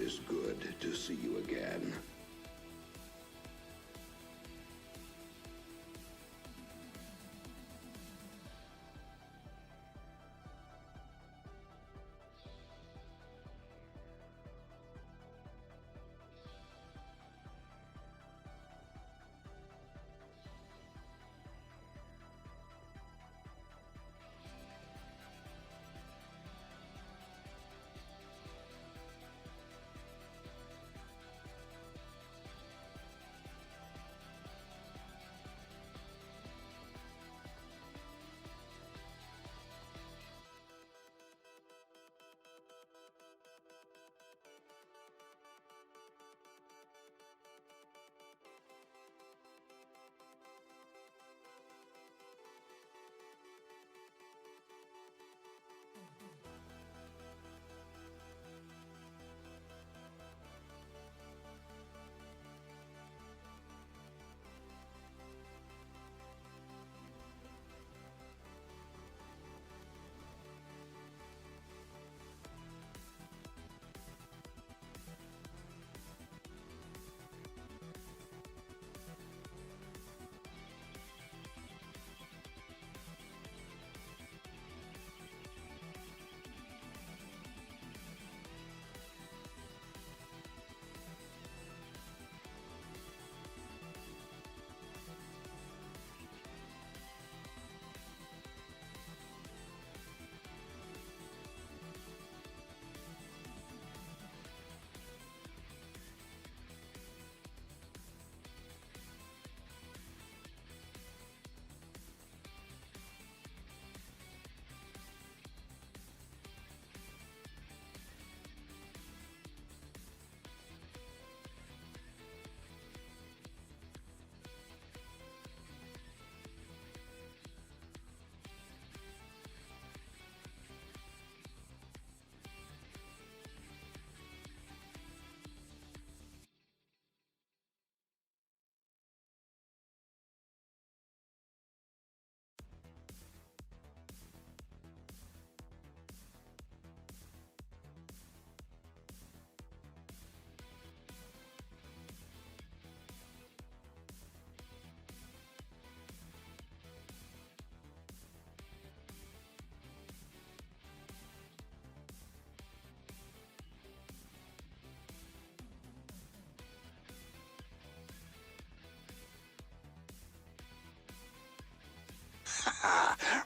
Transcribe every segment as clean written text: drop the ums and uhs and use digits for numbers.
is good to see you again.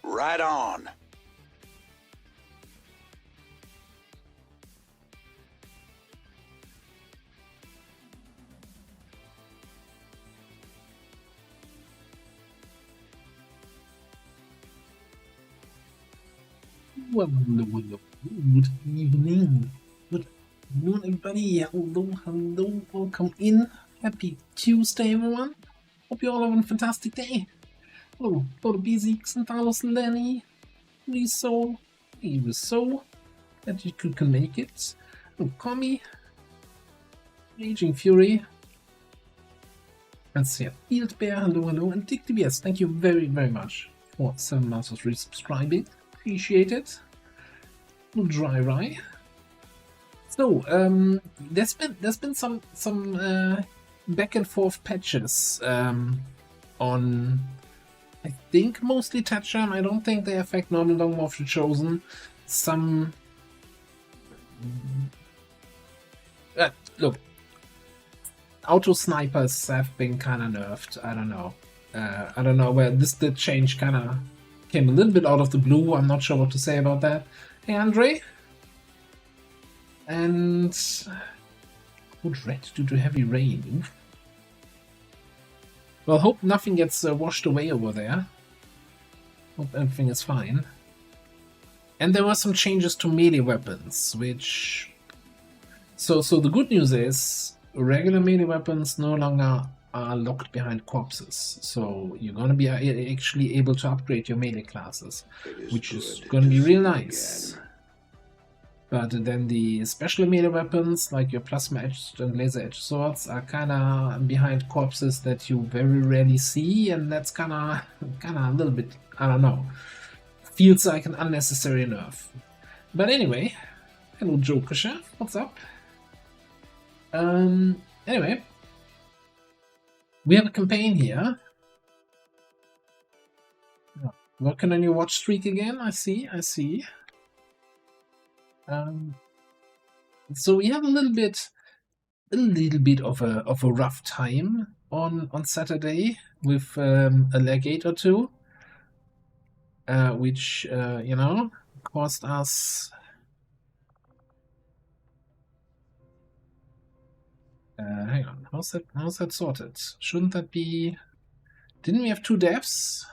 Right on. Well, good evening. Good afternoon, everybody. Hello, welcome in. Happy Tuesday, everyone. Hope you all having a fantastic day. Hello, BZ, Centauros, Lenny, Riso, that you can make it. Hello, Kami, Raging Fury. Let's see, Field Bear, hello, and Dick TBS. Thank you very, very much for 7 months of resubscribing. Appreciate it. Dry Rye. So, there's been some back and forth patches on, I think, mostly Tetram. I don't think they affect normal Long of the Chosen. Some look, auto snipers have been kind of nerfed. I don't know. I don't know where the change kind of came a little bit out of the blue. I'm not sure what to say about that. Hey, Andre. And good red due to heavy rain. Well, hope nothing gets washed away over there. Hope everything is fine. And there were some changes to melee weapons, which... So the good news is, regular melee weapons no longer are locked behind corpses. So you're gonna be actually able to upgrade your melee classes, which is gonna be real nice. But then the special melee weapons, like your plasma edged and laser edged swords, are kinda behind corpses that you very rarely see, and that's kinda a little bit, I don't know, feels like an unnecessary nerf. But anyway, hello Joker Chef, what's up? Anyway, we have a campaign here. Working on your watch streak again. I see. So we have a little bit of a rough time on Saturday with a Legate or two, which you know, caused us. Hang on, how's that sorted? Shouldn't that be? Didn't we have 2 deaths?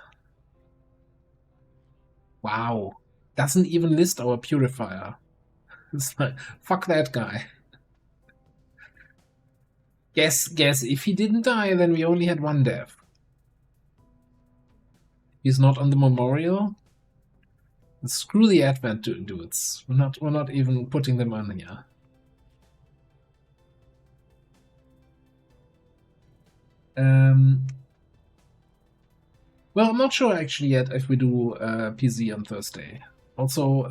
Wow, doesn't even list our purifier. It's like, fuck that guy. Guess, if he didn't die, then we only had 1 death. He's not on the memorial. Screw the Advent dudes. We're not even putting them on here. Well, I'm not sure actually yet if we do PZ on Thursday. Also,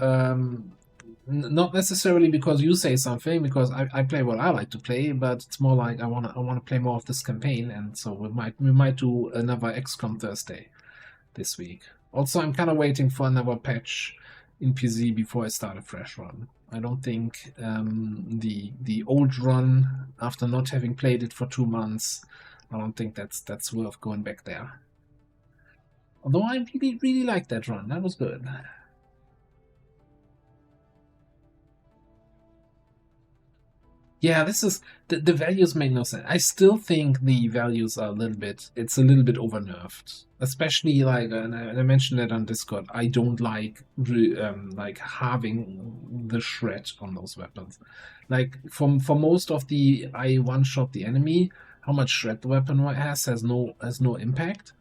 not necessarily because you say something, because I play what I like to play, but it's more like I wanna play more of this campaign, and so we might do another XCOM Thursday this week. Also, I'm kind of waiting for another patch in PZ before I start a fresh run. I don't think the old run, after not having played it for 2 months, I don't think that's worth going back there. Although I really liked that run. That was good. Yeah, this is the values make no sense. I still think the values are a little bit over nerfed, especially like, and I mentioned that on Discord. I don't like halving the shred on those weapons. Like for most of the I one-shot the enemy, how much shred the weapon has no impact,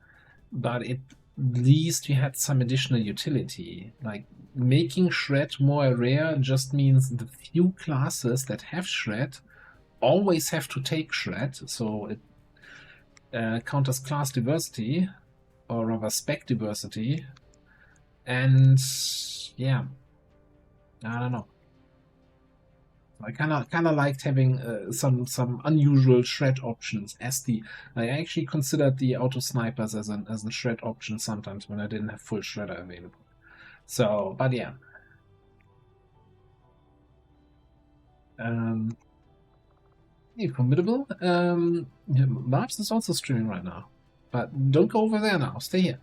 but at least you had some additional utility. Like making shred more rare just means the few classes that have shred always have to take shred, so it counters class diversity, or rather spec diversity, and yeah, I don't know. I kind of liked having some unusual shred options. I actually considered the auto snipers as a shred option sometimes when I didn't have full shredder available. So, but yeah. Formidable. Marbs is also streaming right now, but don't go over there now. Stay here,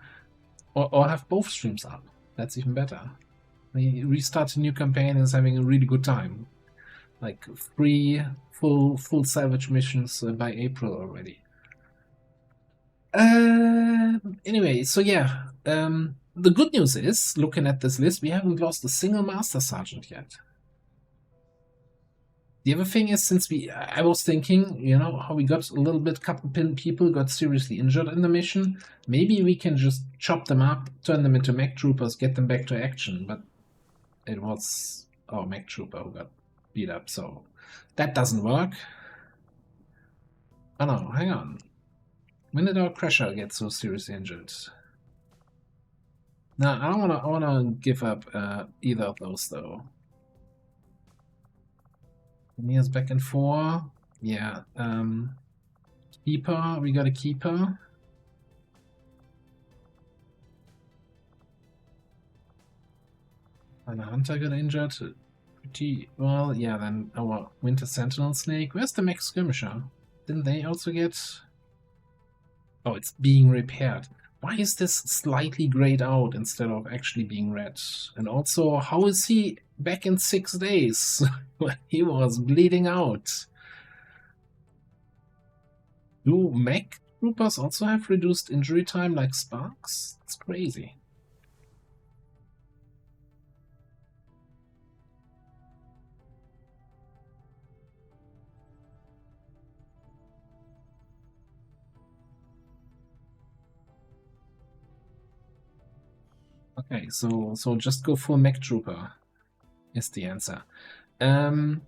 or have both streams up. That's even better. We restart a new campaign and is having a really good time. Like 3 full salvage missions by April already. Anyway, so yeah. The good news is, looking at this list, we haven't lost a single Master Sergeant yet. The other thing is, since I was thinking, you know, how we got a little bit, couple people got seriously injured in the mission. Maybe we can just chop them up, turn them into mech troopers, get them back to action. But it was our mech trooper who got beat up, so that doesn't work. Oh no, hang on. When did our Crasher get so seriously injured? No, I don't wanna give up either of those though. Near's back in 4. Yeah. Keeper, we got a keeper. And a hunter got injured. Pretty well, yeah, then our Winter Sentinel Snake. Where's the mech skirmisher? Didn't they also get... Oh, it's being repaired. Why is this slightly grayed out instead of actually being red? And also, how is he back in 6 days when he was bleeding out? Do mech troopers also have reduced injury time like Sparks? It's crazy. Okay, so just go for mech trooper is the answer. Then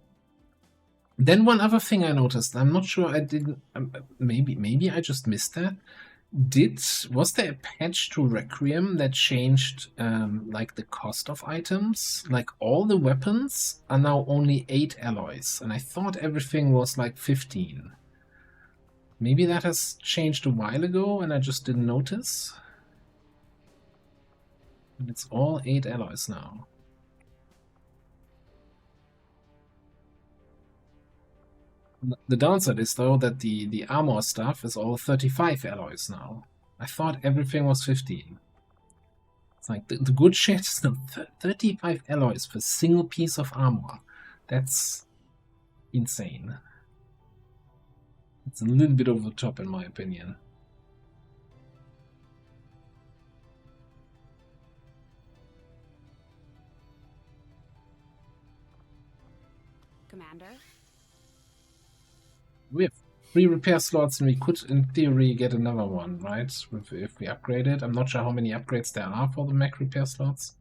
one other thing I noticed, I'm not sure I didn't, maybe I just missed that. Was there a patch to Requiem that changed like the cost of items? Like all the weapons are now only 8 alloys, and I thought everything was like 15. Maybe that has changed a while ago and I just didn't notice. And it's all 8 alloys now. The downside is though that the armor stuff is all 35 alloys now. I thought everything was 15. It's like the good shit is now 35 alloys for a single piece of armor. That's insane. It's a little bit over the top in my opinion. Commander? We have 3 repair slots and we could in theory get another one, right? If we upgrade it. I'm not sure how many upgrades there are for the mech repair slots.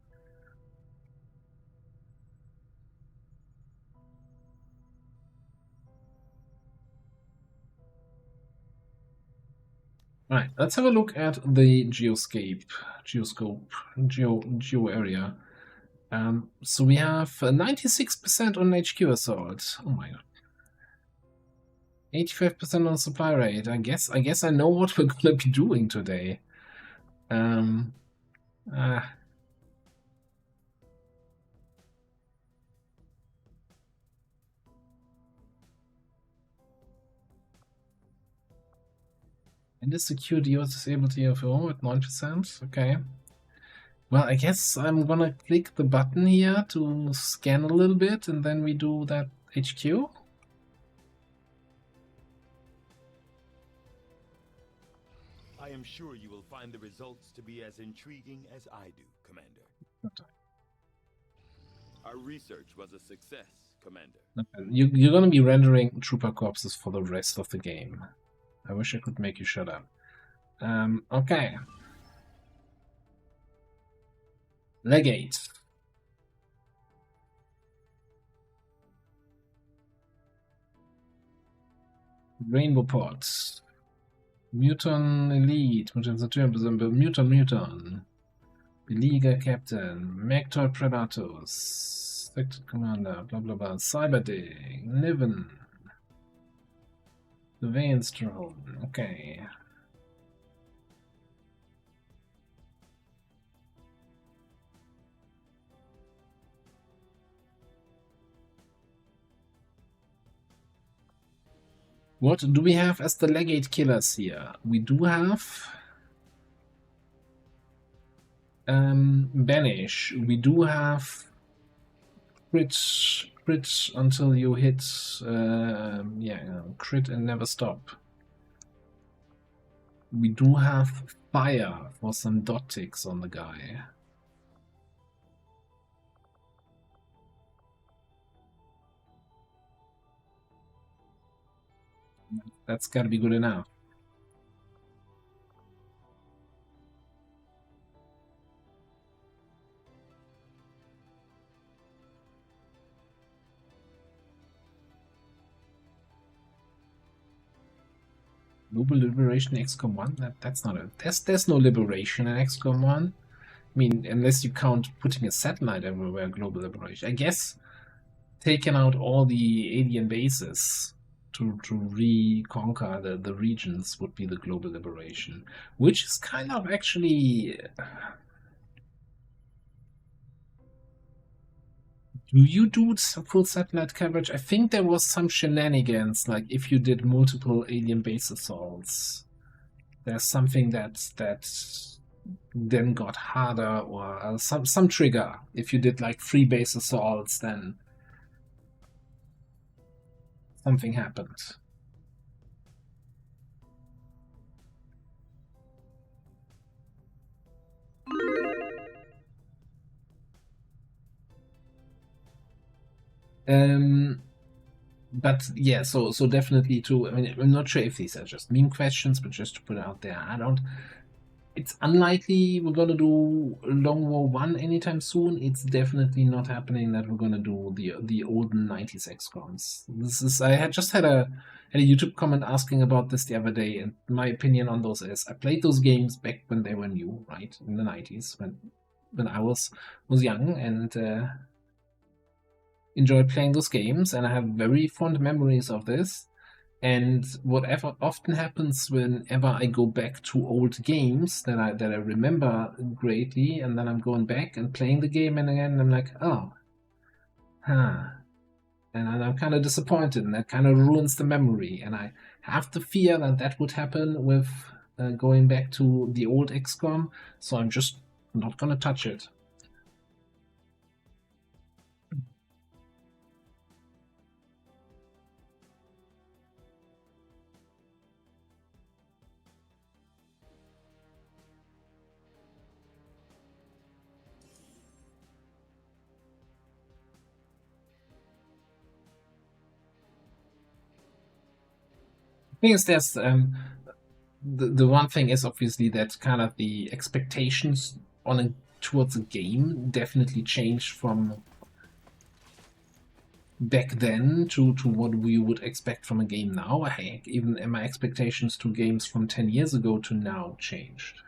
Right, let's have a look at the geo area. So we have 96% on HQ assault. Oh my god. 85% on supply rate. I guess I know what we're gonna be doing today. And the security was disabled here for at 9%. Okay. Well, I guess I'm gonna click the button here to scan a little bit, and then we do that HQ. I am sure you will find the results to be as intriguing as I do, Commander. Our research was a success, Commander. You're gonna be rendering trooper corpses for the rest of the game. I wish I could make you shut up. Okay. Legate. Rainbow Pods. Muton Elite. Muton. Beleaguer Captain. Mectoid Predators. Sector Commander. Blah blah blah. Cyberding. Niven. Surveillance drone. Okay. What do we have as the Legate killers here? We do have Banish. We do have crit until you hit crit and never stop. We do have fire for some dot ticks on the guy. That's gotta be good enough. Global Liberation XCOM 1? That's not a... There's no liberation in XCOM 1. I mean, unless you count putting a satellite everywhere, Global Liberation. I guess taking out all the alien bases to reconquer the regions would be the Global Liberation. Which is kind of actually... Do you do full satellite coverage? I think there was some shenanigans, like if you did multiple alien base assaults, there's something that then got harder, or some trigger. If you did like 3 base assaults, then something happened. But yeah, so definitely too. I mean, I'm not sure if these are just meme questions, but just to put it out there, I don't it's unlikely we're gonna do Long War 1 anytime soon. It's definitely not happening that we're gonna do the olden 90s XComs. This is I had just had a YouTube comment asking about this the other day, and my opinion on those is I played those games back when they were new, right, in the 90s when I was young and enjoyed playing those games, and I have very fond memories of this. And whatever often happens whenever I go back to old games that I remember greatly, and then I'm going back and playing the game, and again I'm like, oh, huh, and I'm kind of disappointed, and that kind of ruins the memory. And I have the fear that that would happen with going back to the old XCOM, so I'm just not gonna touch it. Thing is, there's the one thing is obviously that kind of the expectations towards a game definitely changed from back then to what we would expect from a game now. Heck, even my expectations to games from 10 years ago to now changed.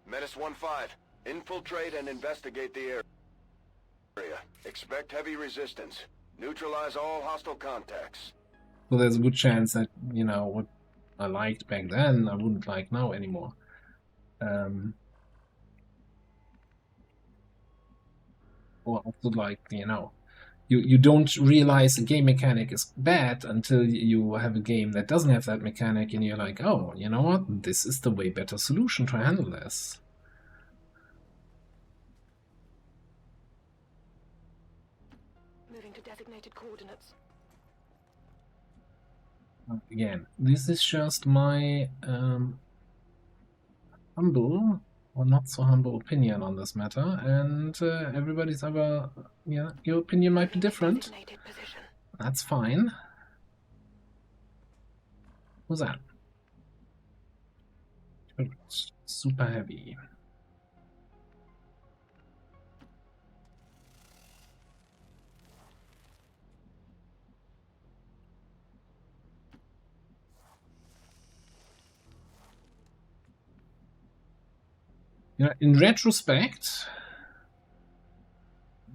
Menace 1-5, infiltrate and investigate the area. Expect heavy resistance. Neutralize all hostile contacts. So there's a good chance that, you know, what I liked back then, I wouldn't like now anymore. Or also, like, you know, you don't realize a game mechanic is bad until you have a game that doesn't have that mechanic, and you're like, oh, you know what, this is the way better solution to handle this. Moving to designated coordinates. Again, this is just my humble or not so humble opinion on this matter, and everybody's other, yeah, your opinion might be different. That's fine. Who's that? Super heavy. Yeah, in retrospect,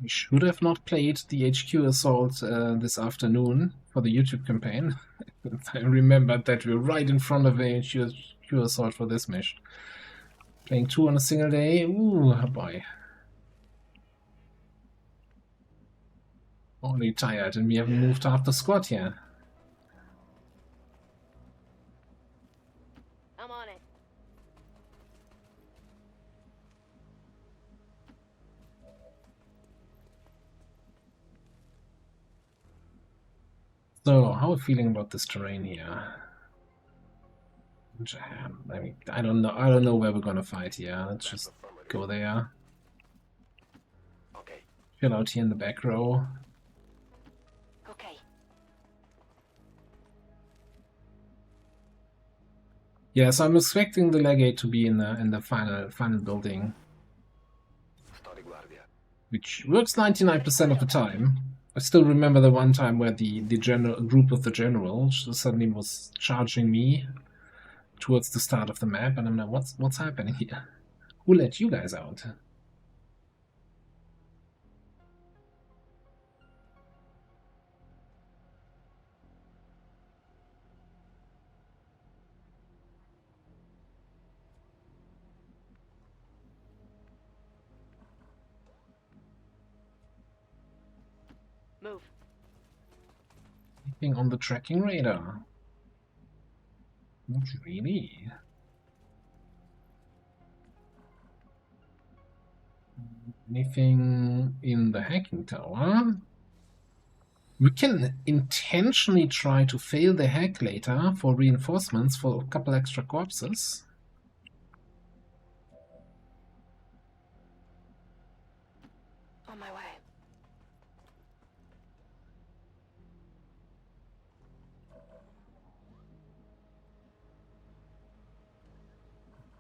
we should have not played the HQ assault this afternoon for the YouTube campaign. I remembered that we were right in front of the HQ assault for this mission. Playing 2 on a single day, ooh, boy. Only tired, and we haven't moved half the squad yet. I'm on it. So, how are we feeling about this terrain here? I mean, I don't know where we're gonna fight here. Let's just go there. Okay. Chill out here in the back row. Okay. Yeah, so I'm expecting the Legate to be in the final building, which works 99% of the time. I still remember the one time where the group of the general suddenly was charging me towards the start of the map, and I'm like, what's happening here? Who let you guys out? Move. Anything on the tracking radar? Not really. Anything in the hacking tower? We can intentionally try to fail the hack later for reinforcements for a couple extra corpses. On my way.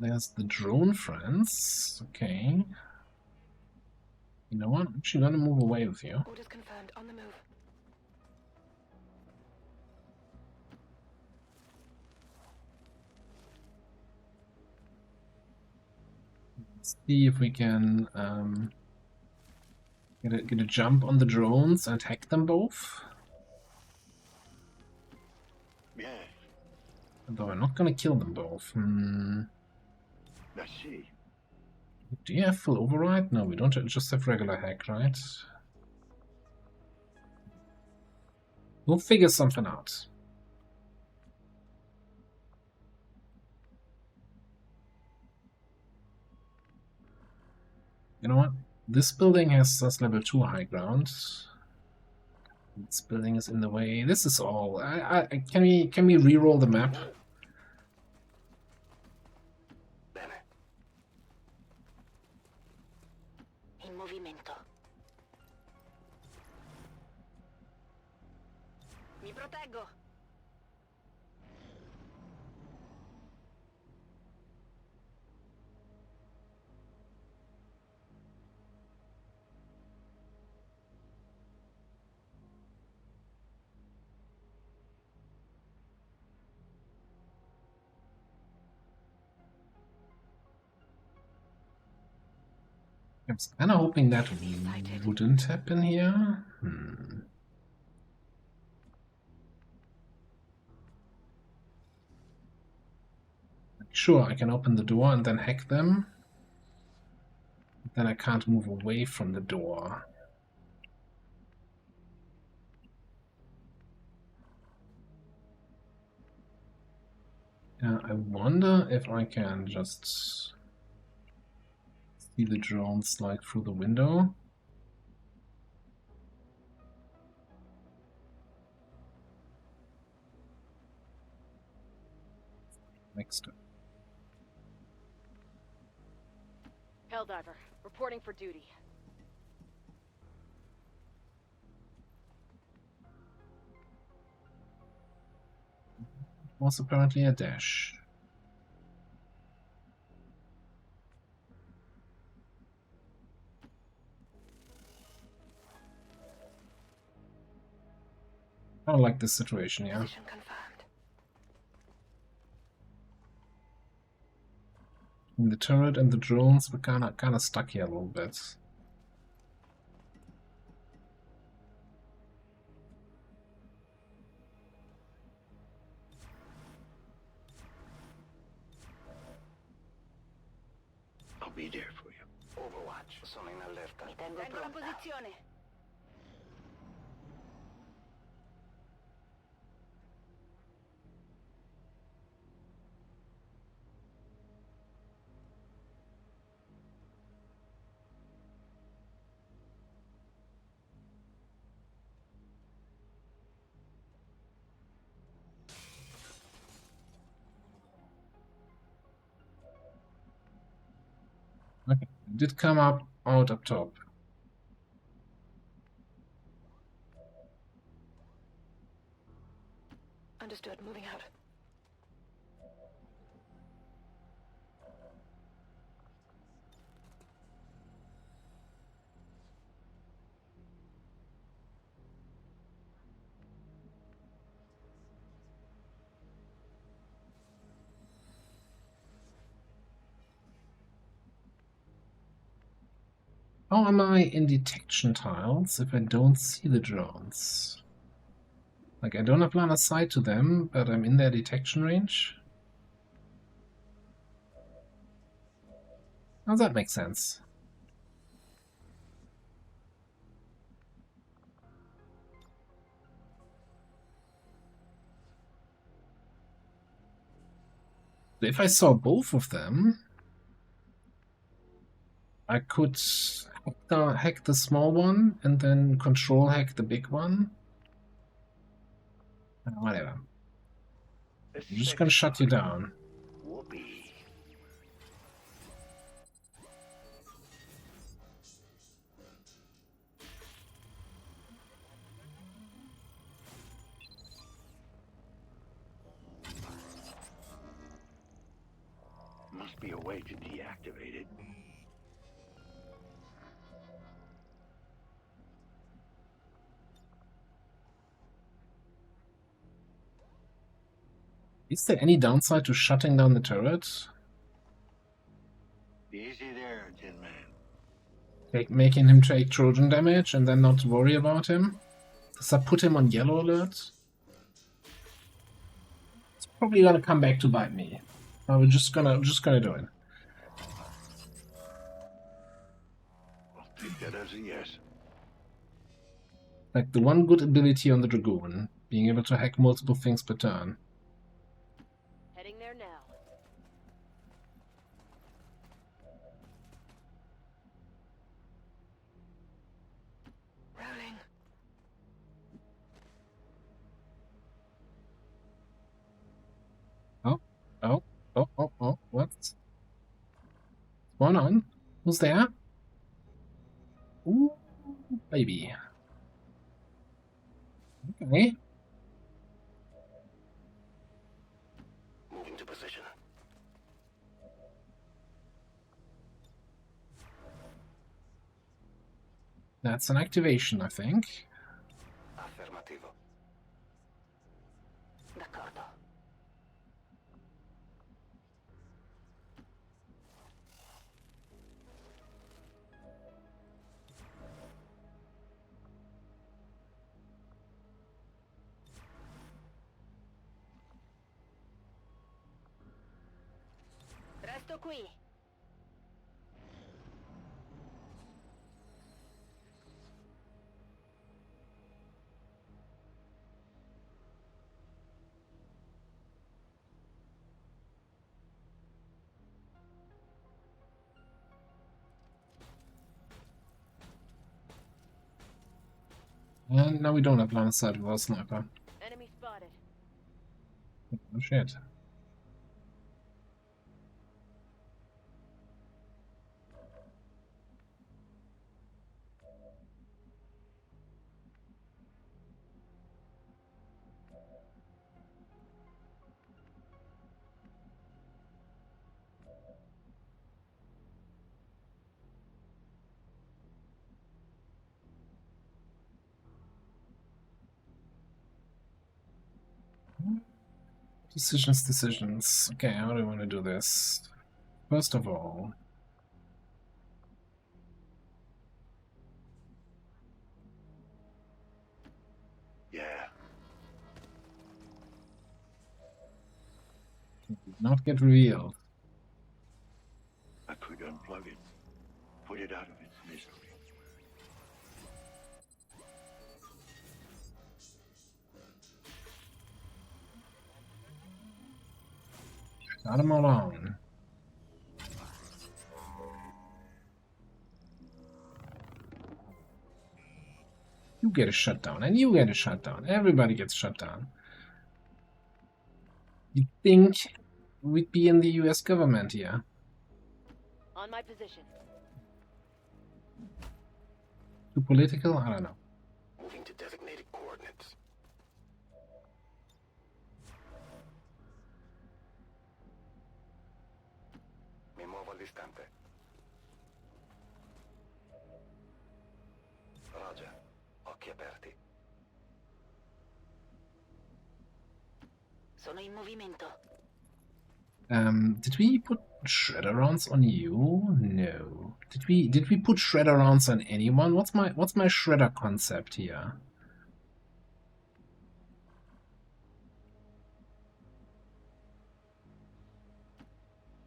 There's the drone friends. Okay. You know what? I'm actually gonna move away with you. Orders confirmed. On the move. Let's see if we can get a jump on the drones and hack them both. Bien. Although I'm not gonna kill them both. Merci. Do you have full override? No, we don't just have regular hack, right? We'll figure something out. You know what? This building has level 2 high ground. This building is in the way. This is all. Can we re-roll the map? Bene. In movimento. Mi proteggo. I was kind of hoping that wouldn't happen here. Sure, I can open the door and then hack them. Then I can't move away from the door. I wonder if I can just see the drones like through the window. Next. Helldiver, reporting for duty. Was apparently a dash. I don't like this situation, yeah. Position confirmed. And the turret and the drones were kinda stuck here a little bit. I'll be there for you. Overwatch. Sono in allerta. Mi tengo la posizione. Okay, it did come out up top. Understood. Moving out. How am I in detection tiles if I don't see the drones? Like, I don't have line of sight to them, but I'm in their detection range? How does that make sense? If I saw both of them, I could hack the small one and then control hack the big one. Whatever. I'm just gonna shut you down. Whoopee. Must be a way to deactivate it. Is there any downside to shutting down the turret? Easy there, Tin Man. Like making him take Trojan damage and then not worry about him? Does that put him on yellow alert? It's probably gonna come back to bite me. But we're just gonna do it. I'll take that as a yes. Like the one good ability on the Dragoon, being able to hack multiple things per turn. Heading there now. Rolling. Oh, what's going on? Who's there? Ooh, baby. Okay. Moving to position. That's an activation, I think. Affermativo. D'accordo. Resto qui. And now we don't have line of sight with our sniper. Enemy spotted. Oh shit. Decisions. Okay, how do I want to do this? First of all, Yeah. not get revealed. I could unplug it. Put it out of its misery. Got him alone. You get a shutdown, and you get a shutdown. Everybody gets shut down. You'd think we'd be in the US government here. On my position. Too political? I don't know. Moving to designated coordinates. Mi muovo all'istante. Roger. Occhi aperti. Sono in movimento. Did we put shredder rounds on you? No. Did we put shredder rounds on anyone? What's my shredder concept here?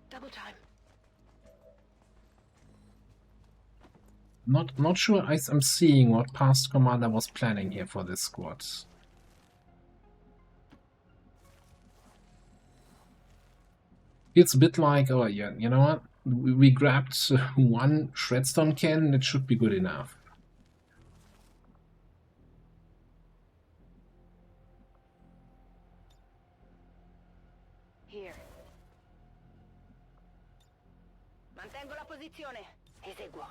Double time. Not sure I'm seeing what past commander was planning here for this squad. It's a bit like, oh yeah, you know what? We grabbed one Shredstone cannon, it should be good enough. Here. Mantengo la posizione. Eseguo.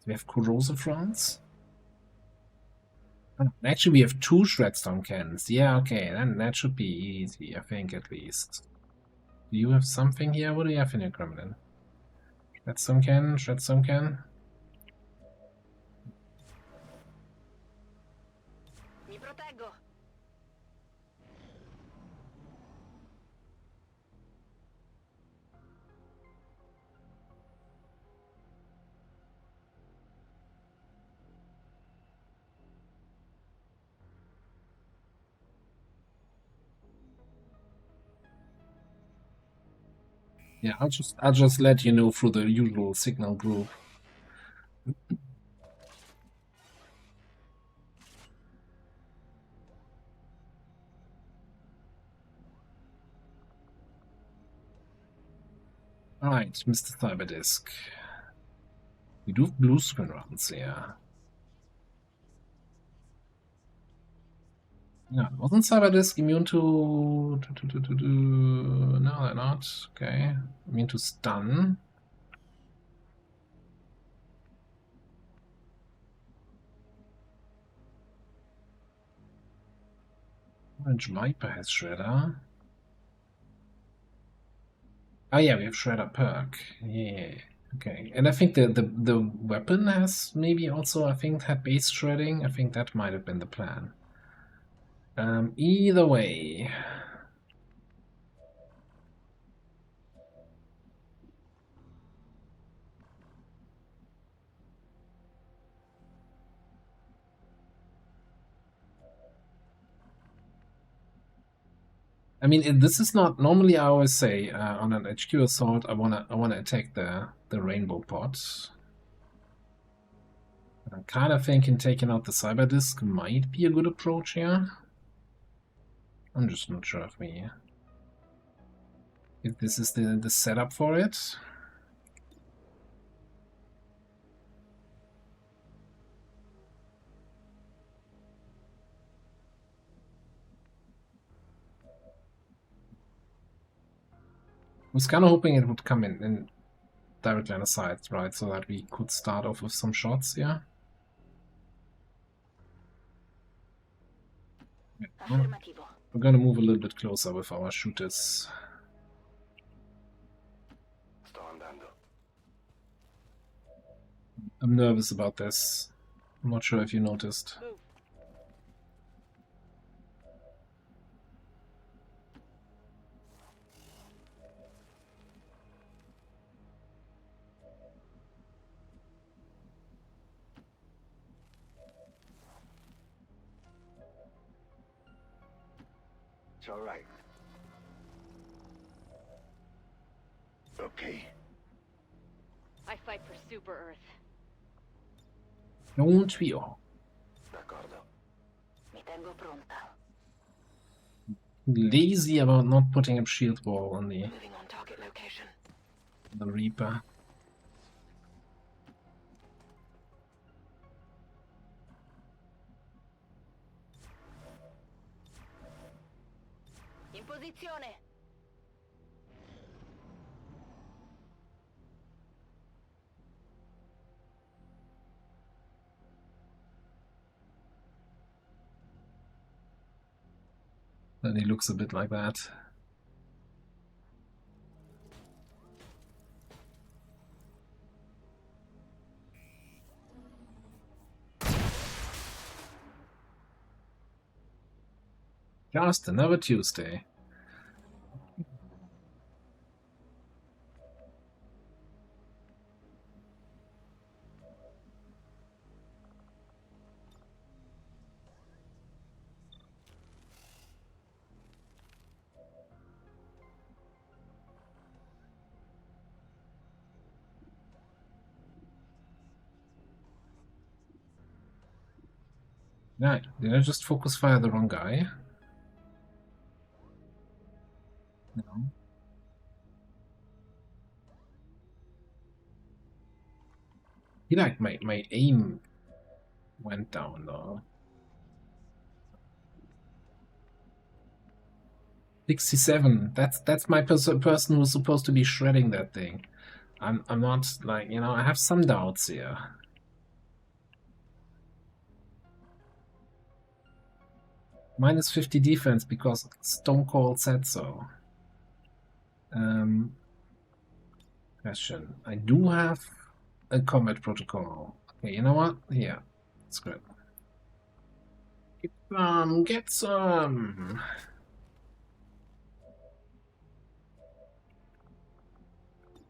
Do we have corrosive rounds? Actually, we have 2 Shredstone cannons. Yeah, okay, then that should be easy, I think, at least. Do you have something here? What do you have in your Gremlin? Shredstone cannon, Shredstone cannon. Mi proteggo. Yeah, I'll just let you know through the usual signal group. Alright, Mr. Cyberdisk. We do have blue screen runs, yeah. Yeah, wasn't Cyberdisk immune to... No, they're not. Okay. Immune to stun. Orange Viper has Shredder. Oh yeah, we have Shredder perk. Yeah. Okay. And I think the weapon has maybe also, I think, had base shredding. I think that might have been the plan. Either way. I mean, this is not normally. I always say on an HQ assault, I wanna attack the rainbow pot. I'm kind of thinking taking out the Cyberdisk might be a good approach here. I'm just not sure if this is the setup for it. I was kind of hoping it would come in directly on the sides, right, so that we could start off with some shots, yeah? Affermativo. We're gonna move a little bit closer with our shooters. Sto andando. I'm nervous about this. I'm not sure if you noticed. Move. It's all right. Okay. I fight for Super Earth. Don't we all? D'accordo. Mi tengo pronta. Lazy about not putting a shield wall on Moving on target location. the Reaper. In posizione. Then he looks a bit like that. Just another Tuesday. Right, did I just focus fire the wrong guy? No. He like my aim went down though. 67. That's my person who's supposed to be shredding that thing. I'm not like, you know, I have some doubts here. Minus 50 defense because Stone Cold said so. Question. I do have a combat protocol. Okay, you know what? Yeah, it's good. Get some, get some.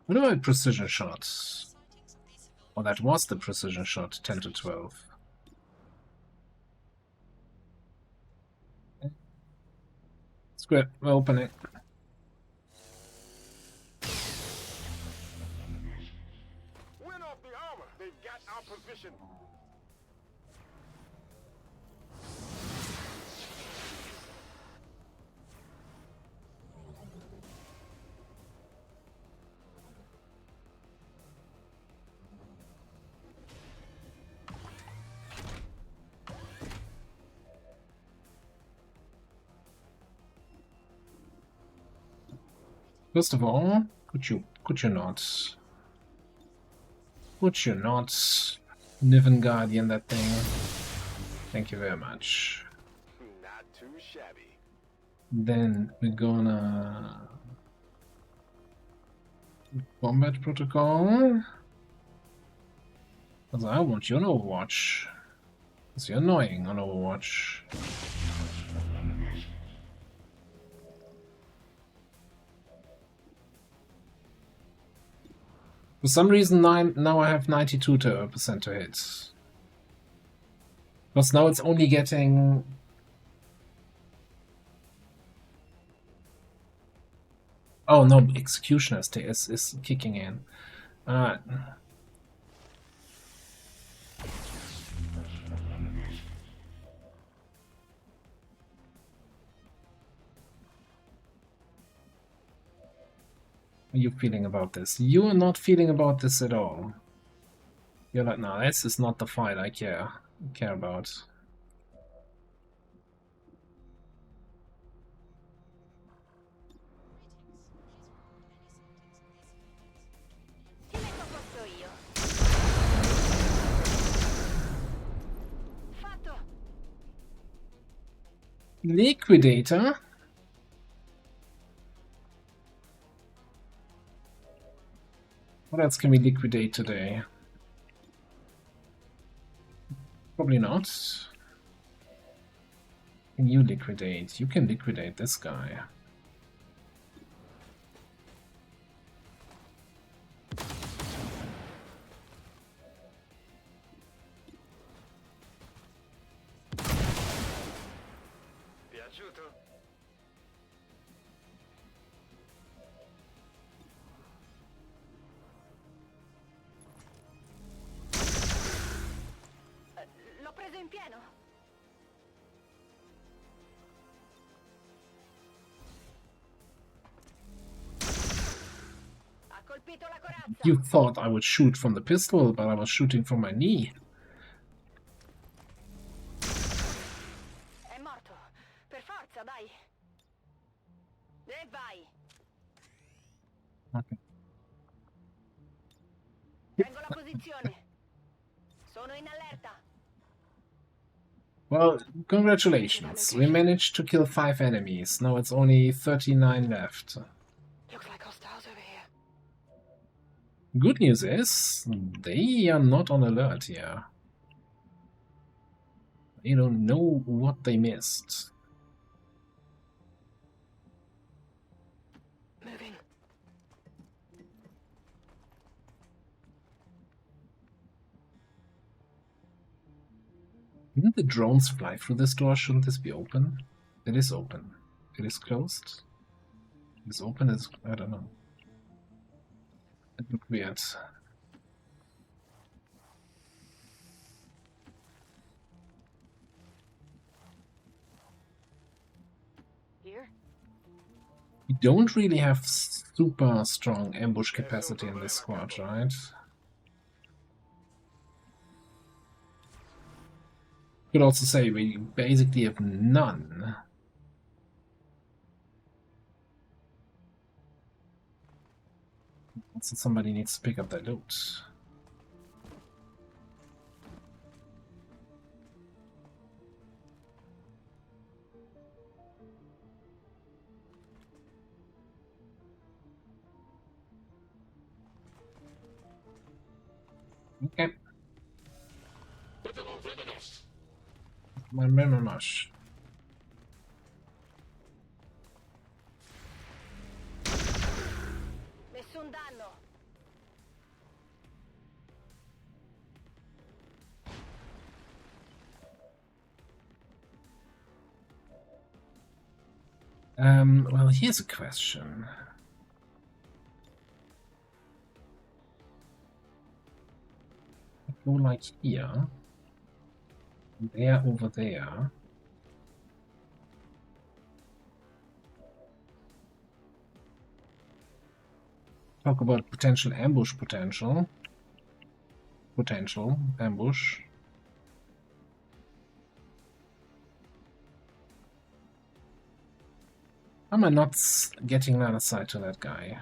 What about precision shots? Oh, that was the precision shot, 10 to 12. It's good. We'll open it. Win off the armor. They've got our position. First of all, could you not? Could you not Niven Guardian that thing? Thank you very much. Not too shabby. Then we're gonna combat protocol. Because I want you on Overwatch. Because you're annoying on Overwatch. For some reason, now I have 92% to hit. Because now it's only getting... Oh no, Executioner is kicking in. Alright. How are you feeling about this? You are not feeling about this at all. You're like, no, this is not the fight I care about. Ti metto a posto io. Fatto. Liquidator? What else can we liquidate today? Probably not. Can you liquidate? You can liquidate this guy. Piaciuto? L'ho preso in pieno. Ha colpito la corazza. You thought I would shoot from the pistol, but I was shooting from my knee. È morto. Per forza, dai. E vai. Okay. Tengo la posizione. Sono in allerta. Well, congratulations. We managed to kill 5 enemies. Now it's only 39 left. Looks like hostiles over here. Good news is, they are not on alert here. They don't know what they missed. Moving. Didn't the drones fly through this door? Shouldn't this be open? It is open. It is closed. It is open. It's, I don't know. It looked weird. Here? We don't really have super strong ambush capacity in this squad, right? Could also say we basically have none. So somebody needs to pick up that loot. Okay. My memory. Nessun danno. Well, here's a question. Go like here. There, over there. Talk about potential ambush potential. Potential ambush. How am I not getting line of sight to that guy?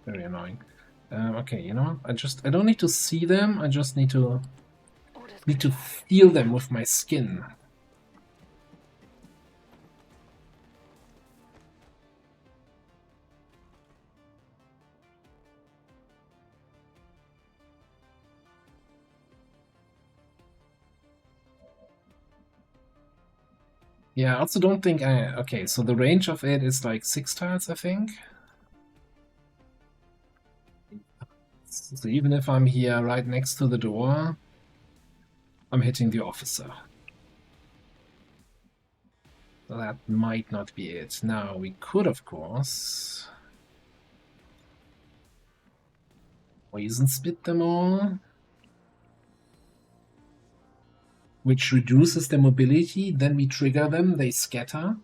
Very annoying. Okay, you know what? I don't need to see them. I just need to feel them with my skin. Yeah, I also don't think I... Okay, so the range of it is like 6 tiles, I think. So even if I'm here right next to the door, I'm hitting the officer. So that might not be it. Now, we could, of course... Poison spit them all. Which reduces their mobility, then we trigger them, they scatter.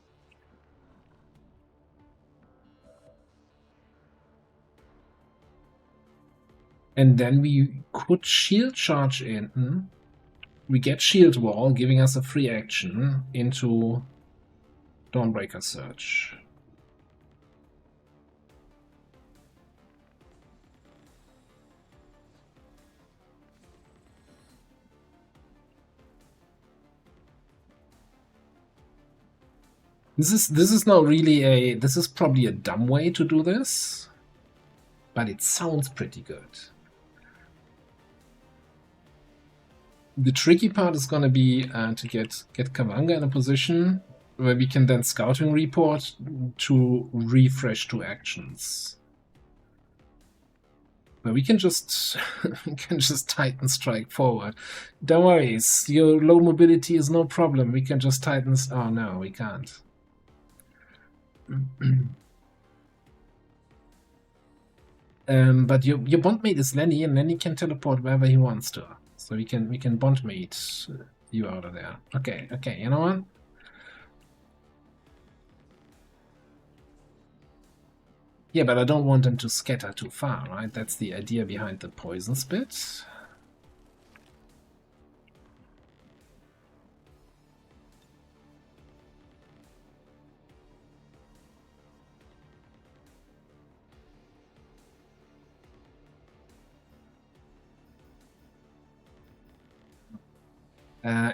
And then we could shield charge in. We get shield wall, giving us a free action into Dawnbreaker Surge. This is not really a... This is probably a dumb way to do this, but it sounds pretty good. The tricky part is going to be to get Kavanga in a position where we can then scouting report to refresh 2 actions. But we can just Titan strike forward. Don't worry, your low mobility is no problem. We can just Titan... Oh no, we can't. But your bondmate is Lenny, and Lenny can teleport wherever he wants to. So we can bondmate you out of there. Okay, you know what? Yeah, but I don't want them to scatter too far, right? That's the idea behind the poison spit.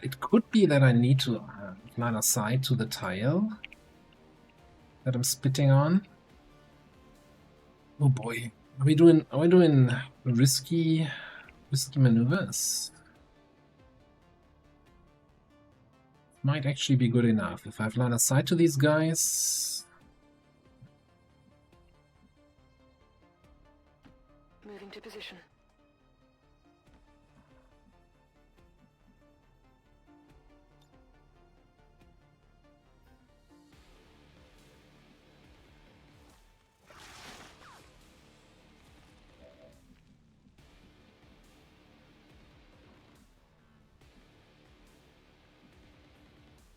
It could be that I need to line aside to the tile that I'm spitting on. Oh boy, are we doing risky maneuvers? Might actually be good enough if I've line aside to these guys. Moving to position.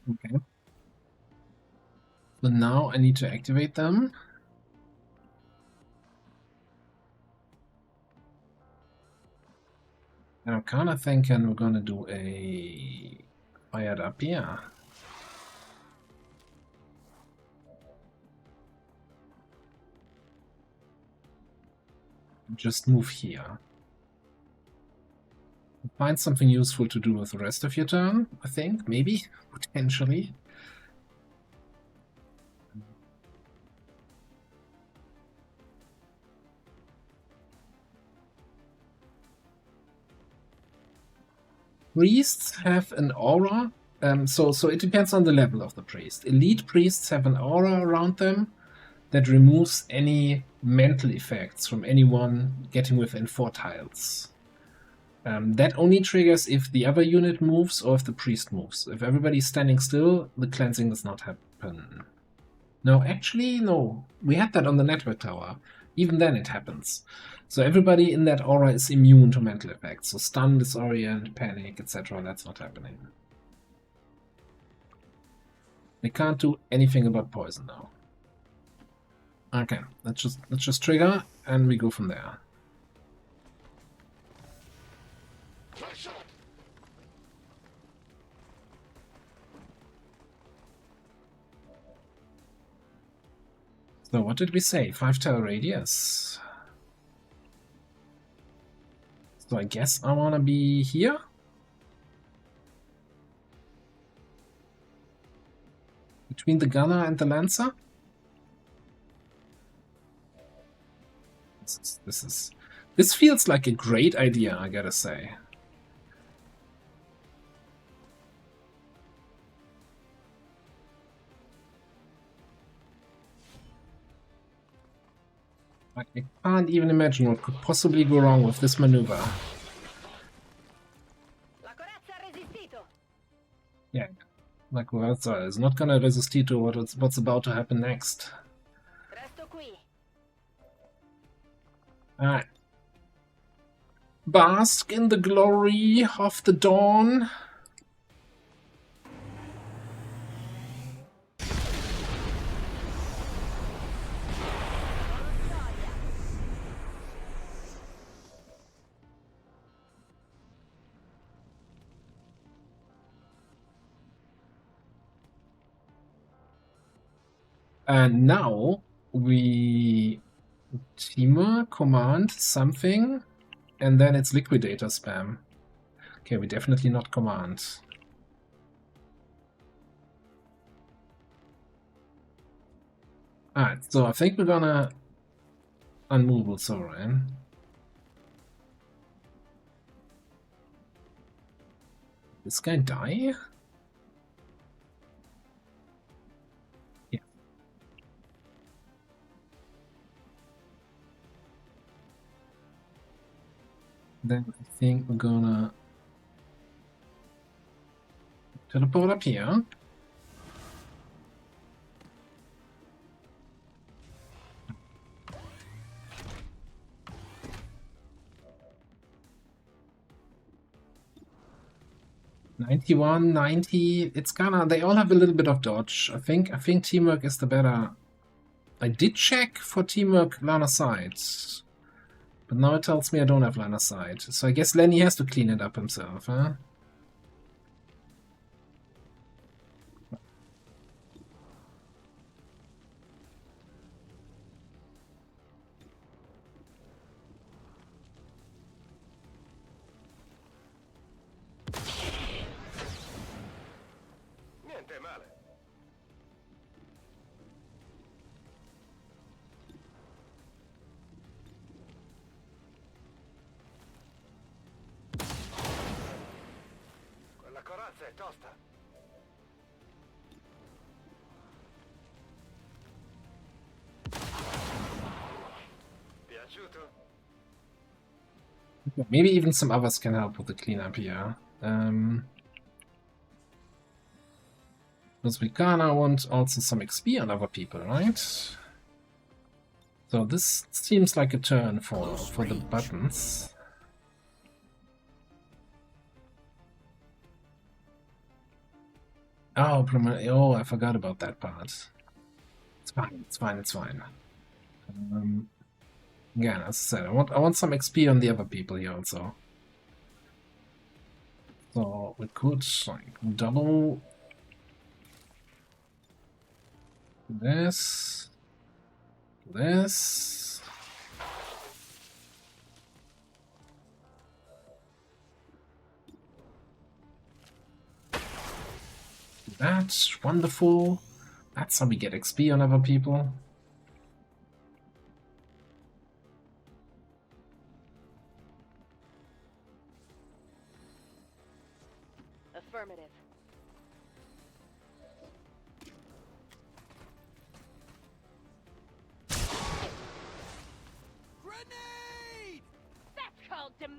Okay. So now I need to activate them. And I'm kind of thinking we're gonna do a fired up here. Just move here. Find something useful to do with the rest of your turn, I think, maybe, potentially. priests have an aura. So it depends on the level of the priest. Elite priests have an aura around them that removes any mental effects from anyone getting within 4 tiles. That only triggers if the other unit moves or if the priest moves. If everybody's standing still, the cleansing does not happen. No, actually, no. We had that on the network tower. Even then it happens. So everybody in that aura is immune to mental effects. So stun, disorient, panic, etc. That's not happening. They can't do anything about poison now. Okay, let's just trigger and we go from there. So what did we say? 5-tile radius. So I guess I wanna be here. Between the gunner and the lancer. This feels like a great idea, I gotta say. I can't even imagine what could possibly go wrong with this maneuver. La corazza ha resistito. Yeah, La Corazza is not gonna resist to what's about to happen next. Resto qui. Alright. Bask in the glory of the dawn. And now we teamer command something, and then it's liquidator spam. Okay, we definitely not command. Alright, so I think we're gonna unmovable Sovereign. This guy die? Yeah. Then I think we're gonna teleport up here. $91, $90. It's gonna. They all have a little bit of dodge. I think teamwork is the better. I did check for teamwork line of sight, but now it tells me I don't have line of sight. So I guess Lenny has to clean it up himself, huh? Niente male. Quella corazza è tosta. Piaciuto? Maybe even some others can help with the cleanup here. Because we kinda want also some XP on other people, right? So this seems like a turn for the buttons. Oh, I forgot about that part. It's fine. Again, as I said, I want some XP on the other people here also. So we could like double this. That's wonderful. That's how we get XP on other people.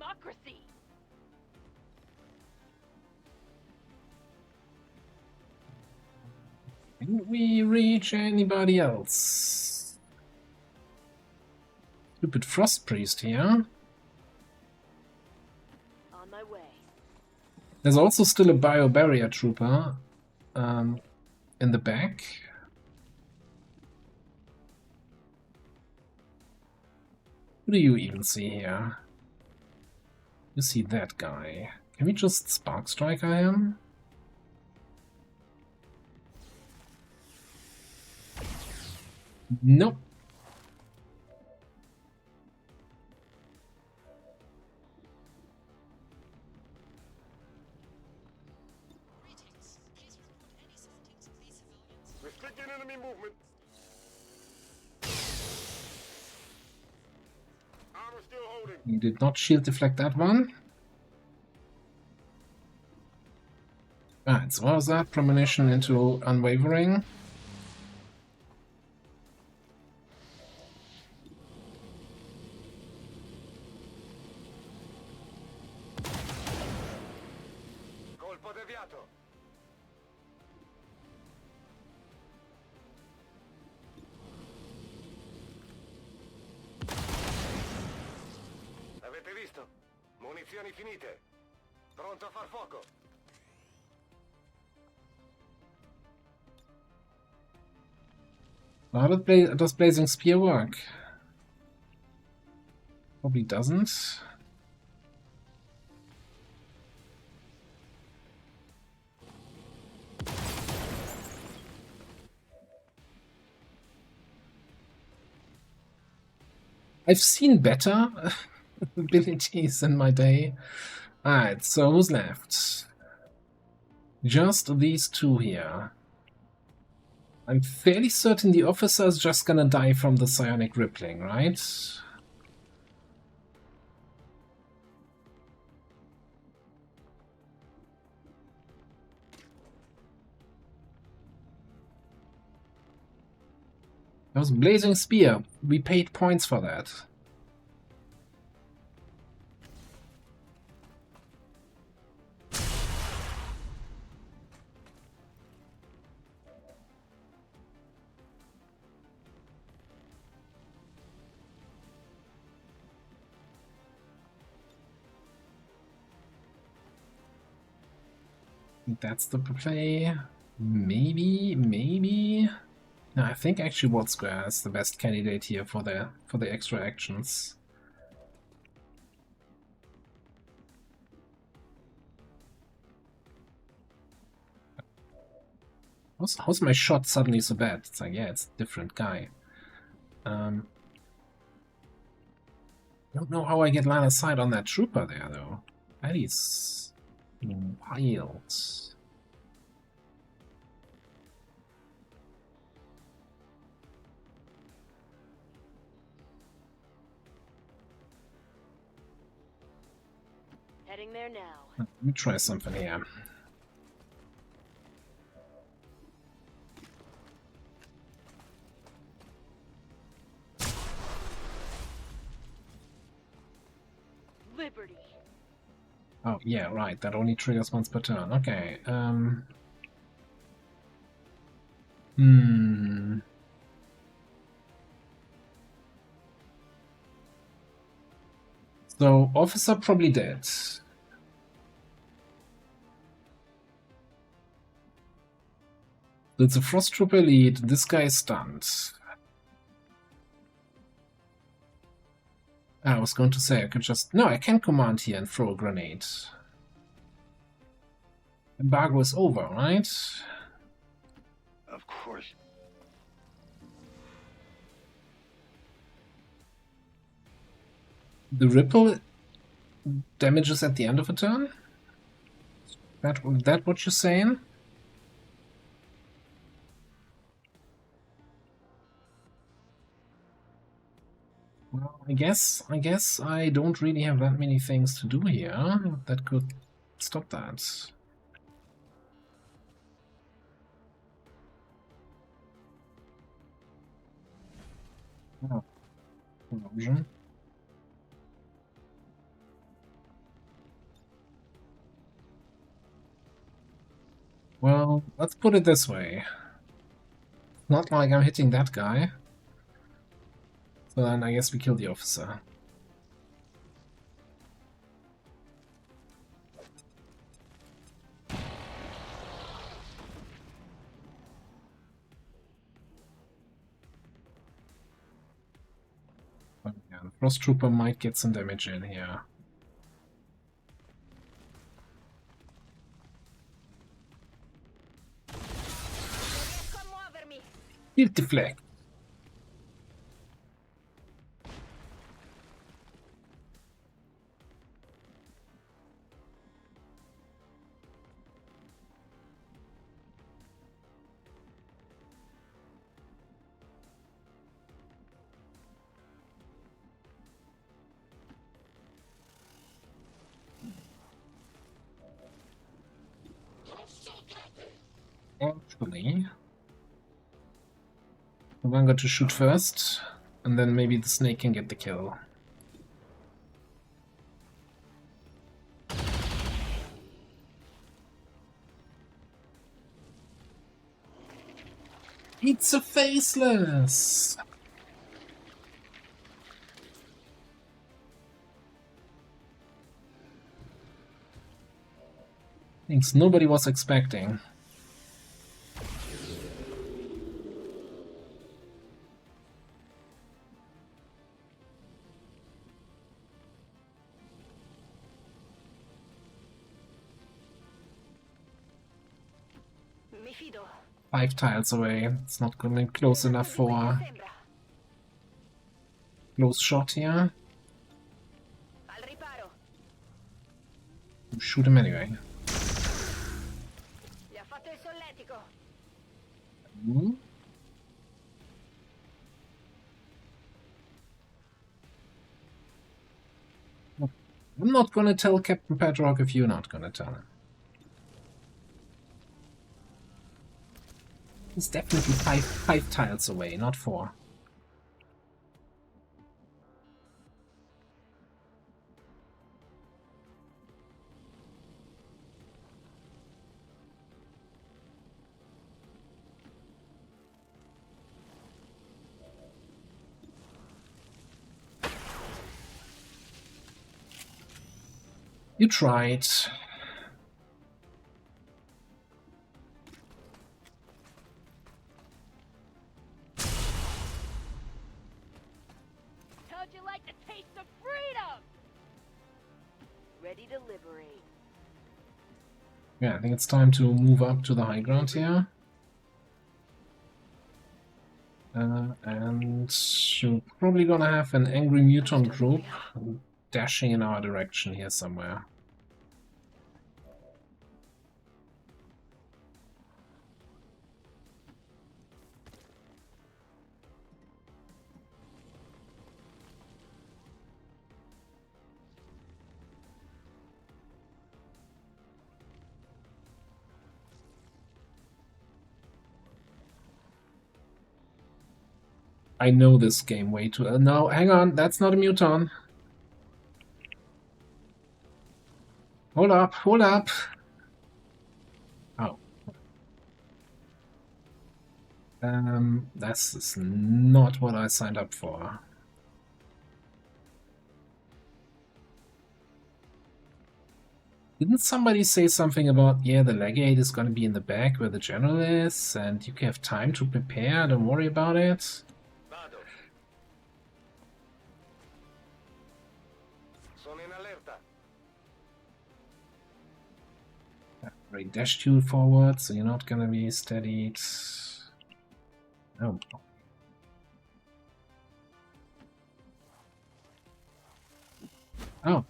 democracy. Can we reach anybody else? Stupid Frost Priest here. On my way. There's also still a Biobarrier Trooper in the back. Who do you even see here? You see that guy. Can we just Spark Striker him? Nope. Restricting enemy movement. Armor still holding. He did not shield deflect that one. Alright, so what was that? Premonition into Unwavering. Colpo deviato. Avete visto? Munizioni finite. Pronto a far fuoco. How does Blazing Spear work? Probably doesn't. I've seen better abilities in my day. Alright, so who's left? Just these two here. I'm fairly certain the officer's just gonna die from the psionic rippling, right? That was Blazing Spear. We paid points for that. That's the play. Maybe. No, I think actually World Square is the best candidate here for the extra actions. How's my shot suddenly so bad? It's like, yeah, it's a different guy. Don't know how I get line of sight on that trooper there though. That is wild. Heading there now. Let me try something here. Liberty. Oh, yeah, right. That only triggers once per turn. Okay. So, officer probably dead. It's a Frost Trooper elite. This guy is stunned. I was going to say I could just... No, I can command here and throw a grenade. Embargo is over, right? Of course. The ripple damages at the end of a turn? That what you're saying? Well, I guess I don't really have that many things to do here that could stop that. Oh, corrosion. Well, let's put it this way. Not like I'm hitting that guy. So then I guess we kill the officer. But yeah, the Frost Trooper might get some damage in here. Riesco a muovermi. Field deflect. Actually, I'm going to shoot first, and then maybe the snake can get the kill. It's a faceless! Things nobody was expecting. Mi fido. 5 tiles away. It's not gonna be close enough for Sembra. close shot here. Al riparo. Shoot him anyway. Gli ha fatto il solletico. Hmm? I'm not gonna tell Captain Padrock if you're not gonna tell him. He's definitely five tiles away, not 4. You tried. How'd you like the taste of freedom? Ready to liberate. Yeah, I think it's time to move up to the high ground here. And you're probably gonna have an angry mutant group dashing in our direction here somewhere. I know this game way too. No, hang on, that's not a muton. Hold up, hold up. Oh. This is not what I signed up for. Didn't somebody say something about, yeah, the Legate is gonna be in the back where the general is, and you can have time to prepare, don't worry about it? Vado. Sono in allerta. I dashed you forward, so you're not gonna be steadied. Oh. Oh.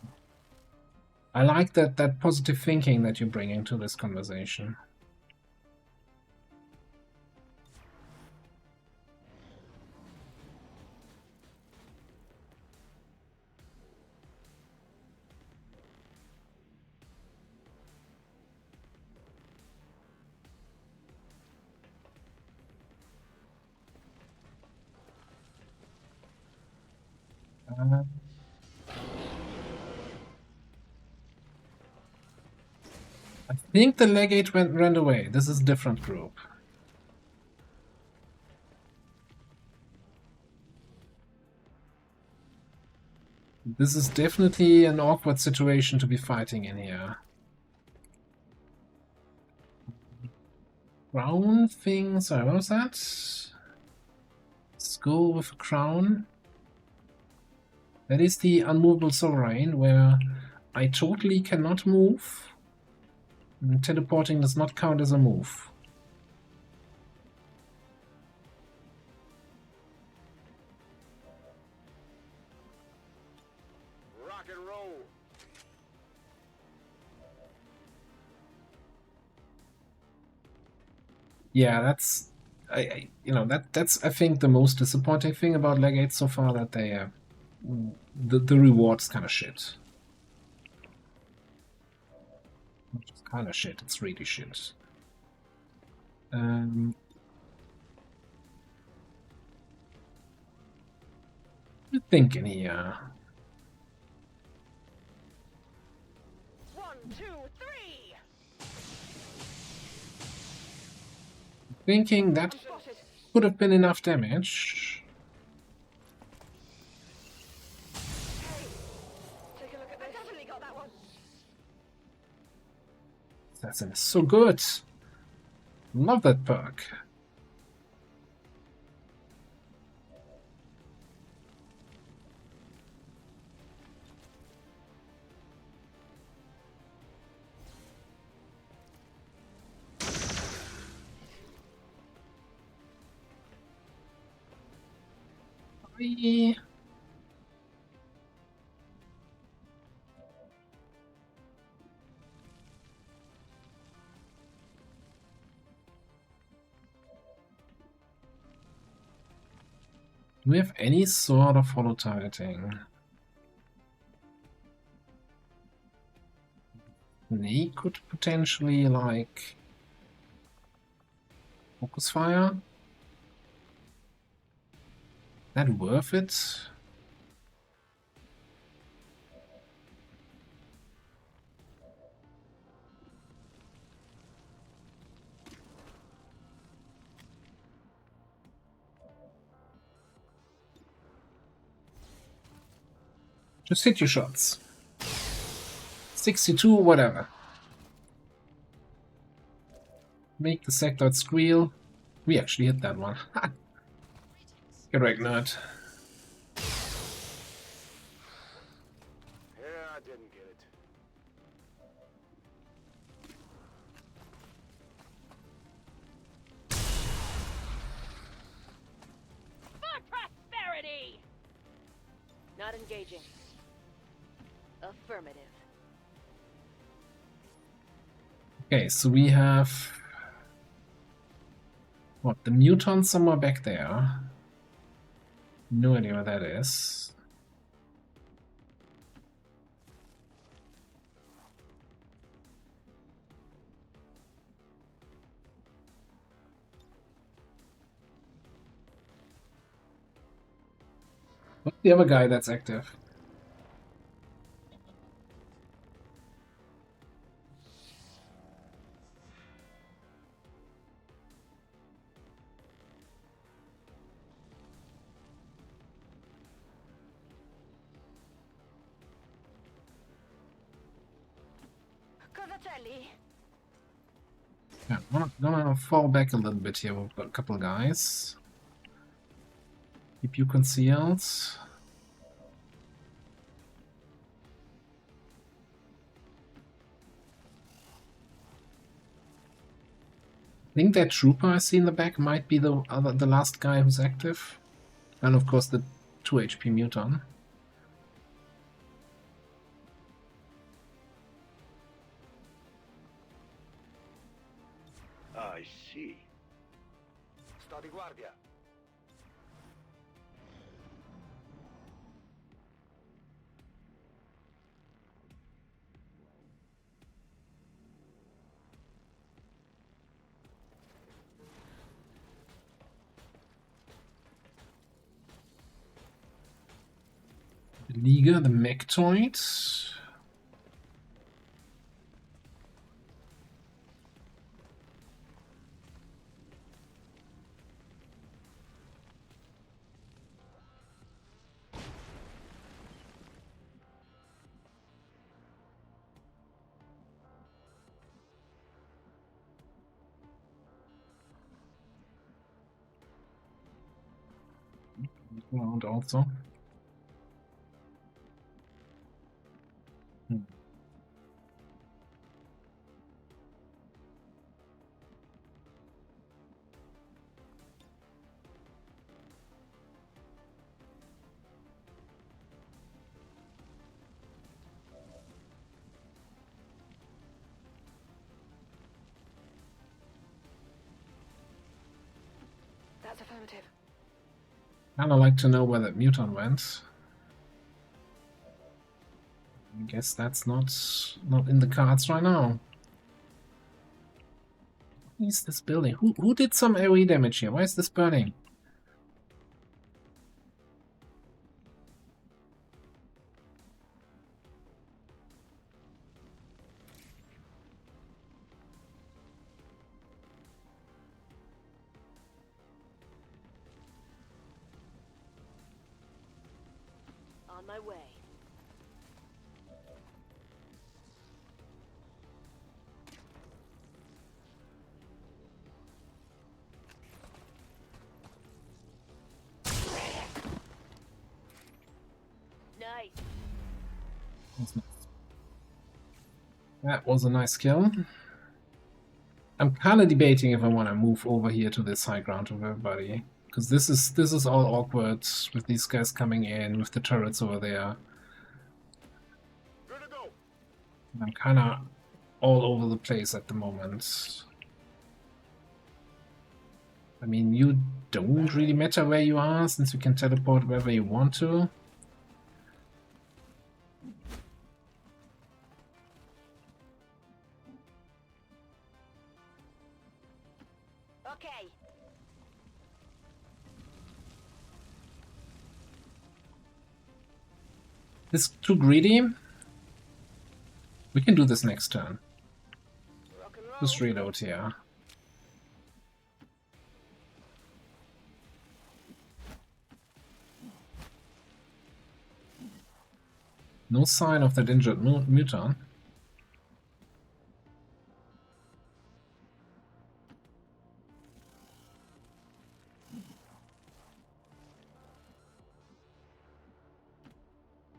I like that positive thinking that you're bringing to this conversation. I think the Legate ran away. This is a different group. This is definitely an awkward situation to be fighting in here. Crown thing, sorry, what was that? Skull with a crown. That is the unmovable sovereign, where I totally cannot move. And teleporting does not count as a move. Rock and roll. Yeah, that's that's I think the most disappointing thing about Legate so far, that they the reward's kind of shit. It's kind of shit. It's really shit. What thinking here? 1, 2, 3. Thinking that Spotted. could have been enough damage. Take a look at this. I definitely got that one. Assassin is so good. Love that perk. Bye. Do we have any sort of follow targeting? They could potentially, like, focus fire. That worth it? Just hit your shots. 62, whatever. Make the sector squeal. We actually hit that one. Correct, nerd. Yeah, I didn't get it. For prosperity! Not engaging. Affirmative. Okay, so we have... what, the mutant somewhere back there. No idea what that is. What's the other guy that's active? Cosatelli. Yeah, I'm gonna fall back a little bit here. We've got a couple of guys. Keep you concealed. I think that trooper I see in the back might be the last guy who's active. And of course the 2 HP mutant. I see. Sta di guardia. The Liga, the Mechtoid. Around also. That's affirmative. Kinda like to know where that muton went. I guess that's not in the cards right now. What is this building? Who did some AoE damage here? Why is this burning? On my way. Nice. That's nice. That was a nice kill. I'm kind of debating if I want to move over here to this high ground with everybody, because this is all awkward with these guys coming in with the turrets over there. Good to go. I'm kind of all over the place at the moment. I mean, you don't really matter where you are, since you can teleport wherever you want to. Okay. It's too greedy. We can do this next turn. Rock and roll. Just reload here. No sign of that injured muton.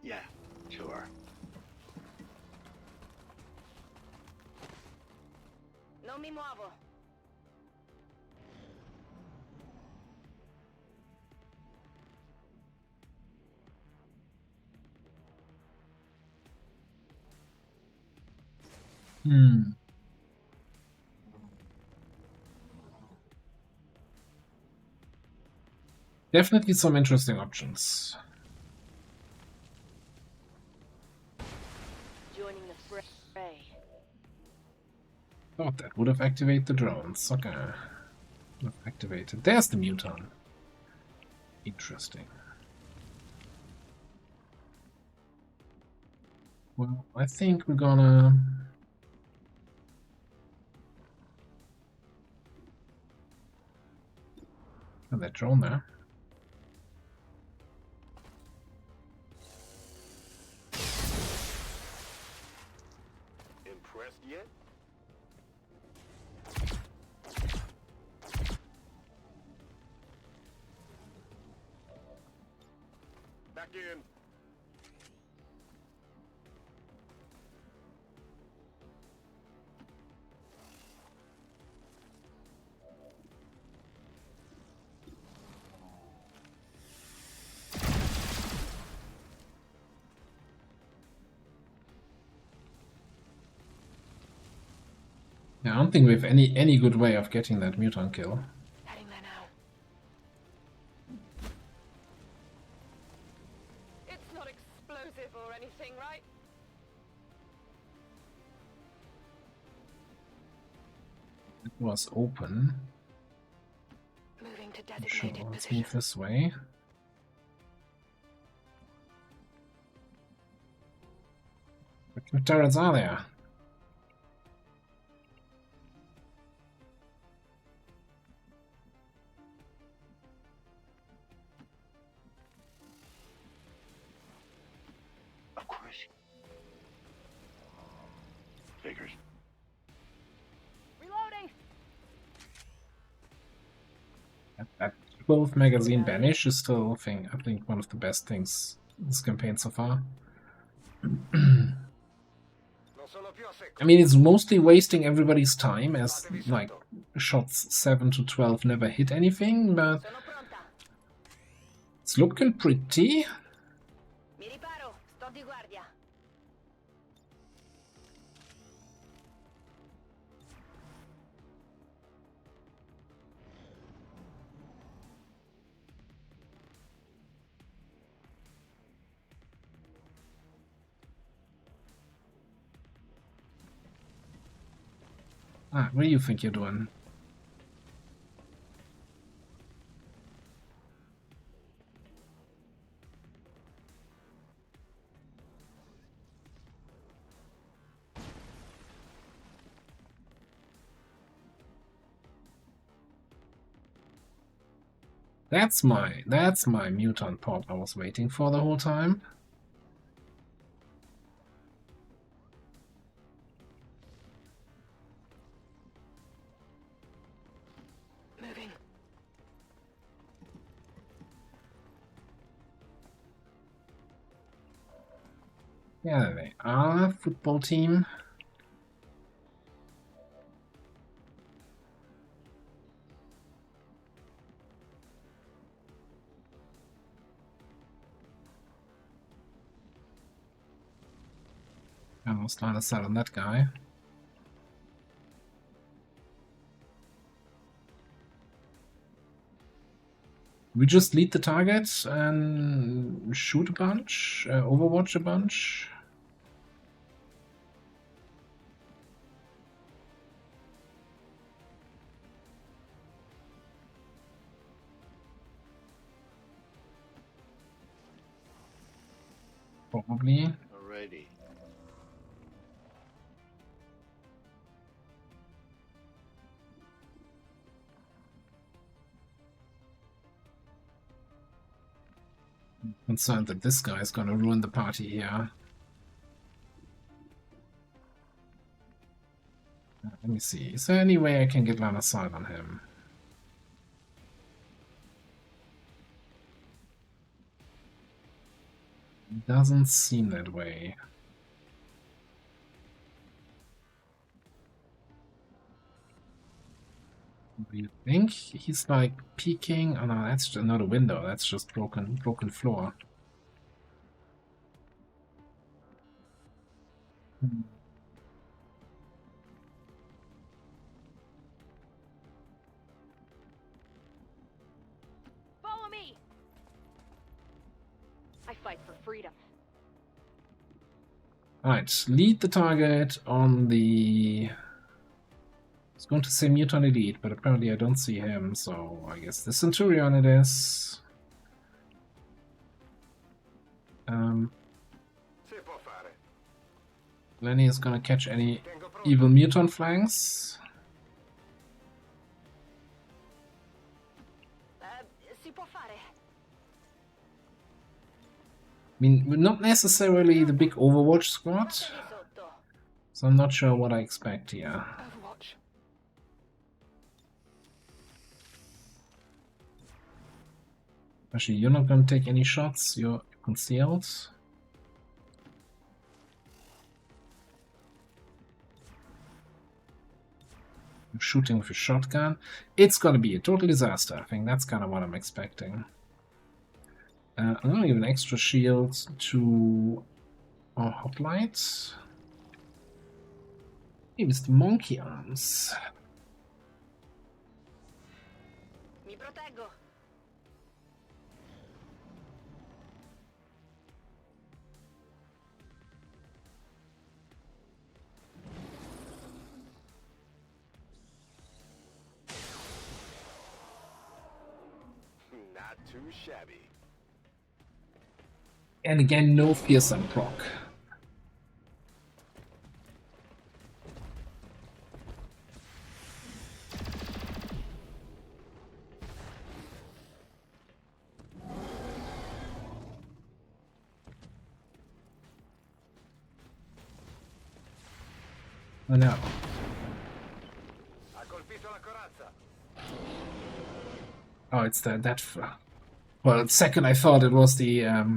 Yeah, sure. No me muevo. Definitely some interesting options. Joining the fray. Thought that would have activated the drones. Okay. Would have activated. There's the muton. Interesting. Well, I think we're gonna... have that drone there. Impressed yet? Back in. Yeah, I don't think we have any good way of getting that muton kill. Heading there now. It's not explosive or anything, right? It was open. Moving to Sure, designated let's position. move this way. What turrets are there? Of course. Figures. Reloading. That 12 magazine banish is still I think one of the best things this campaign so far. I mean, it's mostly wasting everybody's time as like shots 7 to 12 never hit anything, but Sono pronta. it's looking pretty. Mi riparo, sto di guardia. Ah, what do you think you're doing? That's my mutant pop I was waiting for the whole time. Moving. Yeah, they are football team. I almost line of sight on that guy. We just lead the target and shoot a bunch, overwatch a bunch. Probably. Alrighty. Concerned that this guy is gonna ruin the party here. Let me see. Is there any way I can get line of sight on him? Doesn't seem that way. Do you think he's like peeking? Oh no, that's not a window. That's just broken floor. Follow me. I fight for freedom. Alright, lead the target on the... I was going to say Mutant Elite, but apparently I don't see him, so I guess the Centurion it is. Si può fare. Lenny is gonna catch any evil mutant flanks. Si può fare. I mean, not necessarily the big Overwatch squad, Lì sotto. so I'm not sure what I expect here. Overwatch. Actually, you're not gonna take any shots, you're concealed. You're shooting with a shotgun. It's gonna be a total disaster. I think that's kind of what I'm expecting. I'm gonna give an extra shield to our hoplite. Maybe it's the monkey arms. Mi proteggo. Not too shabby. And again, no fearsome proc. Oh no. Ha colpito la corazza. Oh, it's that. Well, second I thought it was the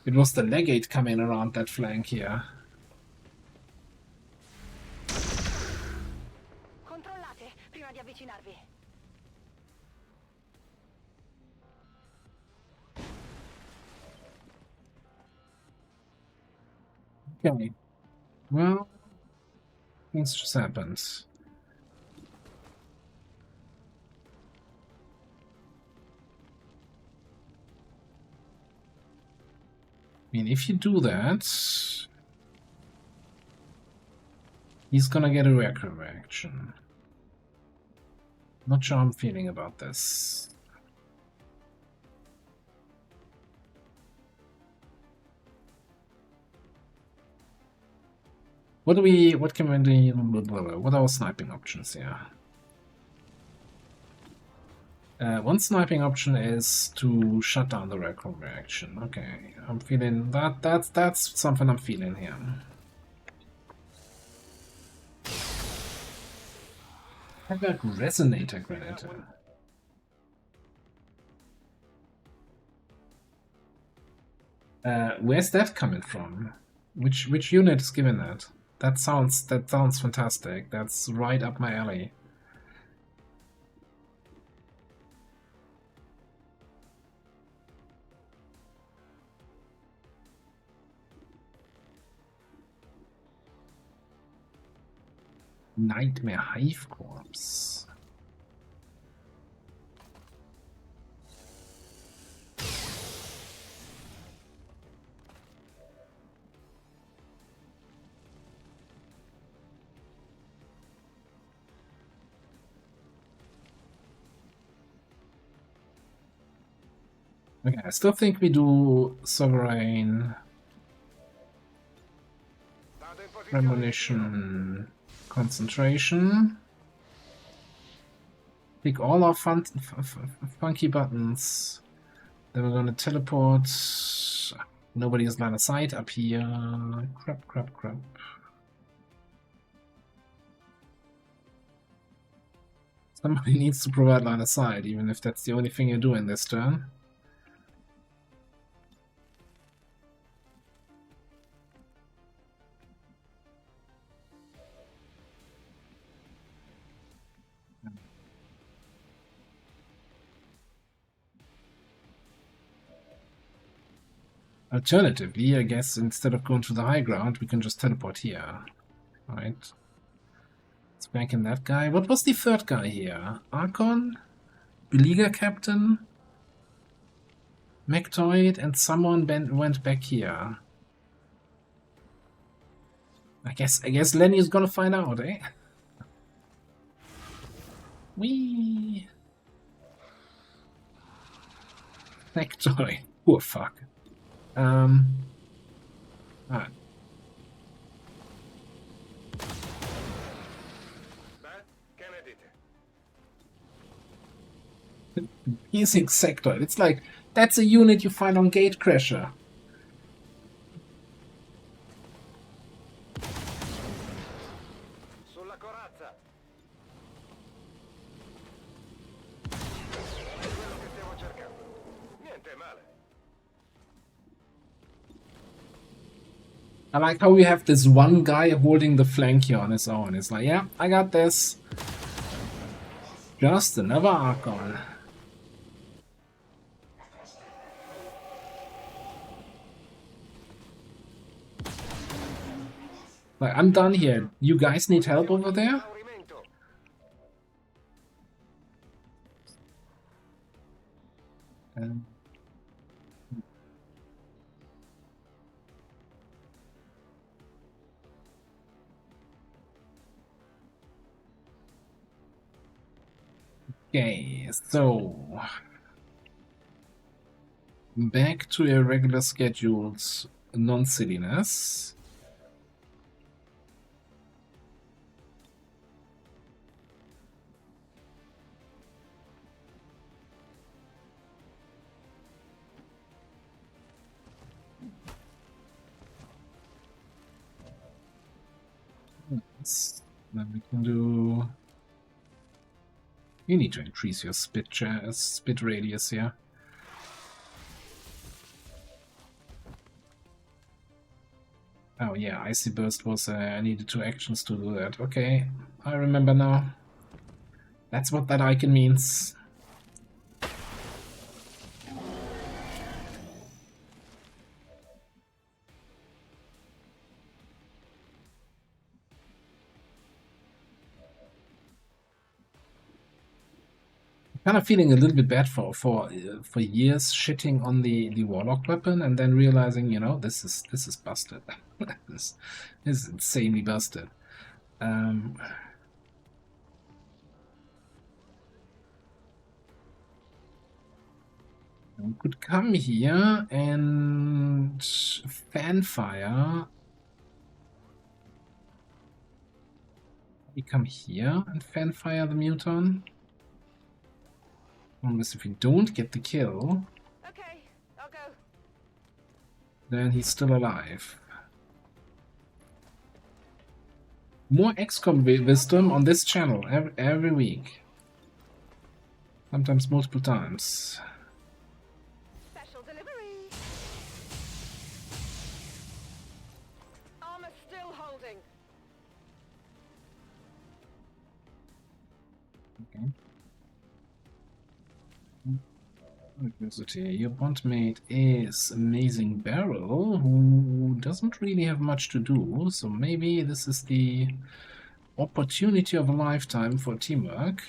Legate coming around that flank here. Controllate prima di avvicinarvi. Okay. Well, things just happened. I mean, if you do that, he's gonna get a recur reaction. Not sure how I'm feeling about this. What can we do? What are our sniping options here? One sniping option is to shut down the recur reaction. Okay, I'm feeling that. That's something I'm feeling here. How about resonator grenade? Where's that coming from? Which unit is giving that? That sounds fantastic. That's right up my alley. Nightmare Hive Corps. Okay, I still think we do Sovereign Premonition Concentration. Pick all our funky buttons. Then we're gonna teleport. Nobody has line of sight up here. Crap. Somebody needs to provide line of sight, even if that's the only thing you're doing this turn. Alternatively, I guess instead of going to the high ground, we can just teleport here. Right. Let's bank in that guy. What was the third guy here? Archon? Beleaguer Captain? Mectoid, and someone went back here. I guess Lenny is gonna find out, eh? Whee! Mectoid. Poor fuck. Alright. Using Sectoid. It's like, that's a unit you find on Gatecrasher. Sulla corazza. È quello che stiamo cercando. Niente male. I like how we have this one guy holding the flank here on his own. It's like, yeah, I got this. Just another Archon. Like, I'm done here. You guys need help over there? Okay, so back to a regular scheduled non-silliness. Then we can do You need to increase your spit radius here. Oh yeah, Icy Burst was, I needed 2 actions to do that. Okay, I remember now. That's what that icon means. Kind of feeling a little bit bad for years shitting on the warlock weapon and then realizing, you know, this is busted. this is insanely busted. We could come here and fanfire. We come here and fanfire the muton. Unless if we don't get the kill, Okay, I'll go. then he's still alive. More XCOM wisdom on this channel every week. Sometimes multiple times. Special delivery. Armor still holding. Okay. Your bondmate is Amazing Barrel, who doesn't really have much to do, so maybe this is the opportunity of a lifetime for teamwork.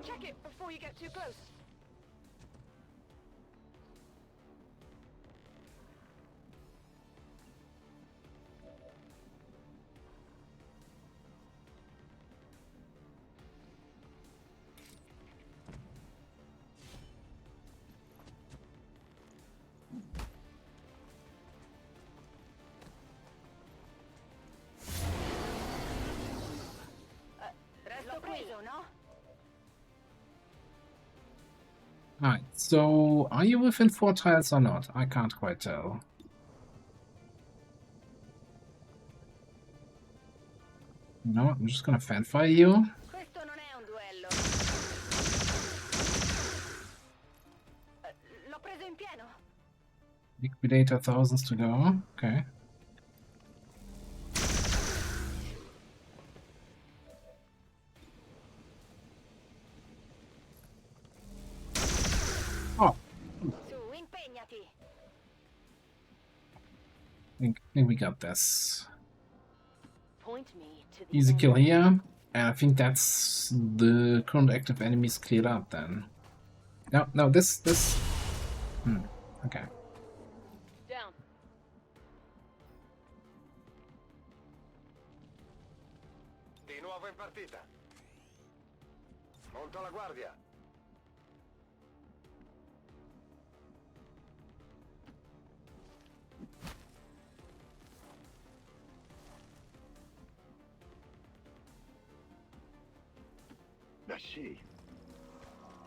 Check it before you get too close. Resto preso, no? Alright, so are you within 4 tiles or not? I can't quite tell. You know what, I'm just gonna fanfire you. Questo non è un duello. L'ho preso in pieno. Liquidator, thousands to go. Okay. Oh, Su, impegnati. I think we got this. Point me to the Easy kill enemy. here. And I think that's the current active enemies cleared up then. No, this. Okay. Down. Di nuovo in partita. Monto la guardia. I see.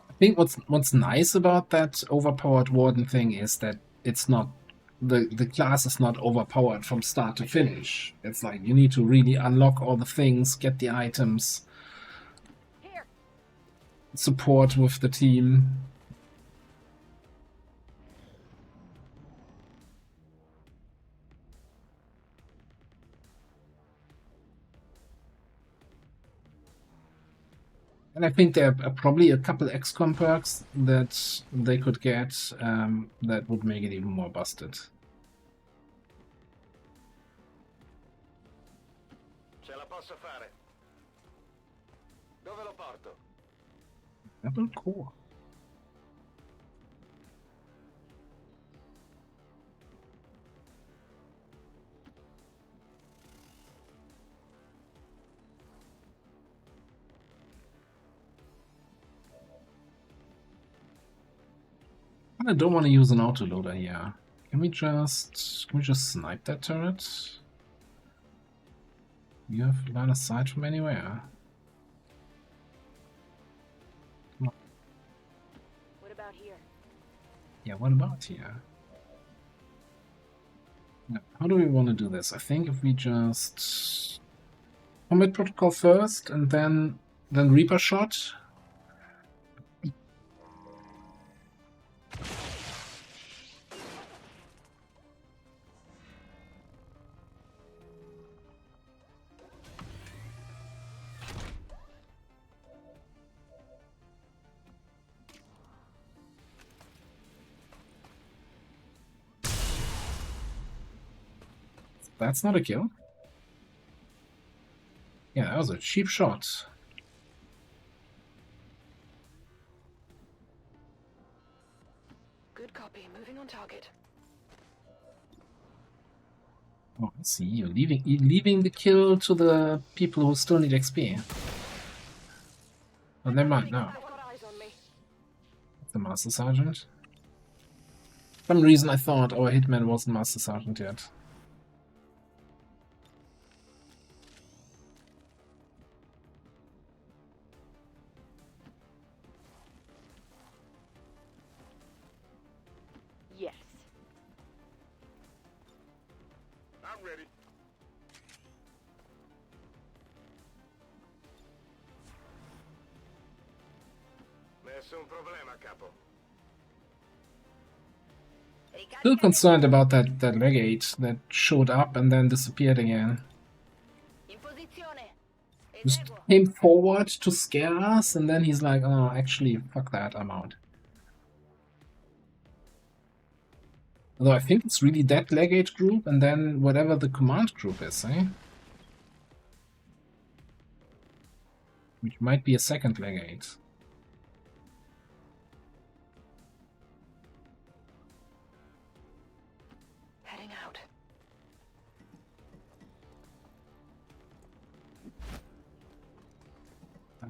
I think what's nice about that overpowered warden thing is that it's not the class is not overpowered from start to finish. It's like you need to really unlock all the things, get the items, Here. support with the team. And I think there are probably a couple XCOM perks that they could get that would make it even more busted. Ce la posso fare. Dove lo porto? Double core. I don't want to use an autoloader here. Can we just snipe that turret? You have line of sight from anywhere. here? Yeah, what about here? Now, how do we want to do this? I think if we just combat protocol first and then Reaper shot. That's not a kill. Yeah, that was a cheap shot. Good copy. Moving on target. Oh, I see. You're leaving the kill to the people who still need XP. Oh, never mind. No, I've got eyes on me. the Master Sergeant. For some reason, I thought our hitman wasn't Master Sergeant yet. Yes. I'm ready. Nessun problema, capo. Still concerned about that Legate that showed up and then disappeared again. In posizione. Just Eseguo. came forward to scare us, and then he's like, "Oh, actually, fuck that, I'm out." Although I think it's really that Legate group and then whatever the command group is, eh? Which might be a second Legate. Heading out.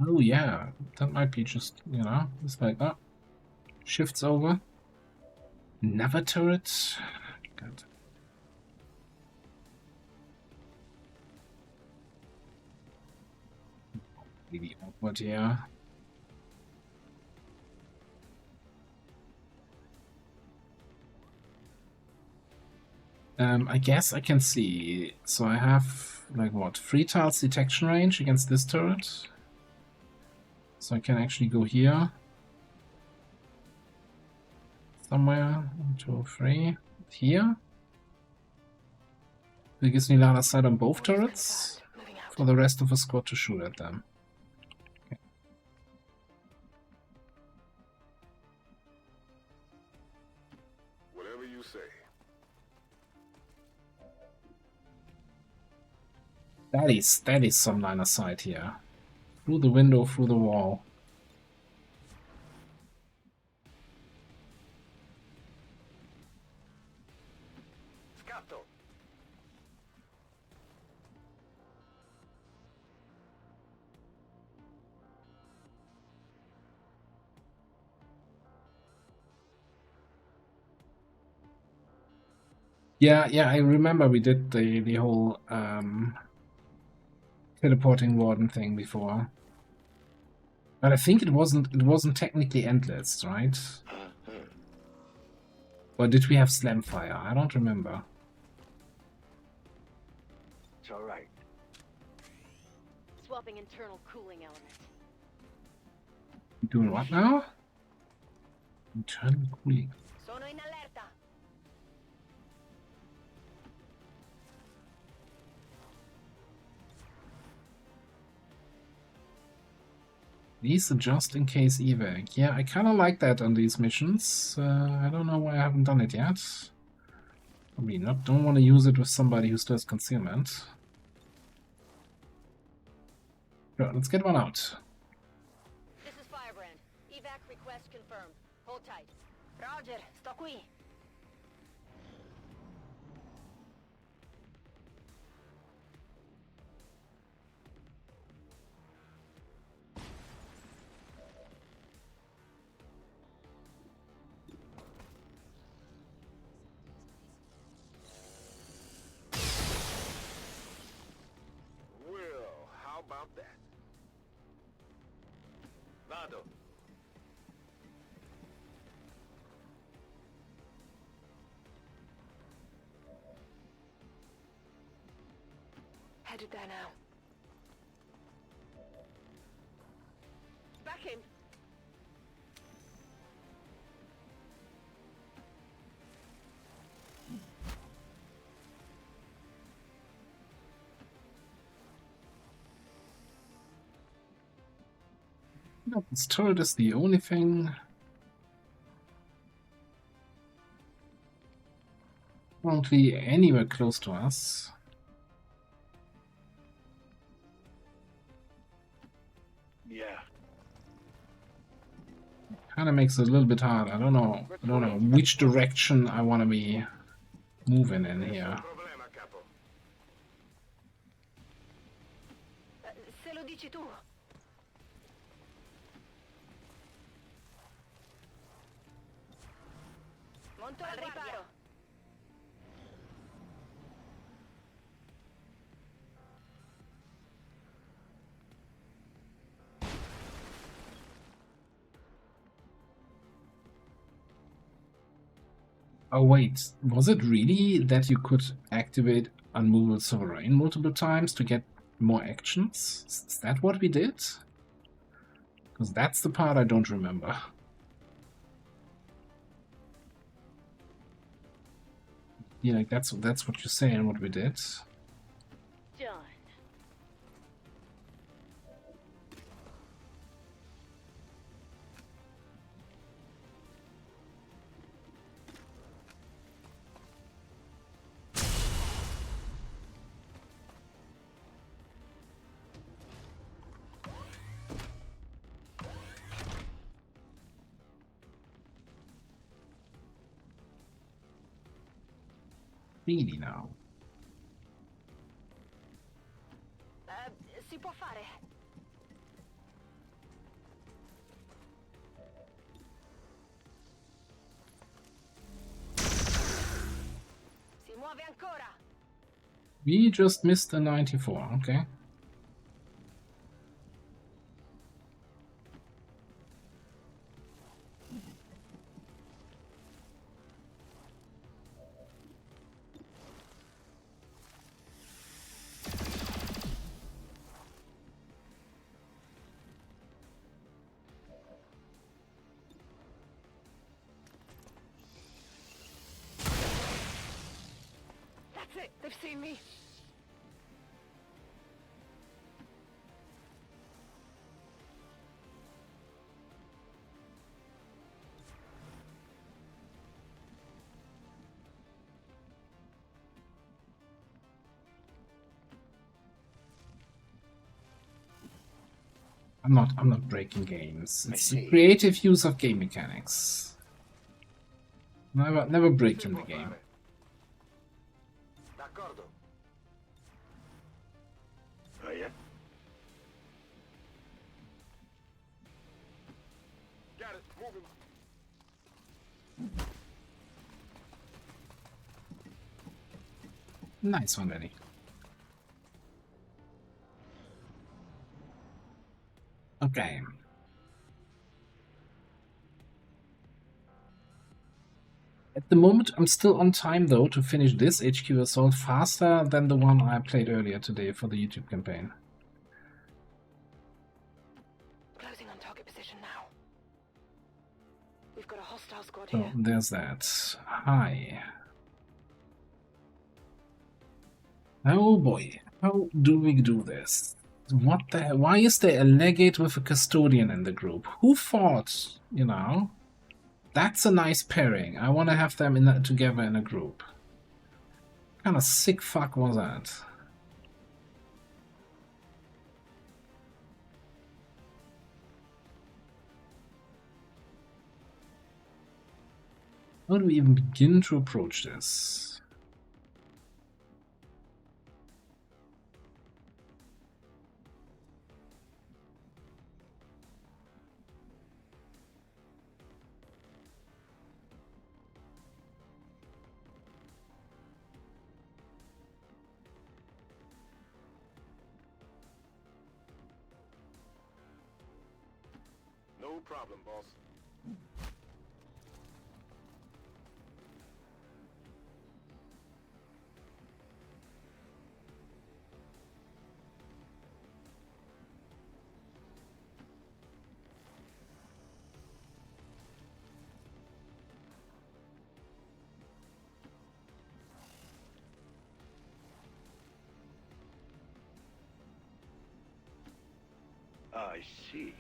Oh yeah, that might be just, you know, it's like, oh, shifts over. Never turret. Good. Really awkward here. I guess I can see. So I have, like, what, 3 tiles detection range against this turret. So I can actually go here. Somewhere. 1, 2, 3. Here. It gives me line of sight on both turrets. Moving out. For the rest of the squad to shoot at them. Okay. Whatever you say. That is some line of sight here. Through the window, through the wall. Scatto. Yeah, I remember we did the whole teleporting warden thing before. But I think it wasn't technically endless, right? Or did we have slam fire? I don't remember. It's all right. Swapping internal cooling element. Doing what now? Internal cooling. Sono in allerta. These are just in case evac. Yeah, I kind of like that on these missions. I don't know why I haven't done it yet. I mean, don't want to use it with somebody who still has concealment. Sure, let's get one out. This is Firebrand. Evac request confirmed. Hold tight. Roger, sto qui. Well, how about that? Vado. Headed there now. Back him. No, this turret is the only thing. Currently anywhere close to us. Yeah. Kind of makes it a little bit hard. I don't know which direction I want to be moving in here. Problema, capo. Se lo dici tu. Monto al riparo. Oh wait, was it really that you could activate Unmovable Sovereign multiple times to get more actions? Is that what we did? Because that's the part I don't remember. Yeah, like that's what you're saying, what we did. Done. Really now. Si può fare. Si muove ancora. We just missed the 94, okay. That's it. They've seen me. I'm not breaking games. It's the creative use of game mechanics. Never breaking the game. D'accordo. Oh, yeah? Got it. Moving. Nice one, Eddie. Okay. At the moment, I'm still on time, though, to finish this HQ Assault faster than the one I played earlier today for the YouTube campaign. Closing on target position now. We've got a hostile squad So here. there's that. Hi. Oh boy, how do we do this? What the hell? Why is there a legate with a custodian in the group? Who thought, you know? That's a nice pairing. I want to have them together in a group. What kind of sick fuck was that? How do we even begin to approach this? No problem, boss. I see.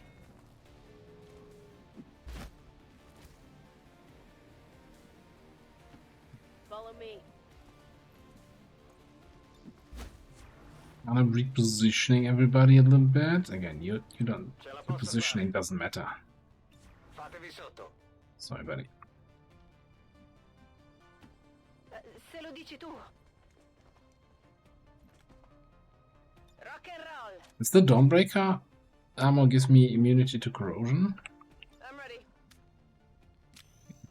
Follow me. Kind of repositioning everybody a little bit. Again, you don't. Your positioning doesn't matter. Fatevi sotto. Sorry, buddy. Se lo dici tu. Rock and roll. Is the Dawnbreaker armor gives me immunity to corrosion? I'm ready.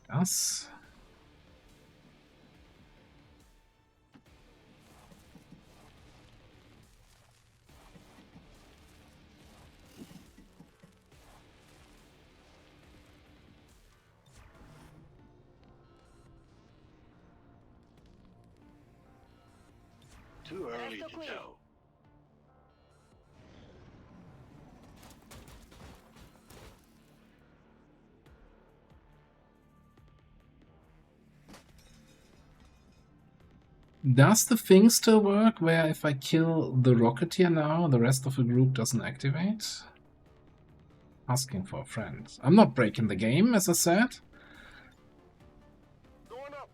Yes. Too early Resto to qui. tell. Does the thing still work where if I kill the Rocketeer now, the rest of the group doesn't activate? Asking for a friend. I'm not breaking the game, as I said. Going up.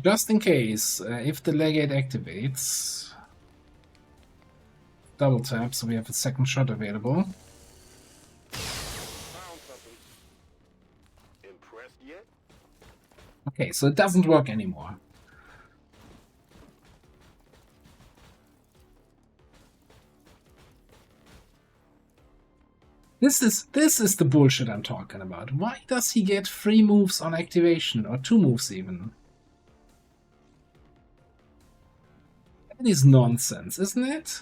Just in case, if the Legate activates, double tap so we have a second shot available. Found something. Impressed yet? Okay, so it doesn't work anymore. This is the bullshit I'm talking about. Why does he get 3 moves on activation, or 2 moves even? That is nonsense, isn't it?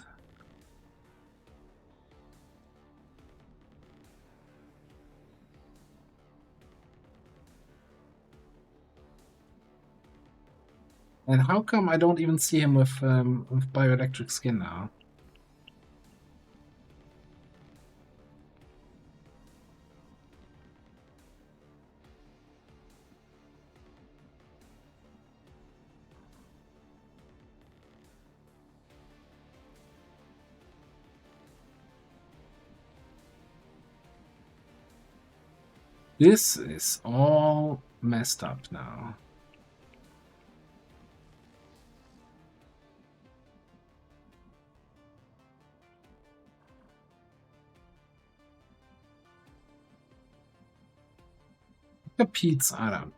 And how come I don't even see him with bioelectric skin now? This is all messed up now. The Pete's, I'm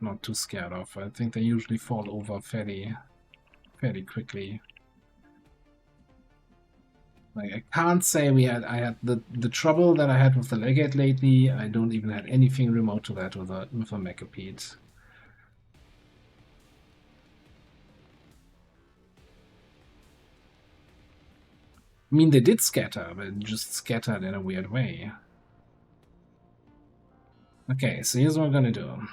not too scared of. I think they usually fall over fairly quickly. Like, I can't say I had the trouble that I had with the Legate lately. I don't even have anything remote to that with a Mecha Pete. I mean, they did scatter, but just scattered in a weird way. Okay, so here's what I'm gonna do.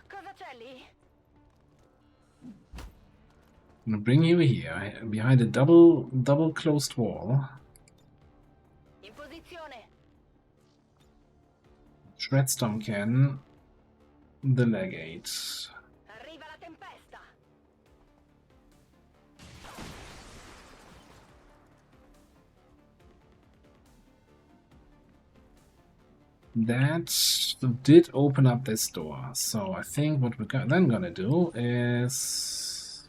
Cosa c'è lì? I'm gonna bring you here, behind a double closed wall. In posizione. Shredstorm Cannon, the Legate. Arriva la tempesta. That did open up this door. So I think what we're then gonna do is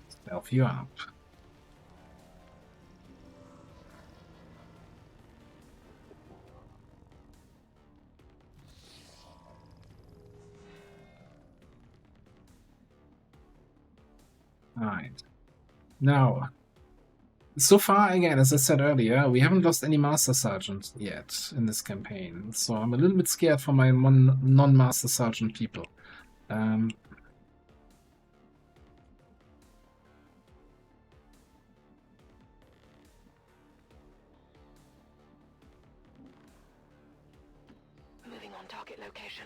stealth you up. Alright. Now, so far, again, as I said earlier, we haven't lost any Master Sergeants yet in this campaign. So I'm a little bit scared for my non-Master Sergeant people. Moving on target location.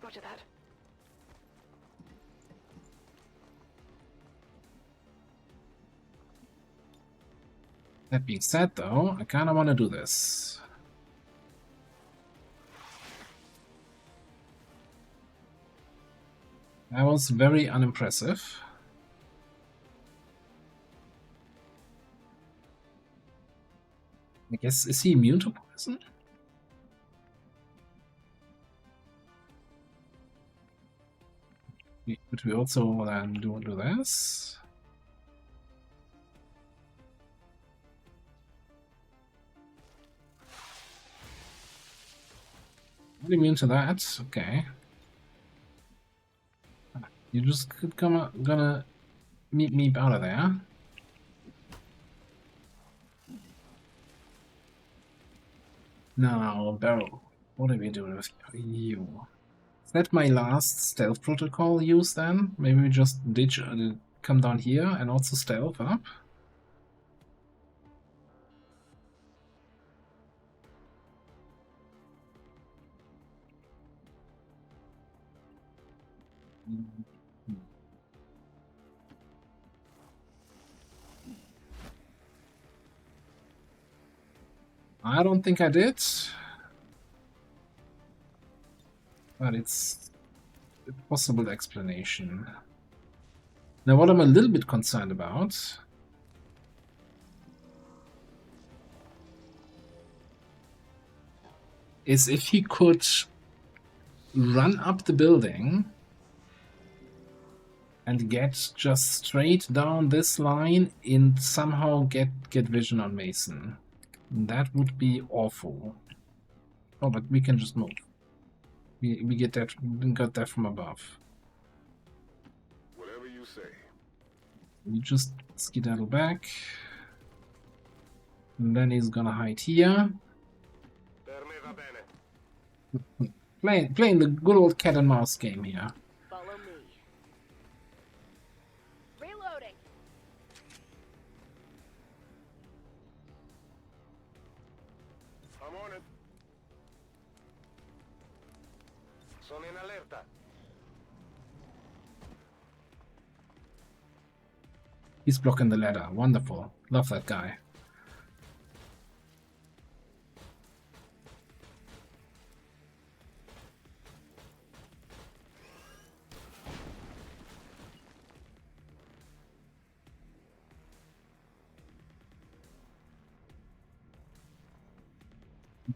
Roger that. That being said, though, I kind of want to do this. That was very unimpressive. I guess, is he immune to poison? Could we also then do this? Not immune to that, okay. You just could gonna meep out of there. Now, Barrel, what are we doing with you? Is that my last stealth protocol use then? Maybe we just ditch come down here and also stealth up? I don't think I did. But it's a possible explanation. Now what I'm a little bit concerned about is if he could run up the building and get just straight down this line and somehow get vision on Mason. That would be awful. Oh, but we can just move. We got that from above. Whatever you say. We just skedaddle back. And then he's gonna hide here. Per me va bene. Playing the good old cat and mouse game here. Follow me. Reloading. I'm on it. Sono in allerta. He's blocking the ladder. Wonderful. Love that guy.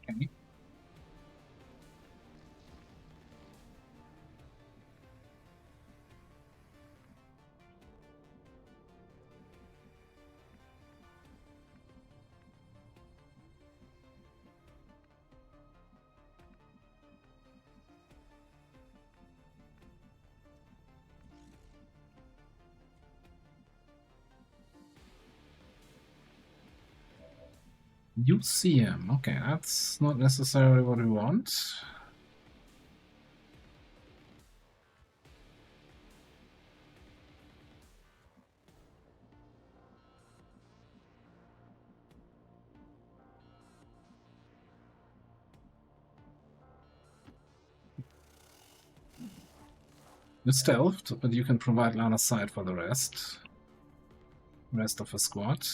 Okay. You see him. Okay, that's not necessarily what we want. You're stealthed, but you can provide line of sight for the rest of the squad.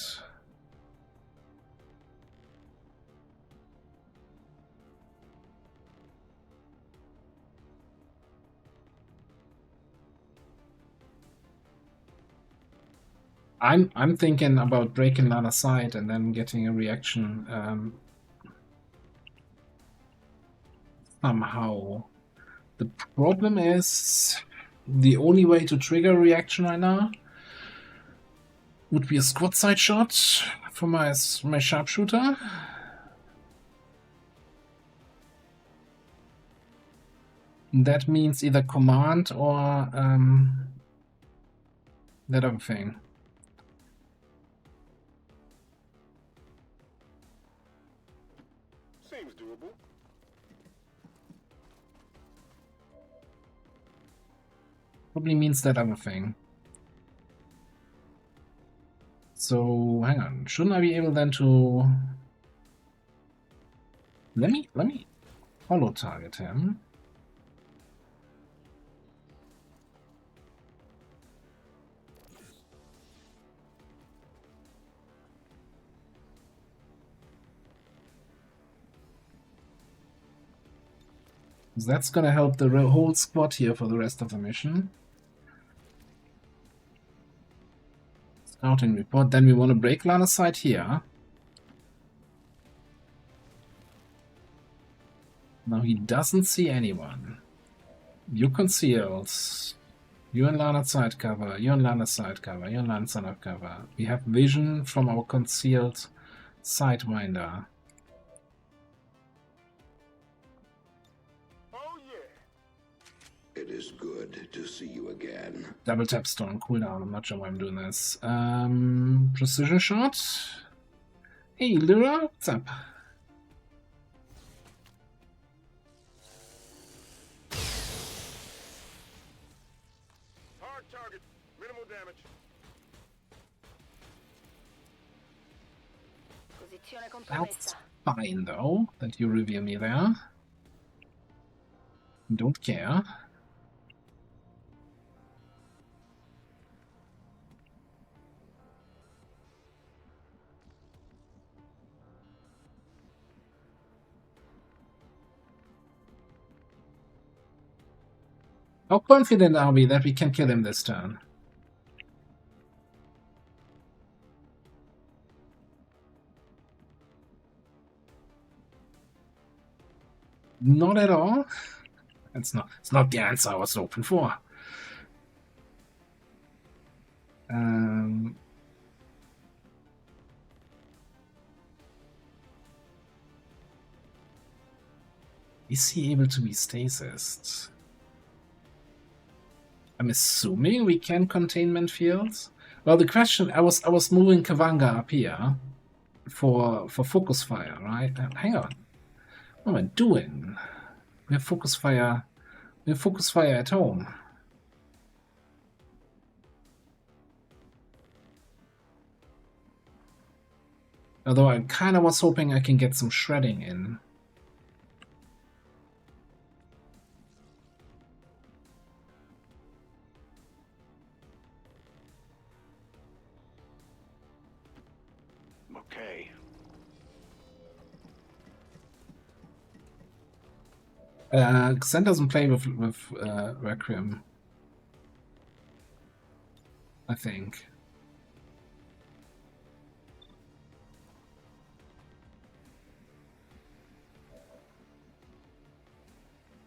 I'm thinking about breaking line of sight and then getting a reaction somehow. The problem is the only way to trigger a reaction right now would be a squad side shot for my sharpshooter. That means either command or that other thing. Seems doable. Probably means that other thing. So hang on, shouldn't I be able then to let me hollow target him? 'Cause that's gonna help the whole squad here for the rest of the mission. Scouting report. Then we want to break line of sight here. Now he doesn't see anyone. You concealed. You in line of sight cover. You in line of sight cover. You in line of sight cover. We have vision from our concealed sidewinder. Oh, yeah. It is good to see you again. Double tap stone cooldown. I'm not sure why I'm doing this. Precision shot. Hey, Lyra, what's up? Hard target. Minimal damage. Posizione That's compromessa. fine, though, that you reveal me there. Don't care. How confident are we that we can kill him this turn? Not at all. It's not the answer I was hoping for. Is he able to be stasised? I'm assuming we can containment fields. Well, the question, I was moving Kavanga up here for focus fire, right? Hang on. What am I doing? We have focus fire. We have focus fire at home. Although I kind of was hoping I can get some shredding in. Okay. Xen doesn't play with Requiem, I think.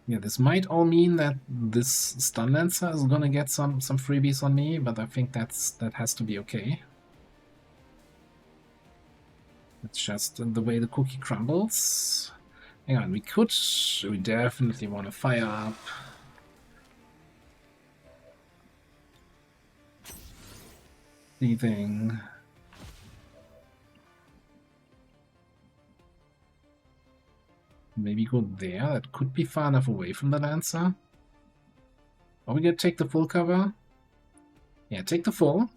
Yeah, this might all mean that this Stun Lancer is gonna get some freebies on me, but I think that has to be okay. It's just the way the cookie crumbles. Hang on, we definitely want to fire up. Leaving. Maybe go there. That could be far enough away from the Lancer. Are we gonna take the full cover? Yeah, take the full.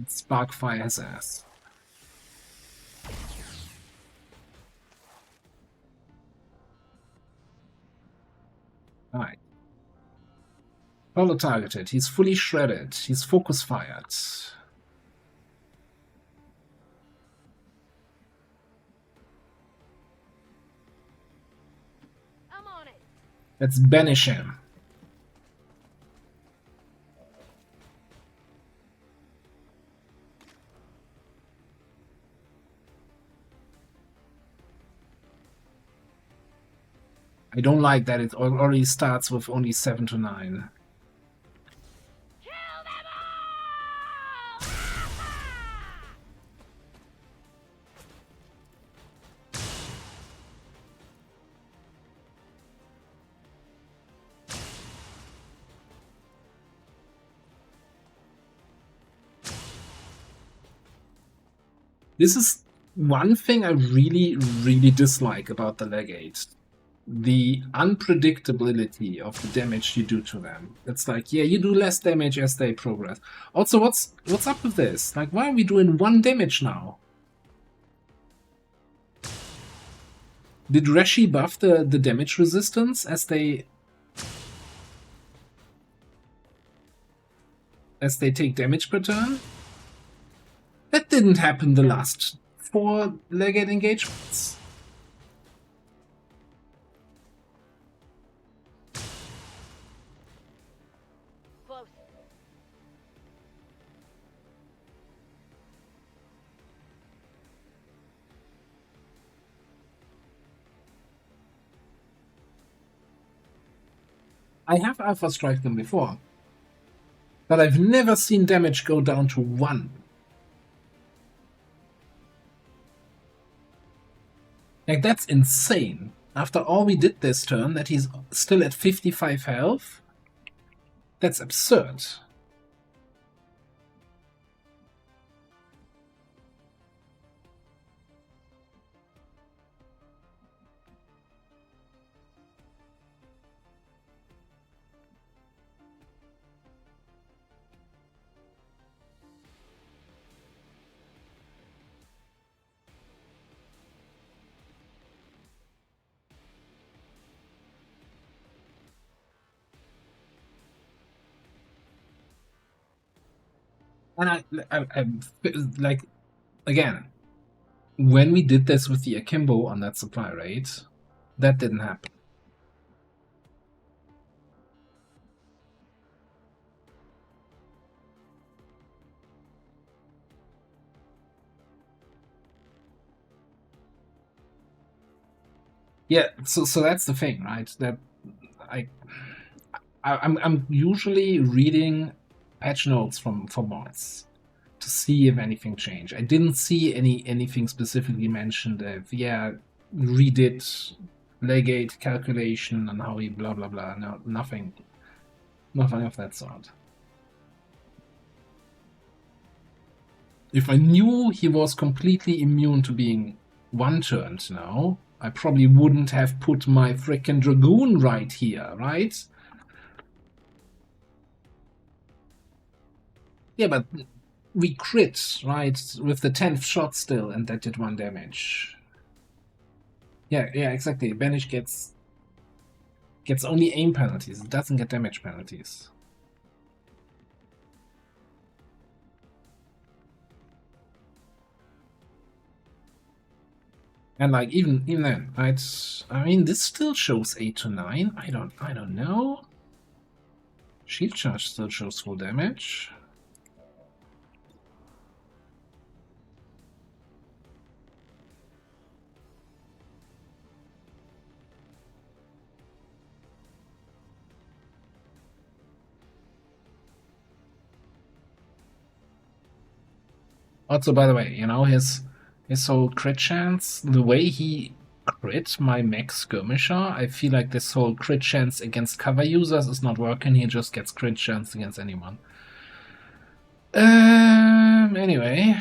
Sparkfire his ass. Alright. Follow targeted. He's fully shredded. He's focus fired. I'm on it. Let's banish him. I don't like that it already starts with only 7 to 9. Kill them all! This is one thing I really, really dislike about the Legate. The unpredictability of the damage you do to them. It's like, yeah, you do less damage as they progress. Also, what's up with this? Like, why are we doing 1 damage now? Did Reshi buff the damage resistance as they... as they take damage per turn. That didn't happen the last 4 Legate engagements. Close. I have Alpha Strike them before, but I've never seen damage go down to 1. Like, that's insane. After all we did this turn, that he's still at 55 health? That's absurd. And I'm like, again, when we did this with the Akimbo on that supply rate, that didn't happen. Yeah, so that's the thing, right? That I'm usually reading patch notes for mods to see if anything changed. I didn't see anything specifically mentioned of, yeah, redid Legate calculation and how he blah blah blah. No, nothing of that sort. If I knew he was completely immune to being one-turned now, I probably wouldn't have put my frickin' Dragoon right here, right? Yeah, but we crit, right, with the 10th shot still, and that did 1 damage. Yeah, exactly. Banish gets only aim penalties. It doesn't get damage penalties. And like even then, right? I mean, this still shows 8 to 9. I don't know. Shield charge still shows full damage. Also, by the way, you know, his whole crit chance, the way he crit my mech skirmisher, I feel like this whole crit chance against cover users is not working. He just gets crit chance against anyone. Anyway.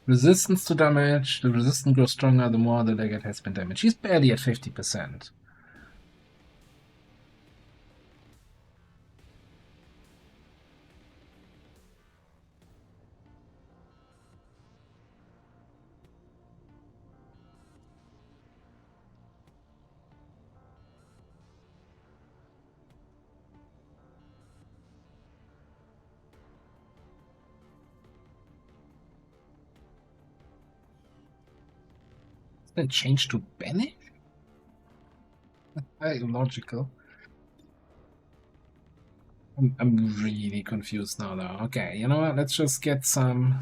Resistance to damage. The resistance grows stronger the more the Legate has been damaged. He's barely at 50%. Then change to Bennett? Very logical. I'm really confused now, though. Okay, you know what? Let's just get some.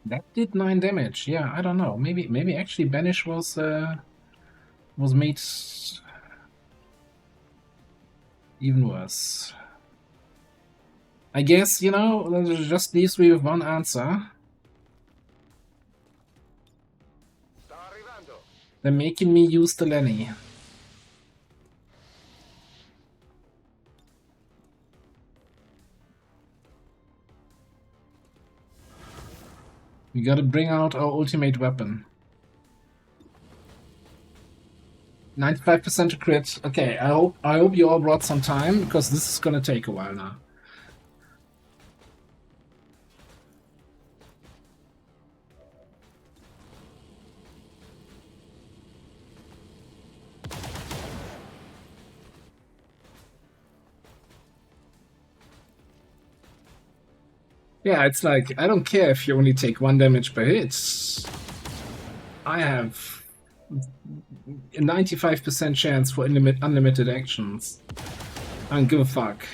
That did 9 damage. Yeah, I don't know. Maybe actually Banish was made even worse. I guess, you know, that just leaves me with one answer. They're making me use the Lenny. We gotta bring out our ultimate weapon. 95% to crit. Okay, I hope you all brought some time, because this is gonna take a while now. Yeah, it's like, I don't care if you only take 1 damage per hit. I have a 95% chance for unlimited actions. I don't give a fuck.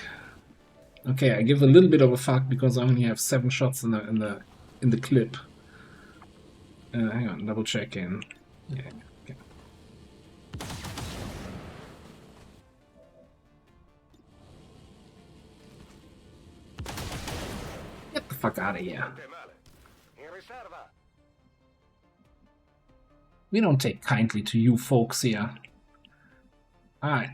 Okay, I give a little bit of a fuck because I only have 7 shots in the clip. Hang on, double checking. Yeah. Okay. Get the fuck out of here. We don't take kindly to you folks here. Alright.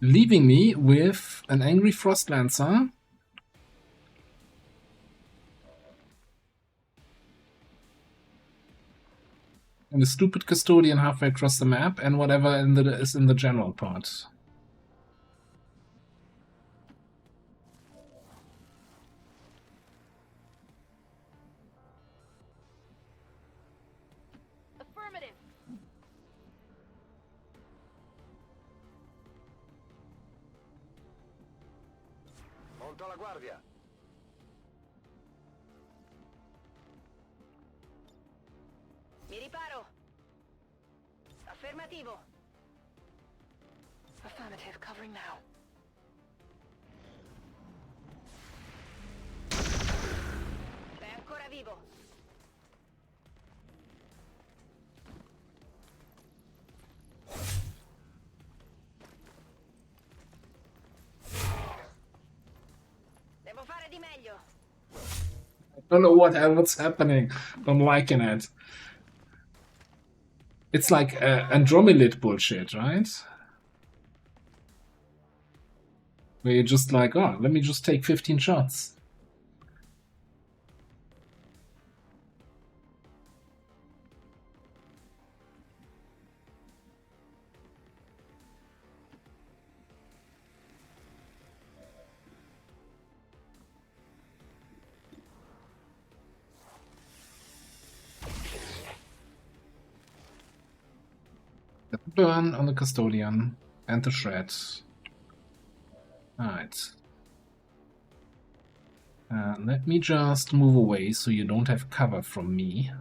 Leaving me with an angry Frost Lancer. And a stupid Custodian halfway across the map, and whatever is in the general part. Affirmative. Monto la guardia. Mi riparo. Affermativo. Affirmative, covering now. È ancora vivo. Devo fare di meglio. I don't know what's happening. I'm liking it. It's like Andromelid bullshit, right? Where you're just like, oh, let me just take 15 shots. The burn on the Custodian and the shred. Alright. Let me just move away so you don't have cover from me.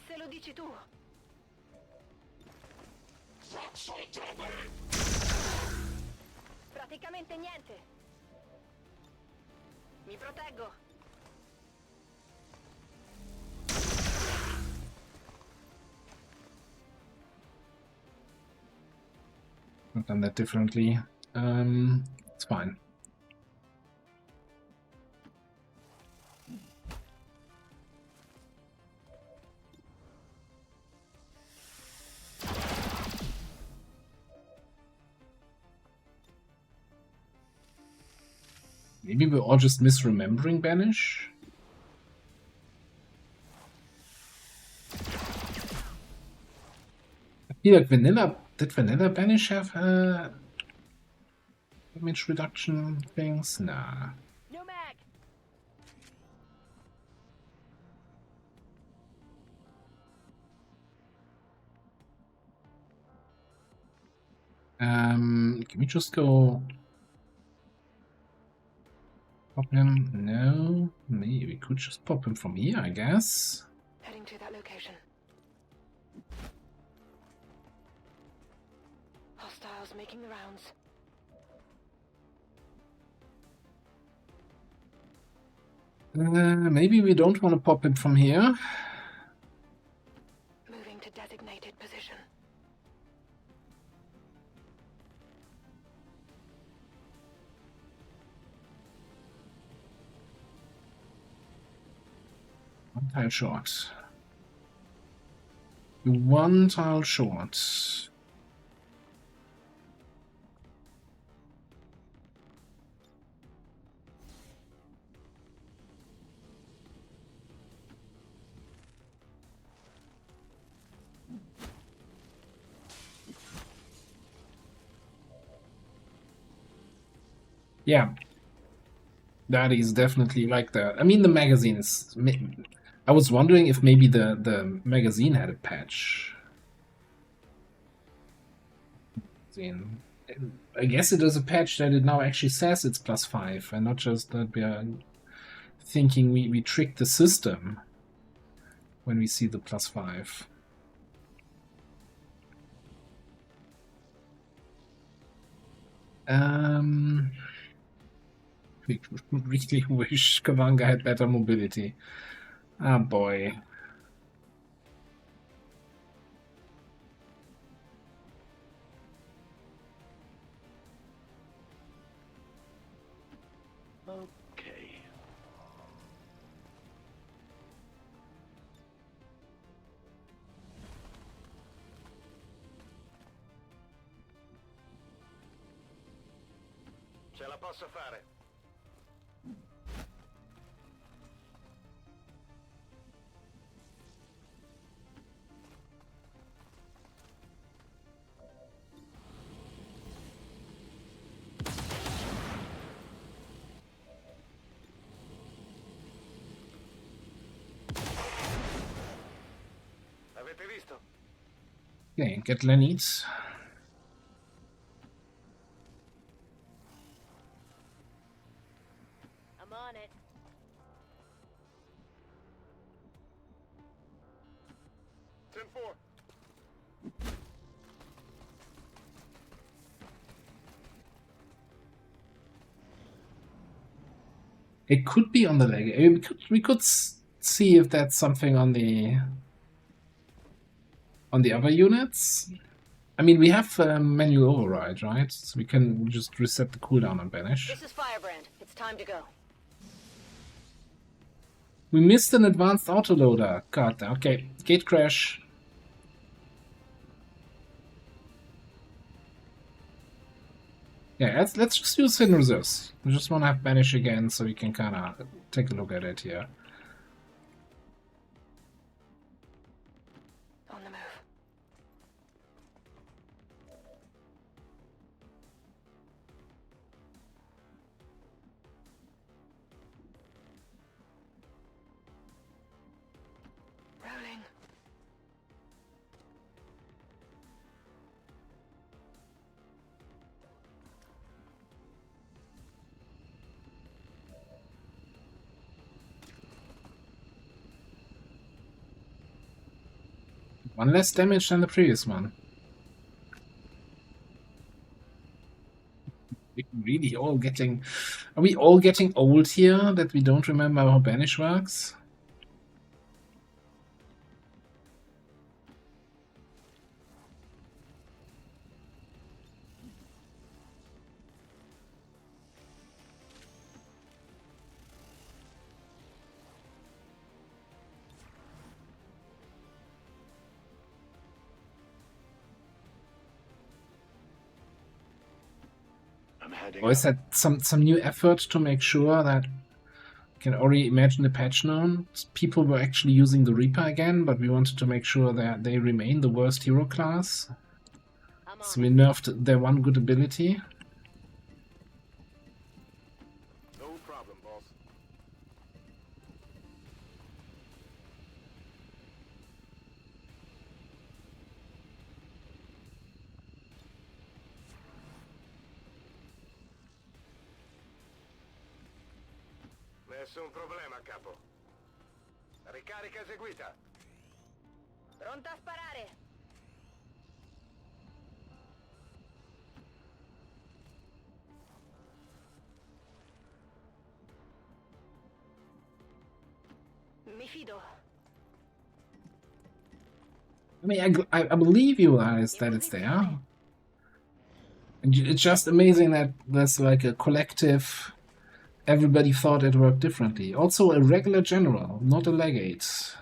Se lo dici tu. Praticamente niente. Mi proteggo. I've done that differently. It's fine. Maybe we're all just misremembering Banish? I feel like Vanilla... Did Vanilla Banish have damage reduction things? Nah. No mag. Can we just go... Pop him? No. Maybe we could just pop him from here, I guess. Heading to that location. Hostiles making the rounds. Maybe we don't want to pop him from here. Moving to designated position. One tile short. 1 tile short. Yeah, that is definitely like that. I mean, the magazine is. I was wondering if maybe the magazine had a patch. I guess it is a patch that it now actually says it's +5, and not just that we are thinking we tricked the system when we see the +5. We really wish Kavanga had better mobility. Ah, boy. Okay. Ce la posso fare. Avete visto? Okay, get Lenit. I'm on it. Ten four. It could be on the Legate. We could see if that's something on the other units. I mean, we have manual override, right? So we can just reset the cooldown on Banish. This is Firebrand. It's time to go. We missed an advanced autoloader. God, okay. Gate crash. Yeah, let's just use it in reserves. We just want to have Banish again so we can kind of take a look at it here. On the move. Rolling. One less damage than the previous one. We're really all getting... Are we all getting old here that we don't remember how Banish works? I'm heading Or is up. that some new effort to make sure that can already imagine the patch notes? People were actually using the Reaper again, but we wanted to make sure that they remain the worst hero class. I'm on So we it. nerfed their one good ability. No problem, boss. Nessun problema, capo. Ricarica eseguita. Pronta a sparare. Mi fido. I mean, I believe you guys that it's there. And it's just amazing that there's like a collective... Everybody thought it worked differently. Also a regular general, not a legate.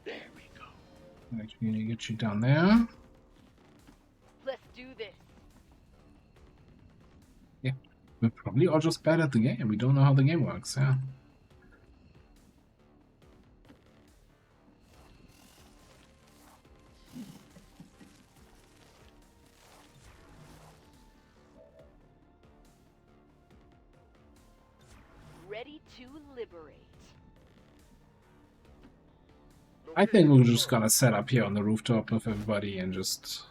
There we go. Actually, gonna get you down there. Yeah, we're probably all just bad at the game. We don't know how the game works, yeah. Ready to liberate. I think we're just gonna set up here on the rooftop with everybody and just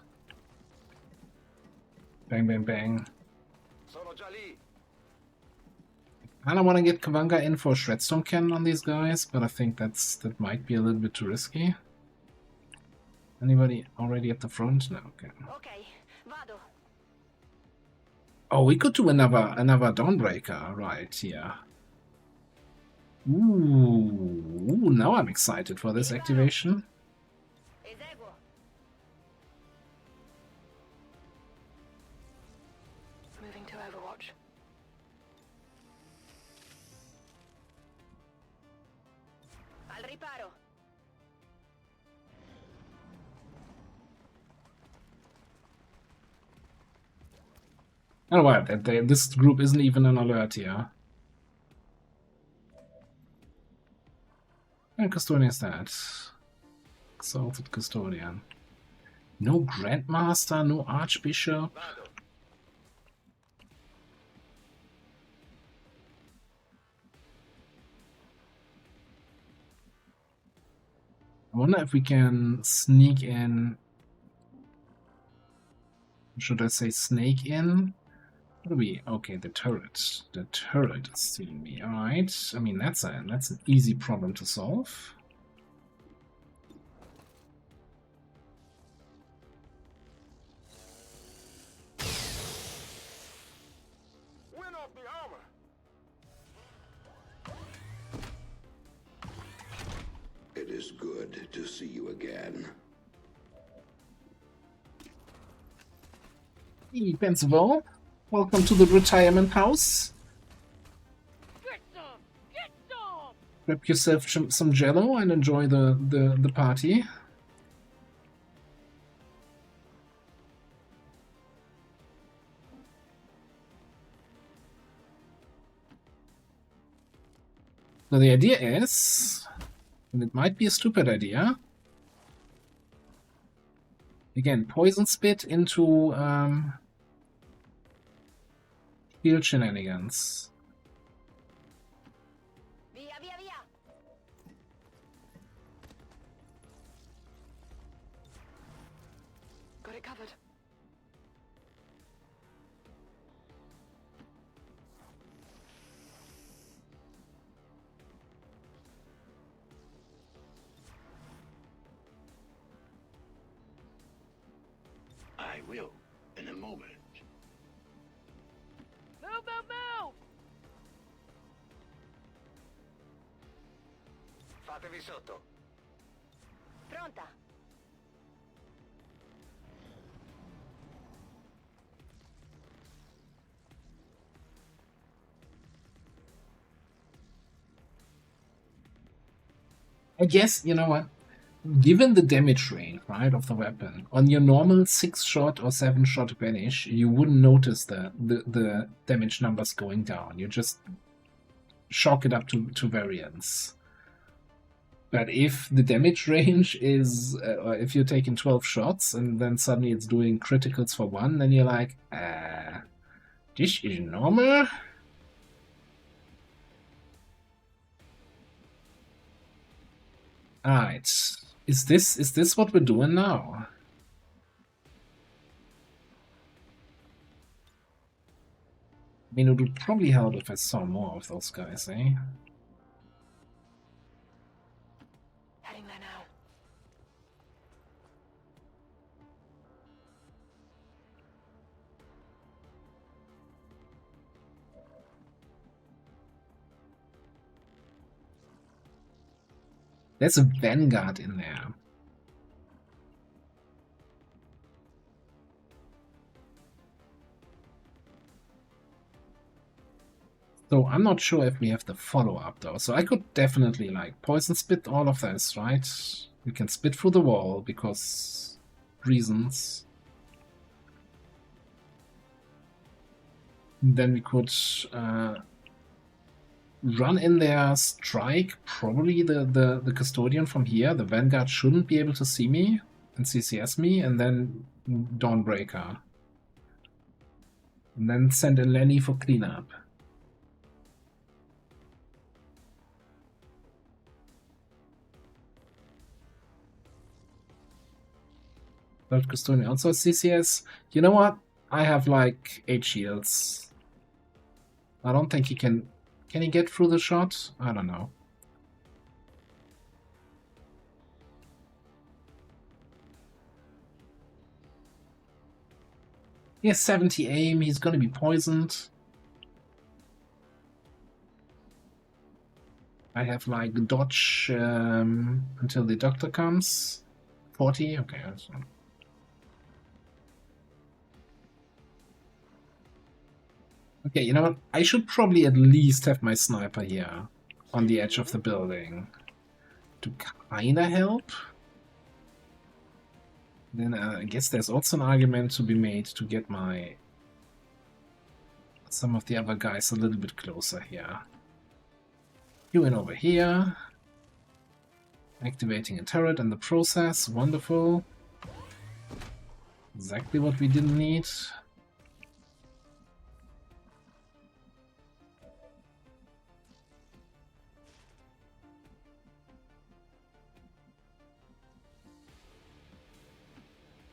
bang, bang, bang. Sono già lì. I don't want to get Kavanga in for a Shredstone Cannon on these guys, but I think that might be a little bit too risky. Anybody already at the front? No, okay. Okay, vado. Oh, we could do another Dawnbreaker, right here. Ooh, now I'm excited for this activation. Eseguo. Moving to Overwatch. Al riparo. Oh, wow, this group isn't even an alert here. What custodian is that? Exalted Custodian. No Grandmaster, no Archbishop. Vado. I wonder if we can sneak in. Should I say snake in? What do we? Okay, the turret. The turret is seeing me. Alright. I mean that's an easy problem to solve. Win off the armor. It is good to see you again. Hey, Pensival. Welcome to the retirement house. Get some! Get some! Grab yourself some jello and enjoy the party. So the idea is, and it might be a stupid idea, again, poison spit into field shenanigans. Via, via, via! Got it covered. I will, in a moment. Move, move, move! Fatevi sotto. Pronta. I guess, you know what? Given the damage range, right, of the weapon, on your normal 6-shot or 7-shot vanish, you wouldn't notice the damage numbers going down. You just chalk it up to variance. But if the damage range is, or if you're taking 12 shots and then suddenly it's doing criticals for 1, then you're like, this is normal? Alright. Is this what we're doing now? I mean, it would probably help if I saw more of those guys, eh? Heading there now. There's a Vanguard in there. So I'm not sure if we have the follow-up though. So I could definitely like poison spit all of this, right? We can spit through the wall because reasons. Then we could run in there, strike probably the Custodian from here. The Vanguard shouldn't be able to see me and CCS me, and then Dawnbreaker. And then send a Lenny for cleanup. Third Custodian also CCS. You know what? I have like 8 shields. I don't think he can... Can he get through the shot? I don't know. He has 70 aim, he's gonna be poisoned. I have like dodge until the doctor comes. 40? Okay, that's not... Okay, you know what? I should probably at least have my sniper here on the edge of the building to kinda help. Then I guess there's also an argument to be made to get some of the other guys a little bit closer here. You in over here. Activating a turret in the process. Wonderful. Exactly what we didn't need.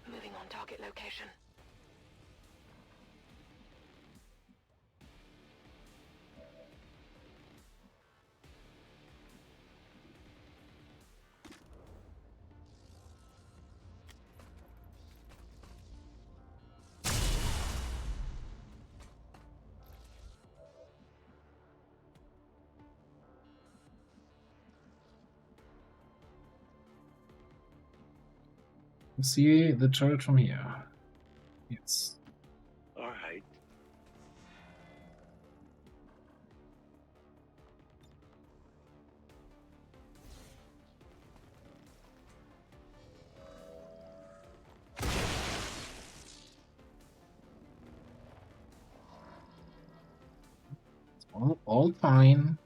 Moving on target location. You see the turret from here? Yes. All right. It's all fine.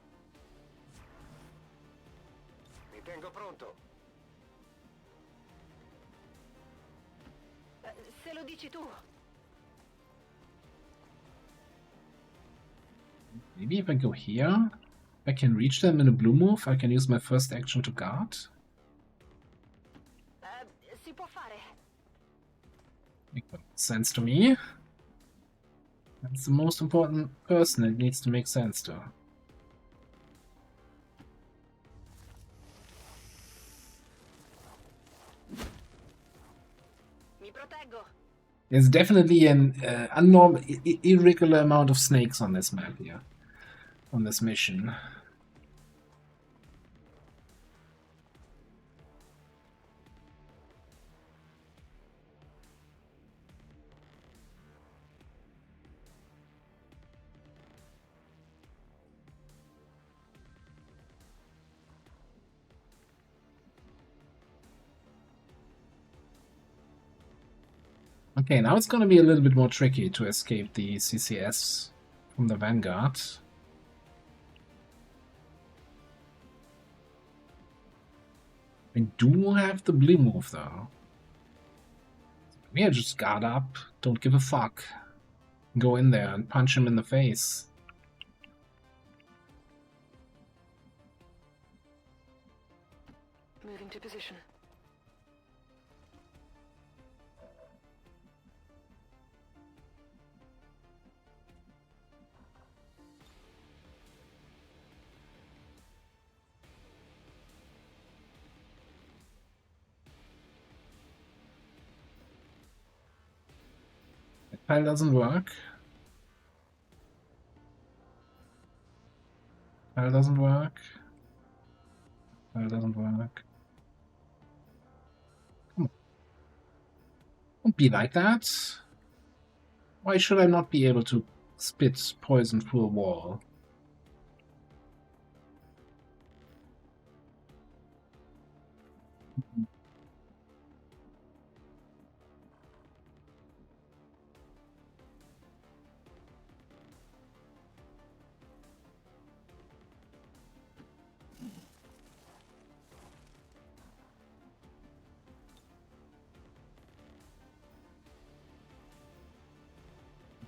Mi tengo pronto. Se lo dici tu. Maybe if I go here, I can reach them in a blue move. I can use my first action to guard. Si può fare. Makes sense to me. That's the most important person it needs to make sense to. Mi proteggo. There's definitely an irregular amount of snakes on this map here, on this mission. Okay, now it's going to be a little bit more tricky to escape the CCS from the Vanguard. I do have the blue move though. Yeah, just guard up, don't give a fuck. Go in there and punch him in the face. Moving to position. That pile doesn't work. Pile doesn't work. Pile doesn't work. Come on. Don't be like that. Why should I not be able to spit poison through a wall?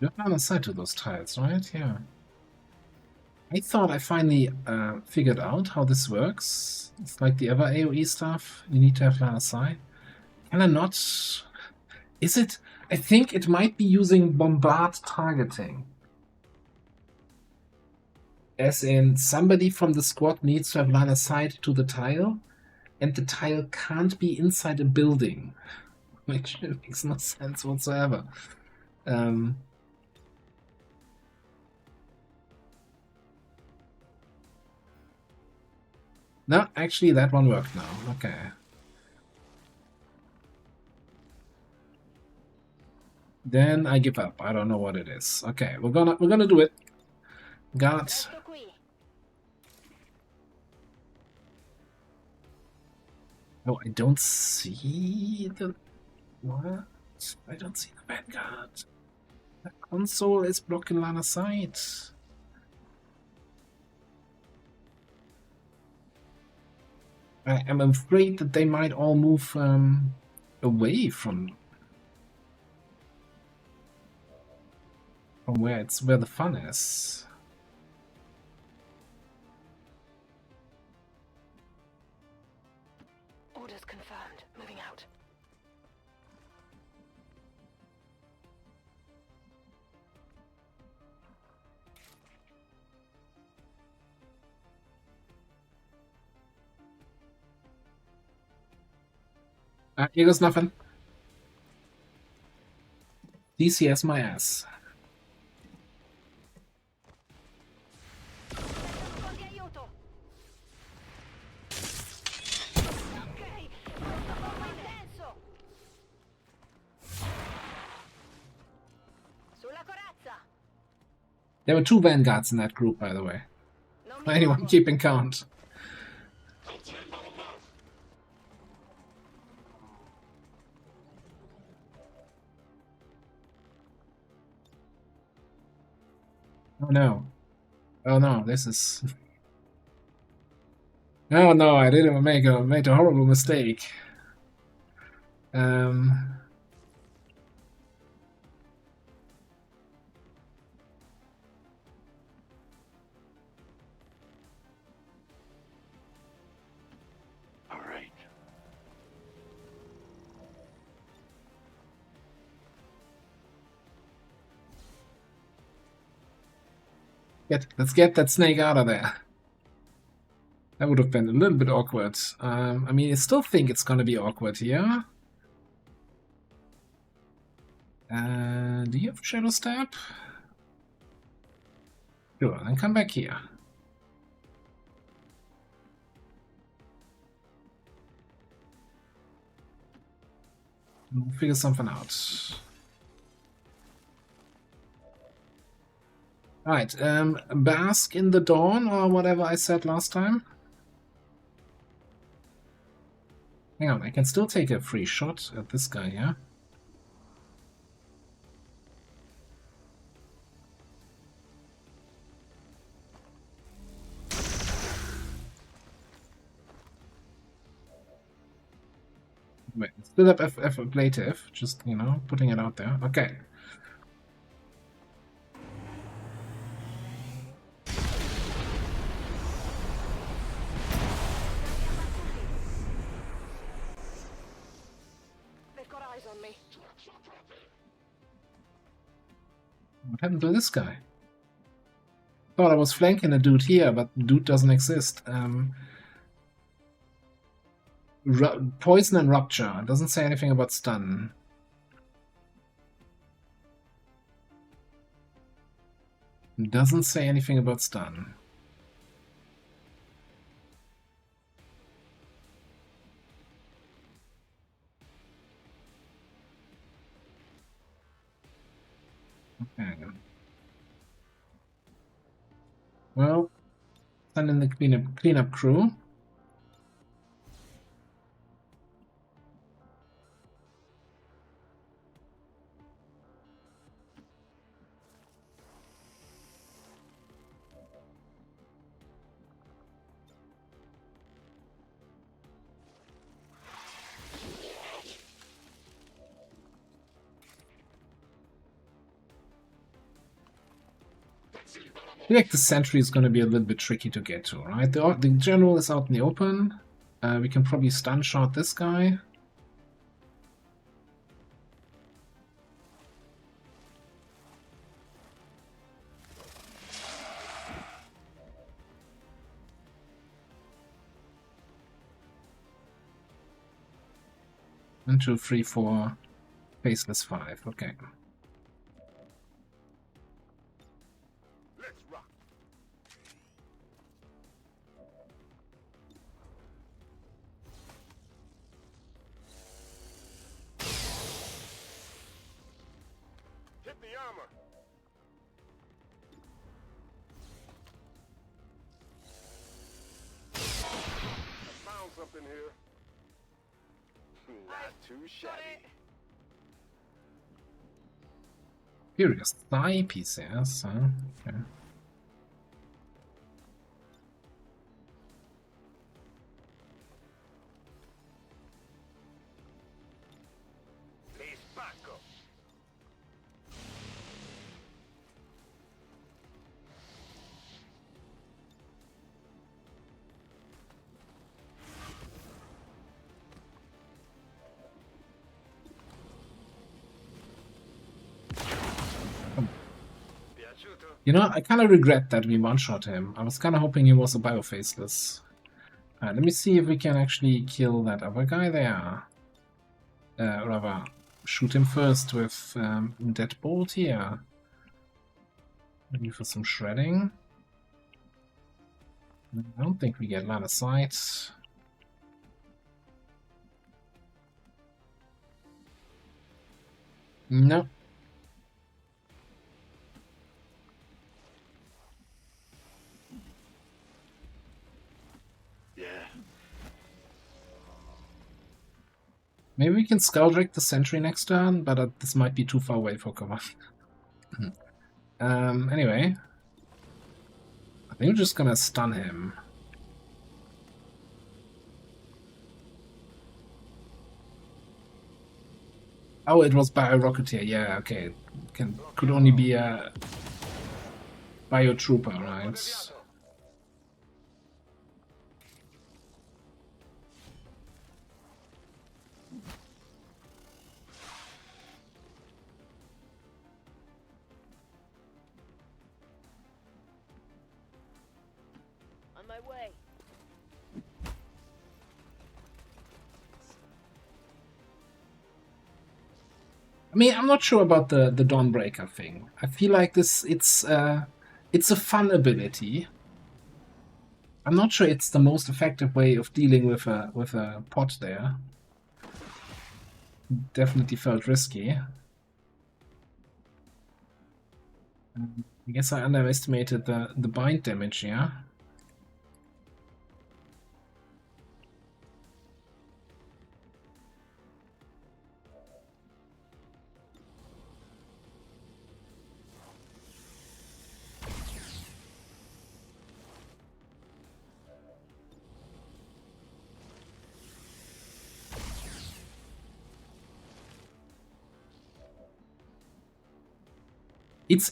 You have line of sight to those tiles, right? Yeah. I thought I finally figured out how this works. It's like the other AoE stuff. You need to have line of sight. Can I not? Is it? I think it might be using bombard targeting. As in, somebody from the squad needs to have line of sight to the tile, and the tile can't be inside a building. Which makes no sense whatsoever. No, actually that one worked now. Okay. Then I give up. I don't know what it is. Okay, we're gonna do it. Got. Resto qui. Oh, I don't see the what? I don't see the Vanguard. The console is blocking line of sight. I am afraid that they might all move away from where the fun is. Orders confirmed. Moving out. Here goes nothing. DCS my ass. Qualche aiuto. Ok, questo colpo intenso. Sulla corazza. There were 2 Vanguards in that group, by the way. Non For mi anyone muovo. keeping count. Oh no. Oh no, this is... Oh no, I didn't made a horrible mistake. All right. Let's get that snake out of there. That would have been a little bit awkward. I mean, I still think it's gonna be awkward here. Do you have Shadow Stab? Sure, then come back here. We'll figure something out. Alright, bask in the dawn, or whatever I said last time. Hang on, I can still take a free shot at this guy, yeah? Wait, still have F ablative, just, you know, putting it out there. Okay. They've got eyes on me. What happened to this guy? Thought I was flanking a dude here, but dude doesn't exist. Poison and rupture. It doesn't say anything about stun. It doesn't say anything about stun. Okay. Well, send in the cleanup crew. feel like the sentry is going to be a little bit tricky to get to, right? The general is out in the open. We can probably stun shot this guy. One, two, three, four. Faceless 5. Okay. Let's rock. Hit the armor. I found something here. Not too shabby. Curious thigh pieces, huh? Okay. Les Paco. You know, I kind of regret that we one-shot him. I was kind of hoping he was a biofaceless. Alright, let me see if we can actually kill that other guy there. Rather, shoot him first with Deadbolt here. Maybe for some shredding. I don't think we get line of sight. No. Yeah. Maybe we can Skulldrake the sentry next turn, but this might be too far away for cover. Anyway. I think we're just gonna stun him. Oh, it was Bio Rocketeer, yeah, okay. Could only be a Bio Trooper, right? On my way. I mean, I'm not sure about the Dawnbreaker thing. I feel like it's a fun ability. I'm not sure it's the most effective way of dealing with a pot there. Definitely felt risky. I guess I underestimated the bind damage here.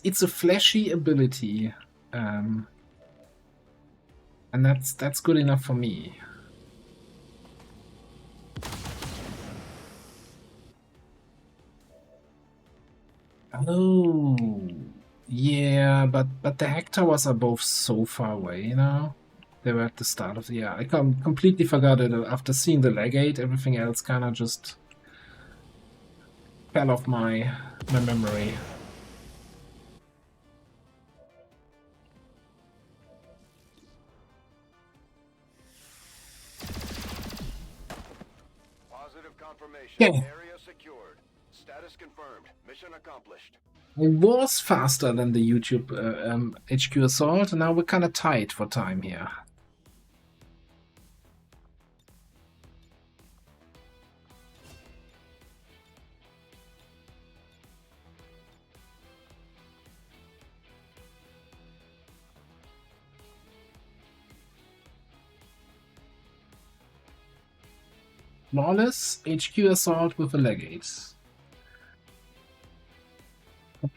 It's a flashy ability, and that's good enough for me. Oh, yeah, but the hack towers are both so far away now. They were at the start of the year. I completely forgot it after seeing the Legate. Everything else kind of just fell off my memory. Positive confirmation. Yeah. Area secured. Status confirmed. Mission accomplished. It was faster than the YouTube HQ Assault, and now we're kind of tight for time here. Flawless HQ Assault with a Legate.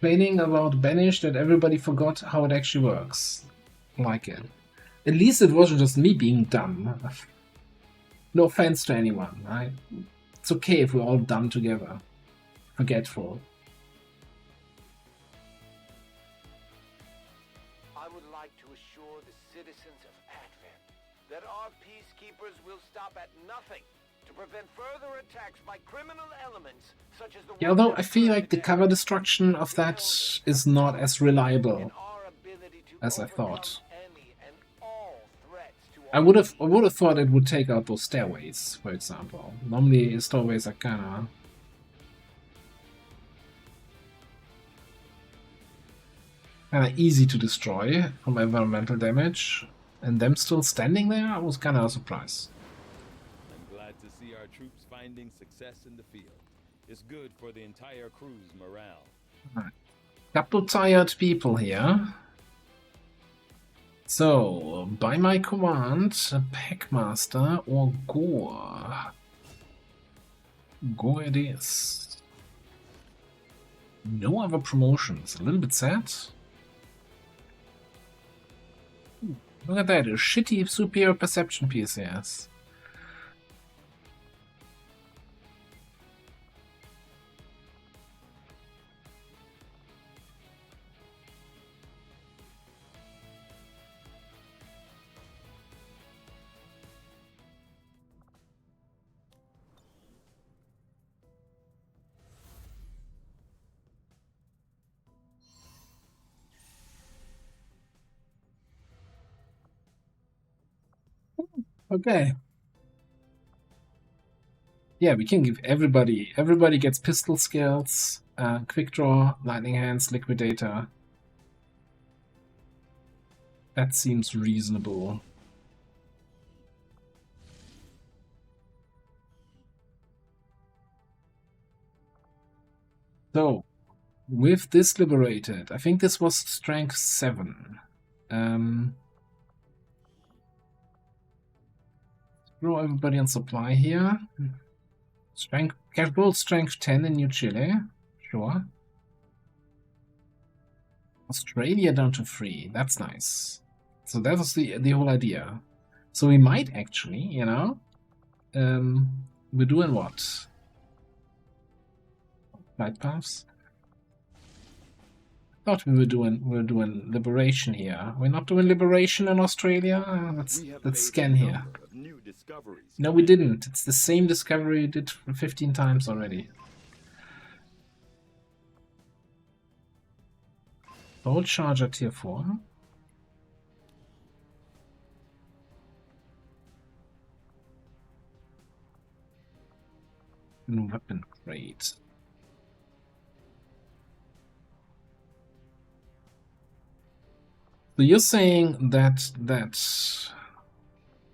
Complaining about Banish that everybody forgot how it actually works. Like it. At least it wasn't just me being dumb. No offense to anyone, right? It's okay if we're all dumb together. Forgetful. I would like to assure the citizens of Advent that our peacekeepers will stop at nothing to prevent further attacks by criminal elements such as the Yeah, although I feel like the cover destruction of that is not as reliable as I thought. I would have thought it would take out those stairways, for example. Normally stairways are kinda easy to destroy from environmental damage, and them still standing there, I was kinda surprised. I'm glad to see our troops finding success in the field. It's good for the entire crew's morale. Right. Couple tired people here. So, by my command, Packmaster or Gore? Gore it is. No other promotions. A little bit sad. Ooh, look at that, a shitty superior perception piece, yes. Okay. Yeah, we can give everybody gets pistol skills, quick draw, lightning hands, liquidator. That seems reasonable. So, with this liberated, I think this was strength 7. Throw everybody on supply here. Strength, casual strength 10 in New Chile. Sure. Australia down to 3. That's nice. So that was the whole idea. So we might actually, you know, we're doing what? Flight paths. Thought we were doing liberation here. We're not doing liberation in Australia. Let's scan here. No, we didn't. It's the same discovery we did 15 times already. Bolt Charger tier 4. And weapon crate. So you're saying that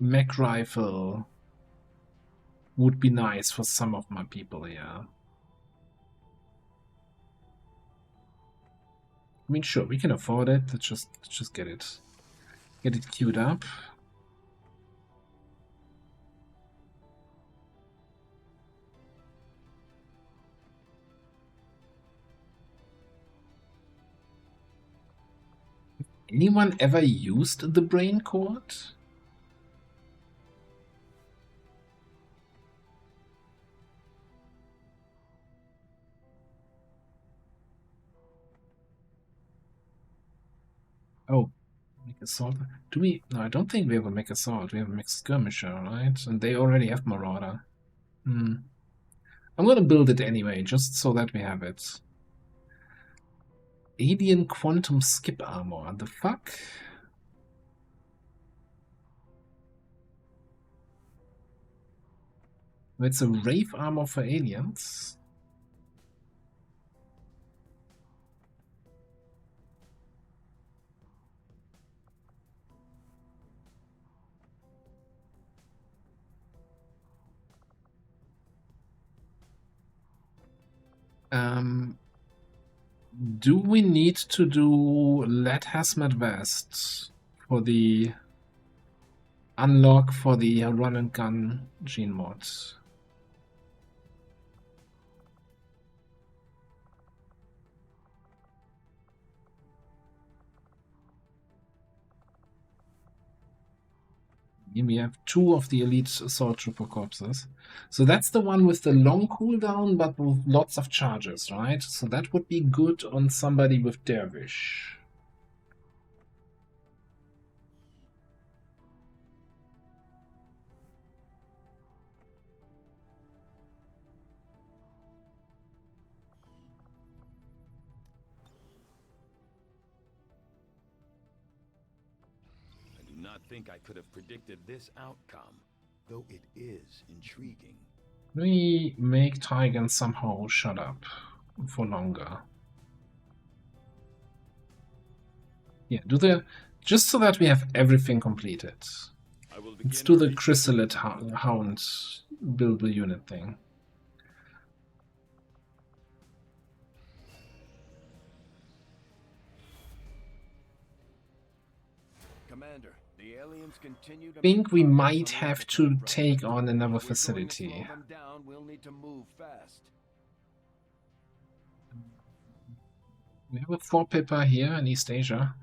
mech rifle would be nice for some of my people here. I mean, sure, we can afford it. Let's just get it queued up. Anyone ever used the brain cord? Oh, make assault. Do we? No, I don't think we have a make assault. We have a mixed skirmisher, right? And they already have marauder. I'm gonna build it anyway, just so that we have it. Alien quantum skip armor. The fuck? It's a rave armor for aliens. Do we need to do lead hazmat vest for the unlock for the run and gun gene mod? Here we have 2 of the elite assault trooper corpses. So that's the one with the long cooldown, but with lots of charges, right? So that would be good on somebody with Dervish. I do not think I could have predicted this outcome, though it is intriguing. We make Tigan somehow shut up for longer. Yeah, just so that we have everything completed. Let's do the Chrysalid Hound build the unit thing. Commander, the aliens continue to I think we might have to take on another facility. We'll need to move fast. We have a 4-pipper here in East Asia.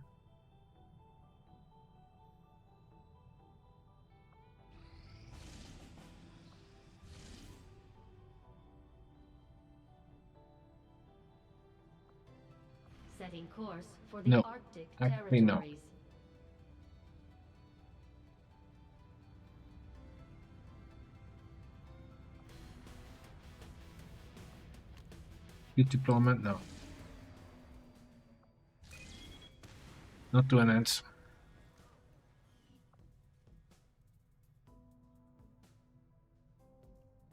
Setting course for the No, Arctic actually no. territories. Fleet deployment, no. Not doing it.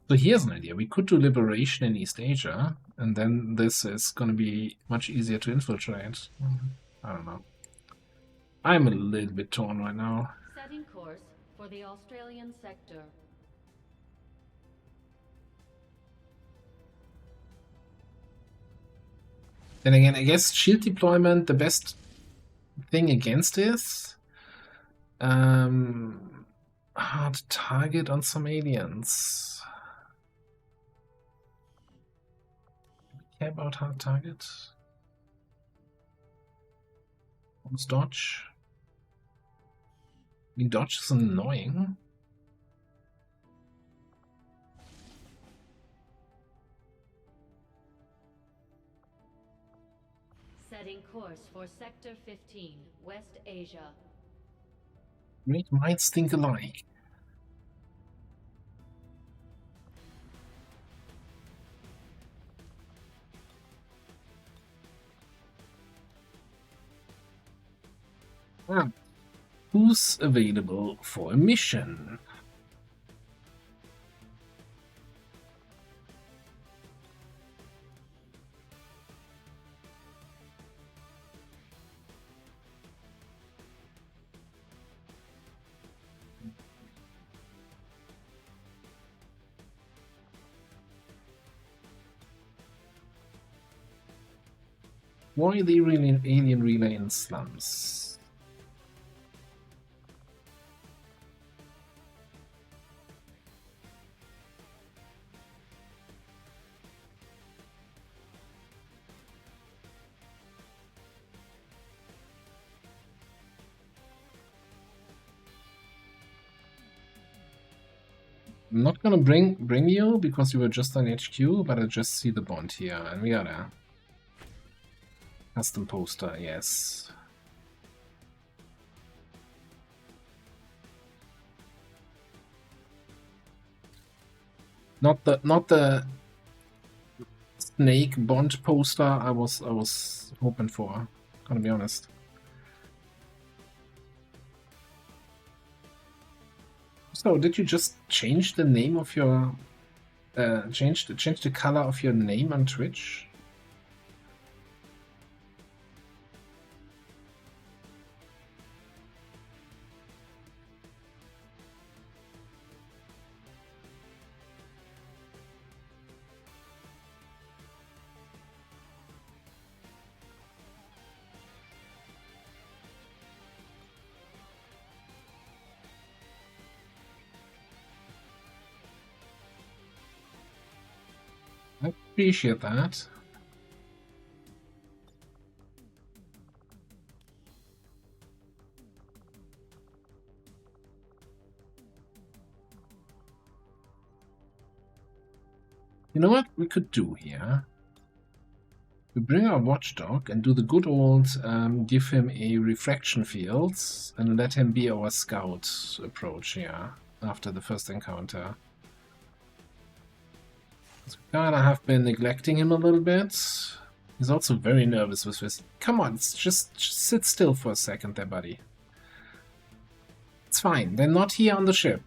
So here's an idea. We could do liberation in East Asia, and then this is going to be much easier to infiltrate. I don't know. I'm a little bit torn right now. Setting course for the Australian sector. Then again, I guess shield deployment, the best thing against is hard target on some aliens. Do we care about hard target? What's dodge? I mean, dodge is annoying. Setting course for Sector 15, West Asia. Great minds think alike. Who's available for a mission? Why the alien relay in slums? I'm not gonna bring you because you were just on HQ, but I just see the bond here, and we got a custom poster, yes. Not the snake bond poster I was hoping for, gonna be honest. So did you just change the name of your change the color of your name on Twitch? I appreciate that. You know what we could do here? We bring our watchdog and do the good old give him a refraction field and let him be our scout approach here after the first encounter. We kinda have been neglecting him a little bit. He's also very nervous with this. Come on, just sit still for a second there, buddy. It's fine, they're not here on the ship.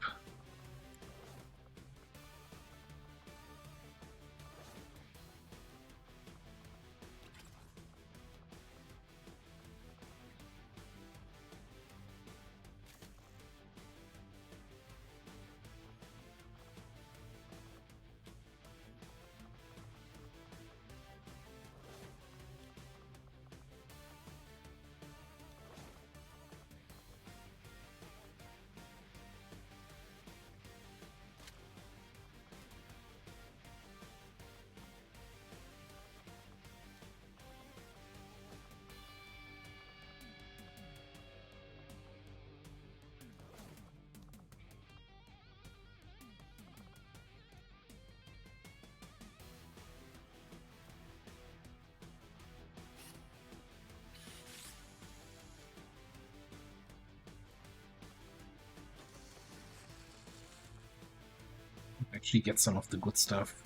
Actually get some of the good stuff.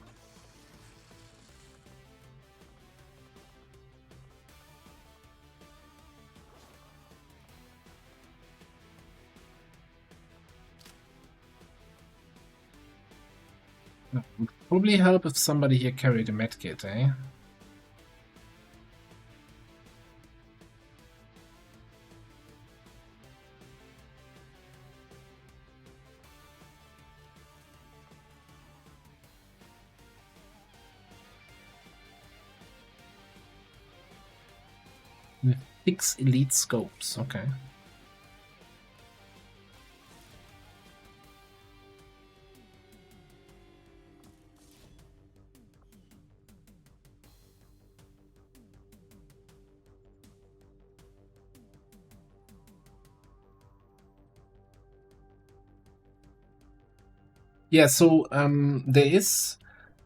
No, would probably help if somebody here carried a medkit, eh? With 6 elite scopes, okay. Yeah, so there is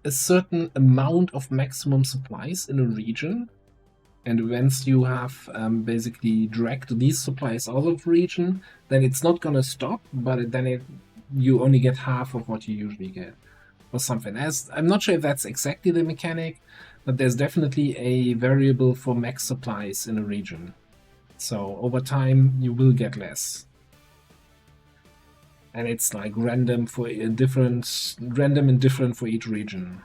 a certain amount of maximum supplies in a region. And once you have basically dragged these supplies out of the region, then it's not gonna stop, but then you only get half of what you usually get, or something. I'm not sure if that's exactly the mechanic, but there's definitely a variable for max supplies in a region. So over time, you will get less, and it's like random and different for each region.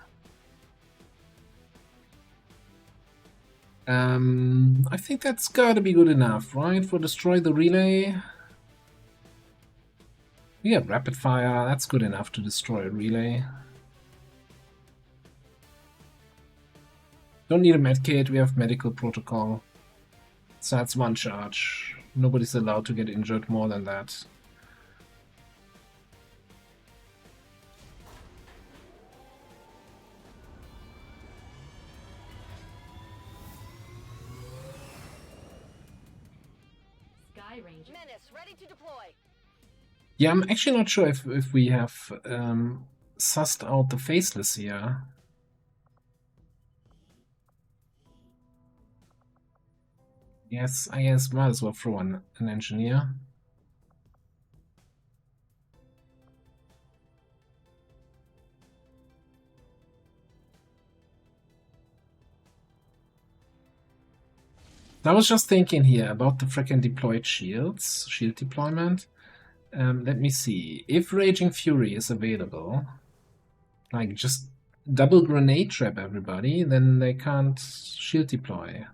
I think that's gotta be good enough, right? For destroy the relay. We have rapid fire, that's good enough to destroy a relay. Don't need a medkit, we have medical protocol. So that's 1 charge. Nobody's allowed to get injured more than that. Menace, ready to deploy. Yeah, I'm actually not sure if we have sussed out the faceless here. Yes, I guess might as well throw an engineer. I was just thinking here about the frickin' deployed shields, shield deployment. Let me see. If Raging Fury is available, like just double grenade trap everybody, then they can't shield deploy.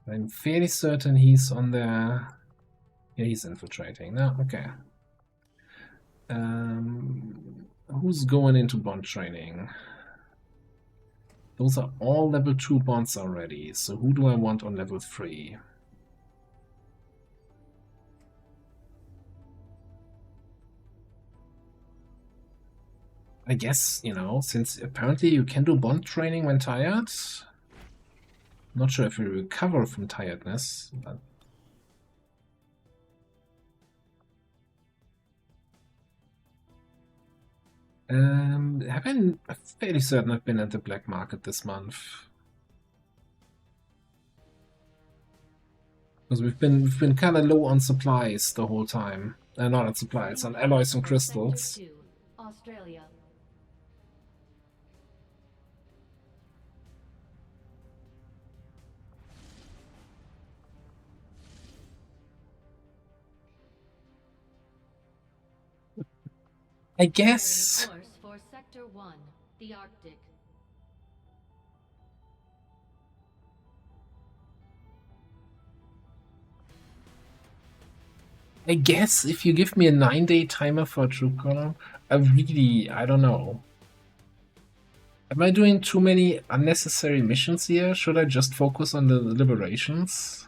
I'm fairly certain he's on the... Yeah, he's infiltrating. No, okay. Who's going into bond training? Those are all level 2 bonds already, so who do I want on level 3? I guess, you know, since apparently you can do bond training when tired. Not sure if you recover from tiredness, but... I'm fairly certain I've been at the black market this month. Because we've been kind of low on supplies the whole time. Not on supplies, on alloys and crystals. Australia. I guess. Course for Sector 1, the Arctic. I guess if you give me a 9-day timer for a troop column, I don't know. Am I doing too many unnecessary missions here? Should I just focus on the liberations?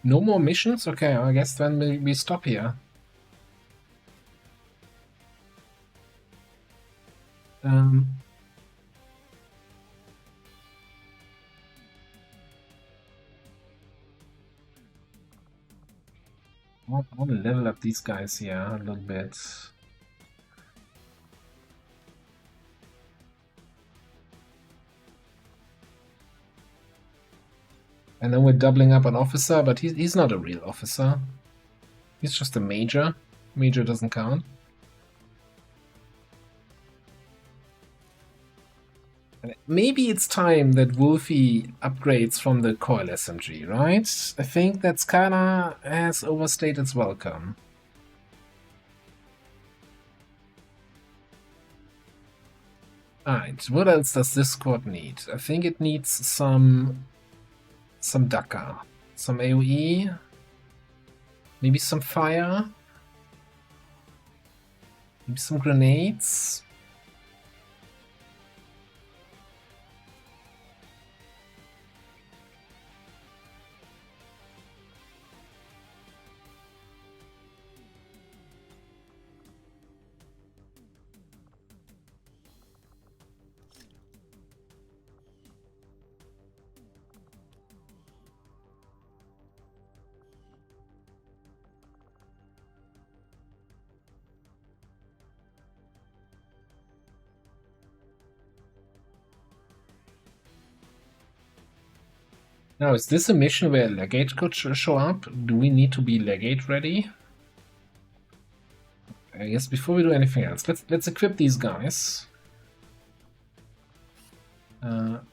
No more missions? Okay, I guess then we stop here. I want to level up these guys here a little bit. And then we're doubling up an officer, but he's not a real officer. He's just a major. Major doesn't count. And maybe it's time that Wolfie upgrades from the coil SMG, right? I think that's kinda has overstayed its welcome. Alright, what else does this squad need? I think it needs some Dakar, some AoE, maybe some fire, maybe some grenades. Now, is this a mission where Legate could show up? Do we need to be Legate ready? I guess before we do anything else, let's equip these guys.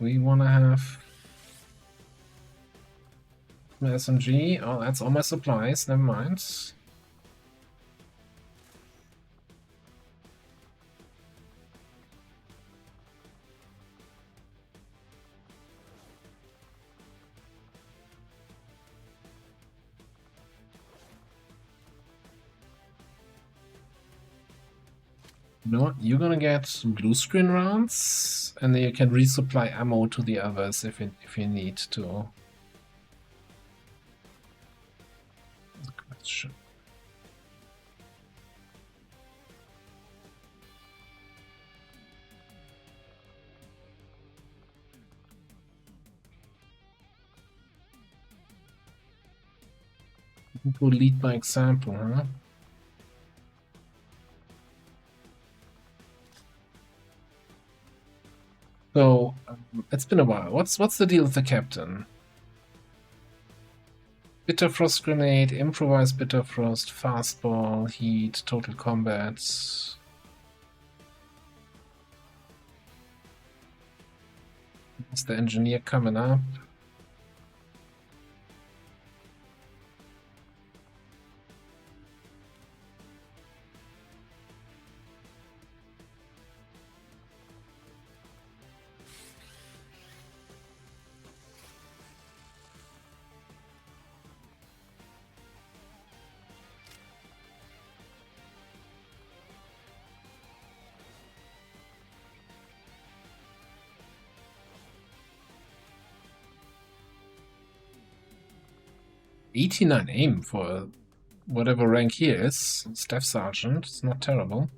We want to have my SMG. Oh, that's all my supplies. Never mind. You know what? You're gonna get blue screen rounds, and then you can resupply ammo to the others if you need to. Question. People lead by example, huh? So, it's been a while. What's the deal with the captain? Bitter Frost Grenade, Improvised Bitter Frost, Fastball, Heat, Total Combat. Is the engineer coming up? 89 aim for whatever rank he is. Staff Sergeant. It's not terrible.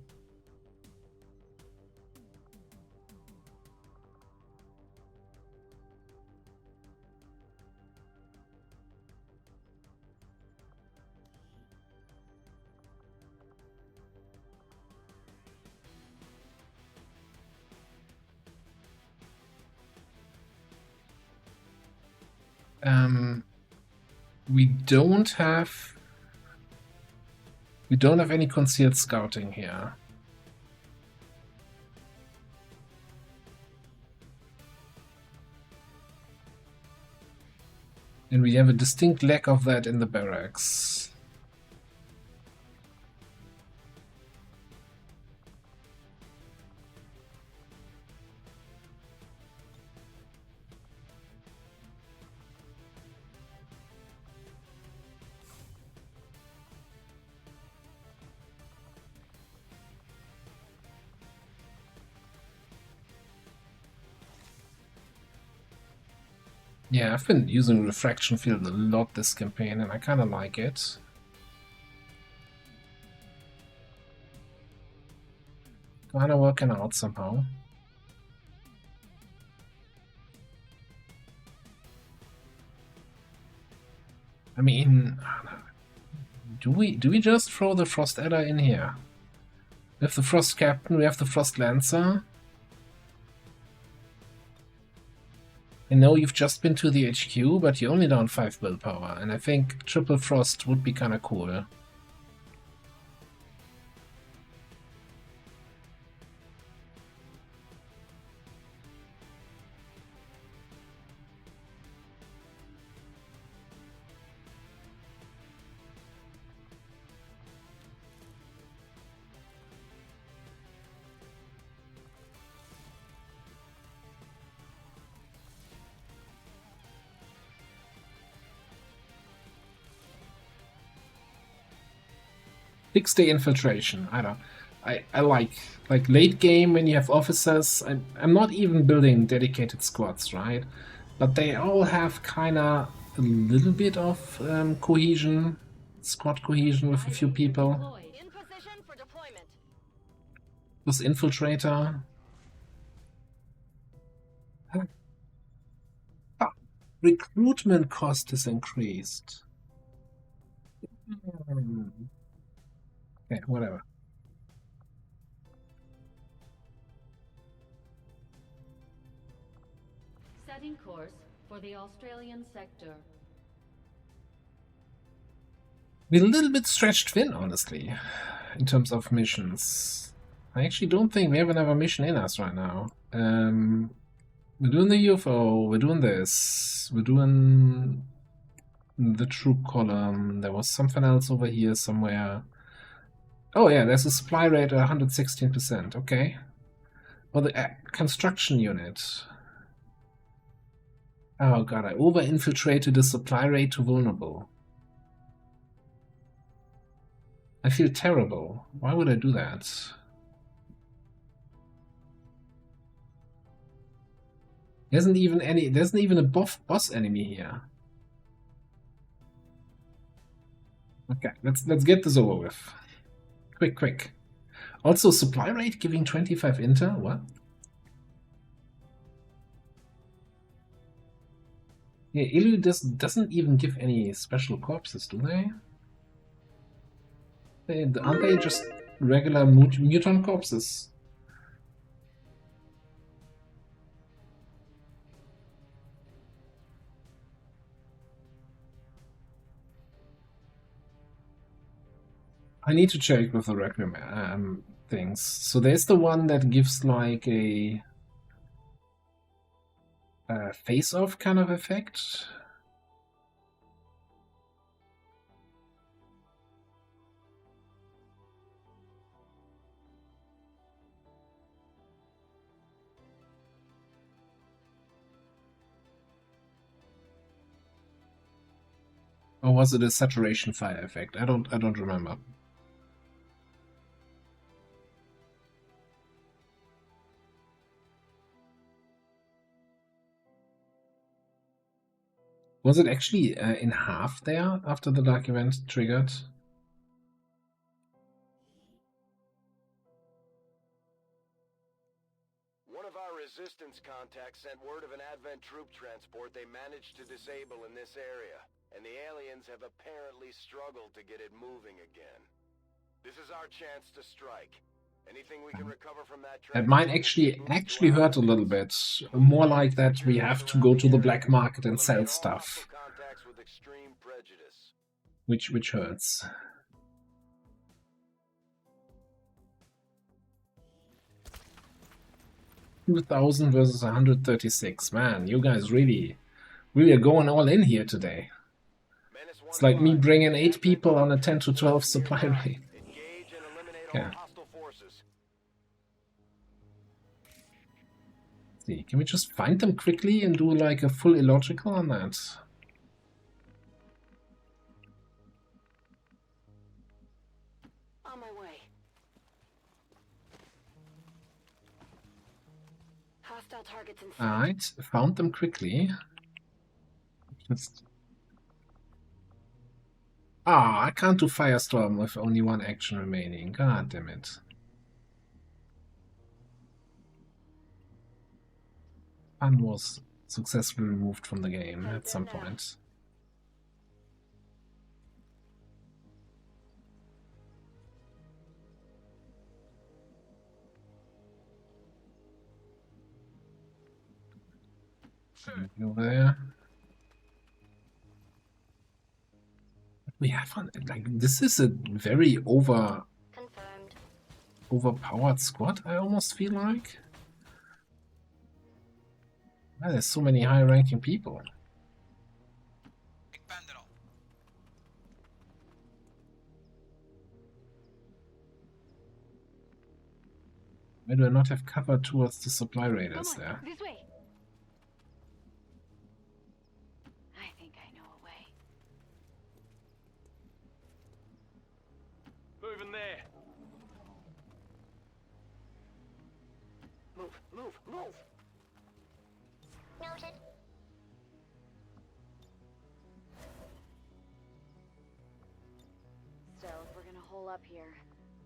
We don't have any concealed scouting here. And we have a distinct lack of that in the barracks. Yeah, I've been using Refraction Field a lot this campaign, and I kind of like it. Kind of working out somehow. I mean, do we just throw the Frost Adder in here? We have the Frost Captain, we have the Frost Lancer. I know you've just been to the HQ, but you're only down 5 willpower, and I think Triple Frost would be kinda cool. Six-day infiltration. I like late game when you have officers. I'm not even building dedicated squads, right? But they all have kinda a little bit of cohesion, squad cohesion with a few people. In position for deployment. This infiltrator. Ah, recruitment cost is increased. Okay, whatever. Setting course for the Australian sector. We're a little bit stretched thin, honestly, in terms of missions. I actually don't think we have another mission in us right now. We're doing the UFO, we're doing this, we're doing the troop column, there was something else over here somewhere. Oh yeah, there's a supply rate at 116%, okay. Or the construction unit. Oh god, I over-infiltrated the supply rate to vulnerable. I feel terrible. Why would I do that? There isn't even a boss enemy here. Okay, let's get this over with. Quick. Also, supply rate giving 25 inter? What? Yeah, Ilu doesn't even give any special corpses, do they? Aren't they just regular mutant corpses? I need to check with the Requiem things. So there's the one that gives like a face-off kind of effect. Or was it a saturation fire effect? I don't remember. Was it actually in half there after the dark event triggered? One of our resistance contacts sent word of an Advent troop transport they managed to disable in this area, and the aliens have apparently struggled to get it moving again. This is our chance to strike. Anything we can recover from that It might actually hurt a little bit. More like that we have to go to the black market and sell stuff, which hurts. 2,000 versus 136. Man, you guys really are going all in here today. It's like me bringing 8 people on a 10 to 12 supply rate. Yeah. See, can we just find them quickly and do like a full illogical on that? On my way. Hostile targets in sight. Alright, found them quickly. Just... Ah, I can't do Firestorm with only 1 action remaining. God damn it. Fun was successfully removed from the game at some point. Over there. We have one, like, this is a very overpowered squad, I almost feel like. Well, there's so many high-ranking people. Why do I not have cover towards the supply raiders there? This way. I think I know a way. Moving there. Move. Noted. Still, if we're gonna hole up here,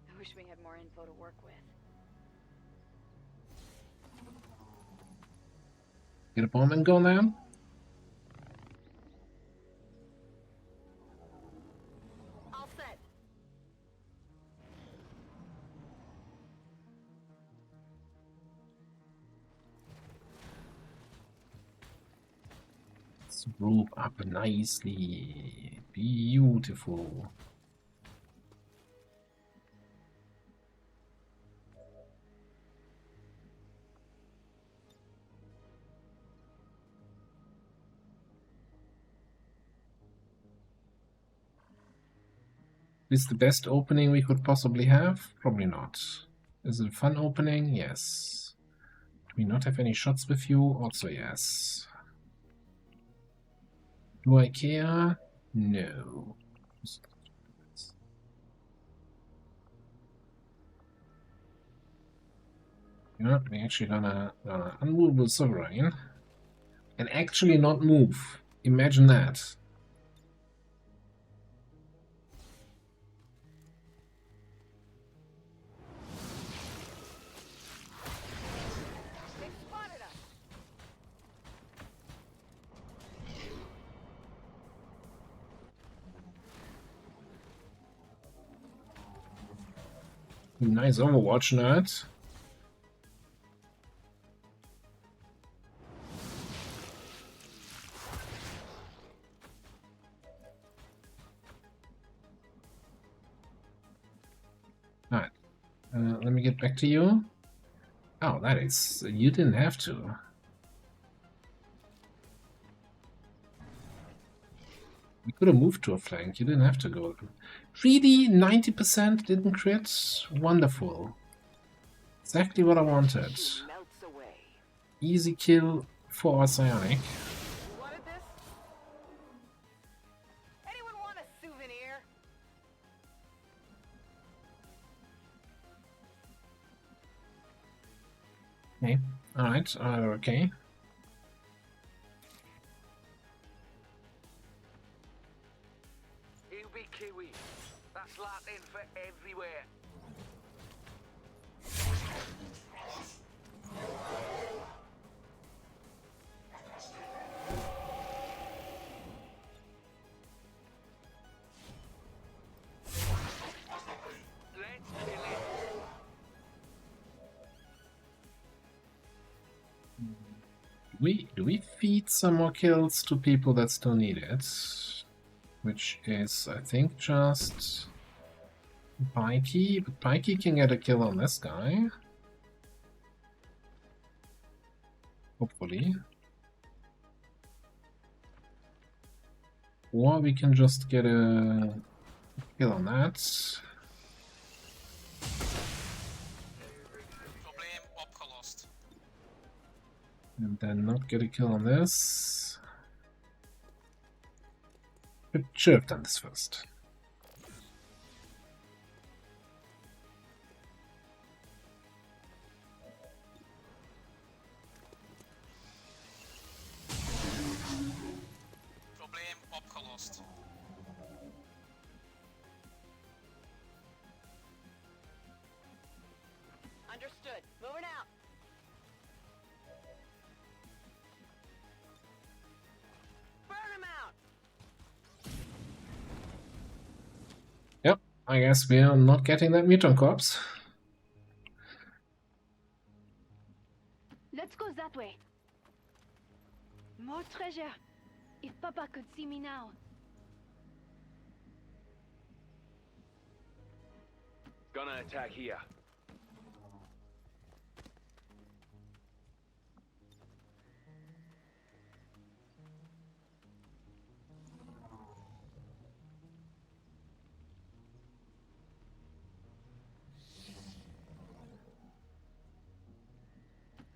I wish we had more info to work with. Get a bomb and go now? All set. Let's group up nicely. Beautiful. Is the best opening we could possibly have? Probably not. Is it a fun opening? Yes. Do we not have any shots with you? Also yes. Do I care? No. Yeah, we're actually gonna unmovable sovereign and actually not move. Imagine that. Nice Overwatch nerd. Alright. Let me get back to you. Oh, that is... You didn't have to. We could have moved to a flank. You didn't have to go. Really? 90% didn't crit? Wonderful. Exactly what I wanted. Easy kill for our psionic. Wanted this? Anyone want a souvenir? Okay. Alright. Okay. That's Latin for everywhere. Let's kill it. Do we feed some more kills to people that still need it? Which is, I think, just Pikey. But Pikey can get a kill on this guy. Hopefully. Or we can just get a kill on that. And then not get a kill on this. But should have done this first. Probleem opgelost. Understood. Moving out. Burn him out. Yep, I guess we are not getting that mutant corpse. Let's go that way. More treasure. If Papa could see me now. Gonna attack here.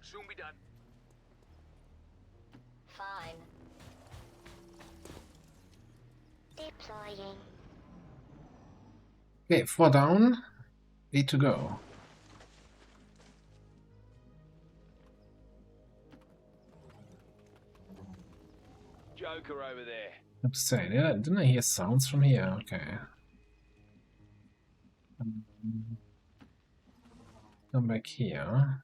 Soon be done. Fine. Deploying. Okay, 4 down, 8 to go. Joker over there. I'm saying, yeah, didn't I hear sounds from here? Okay. Come back here.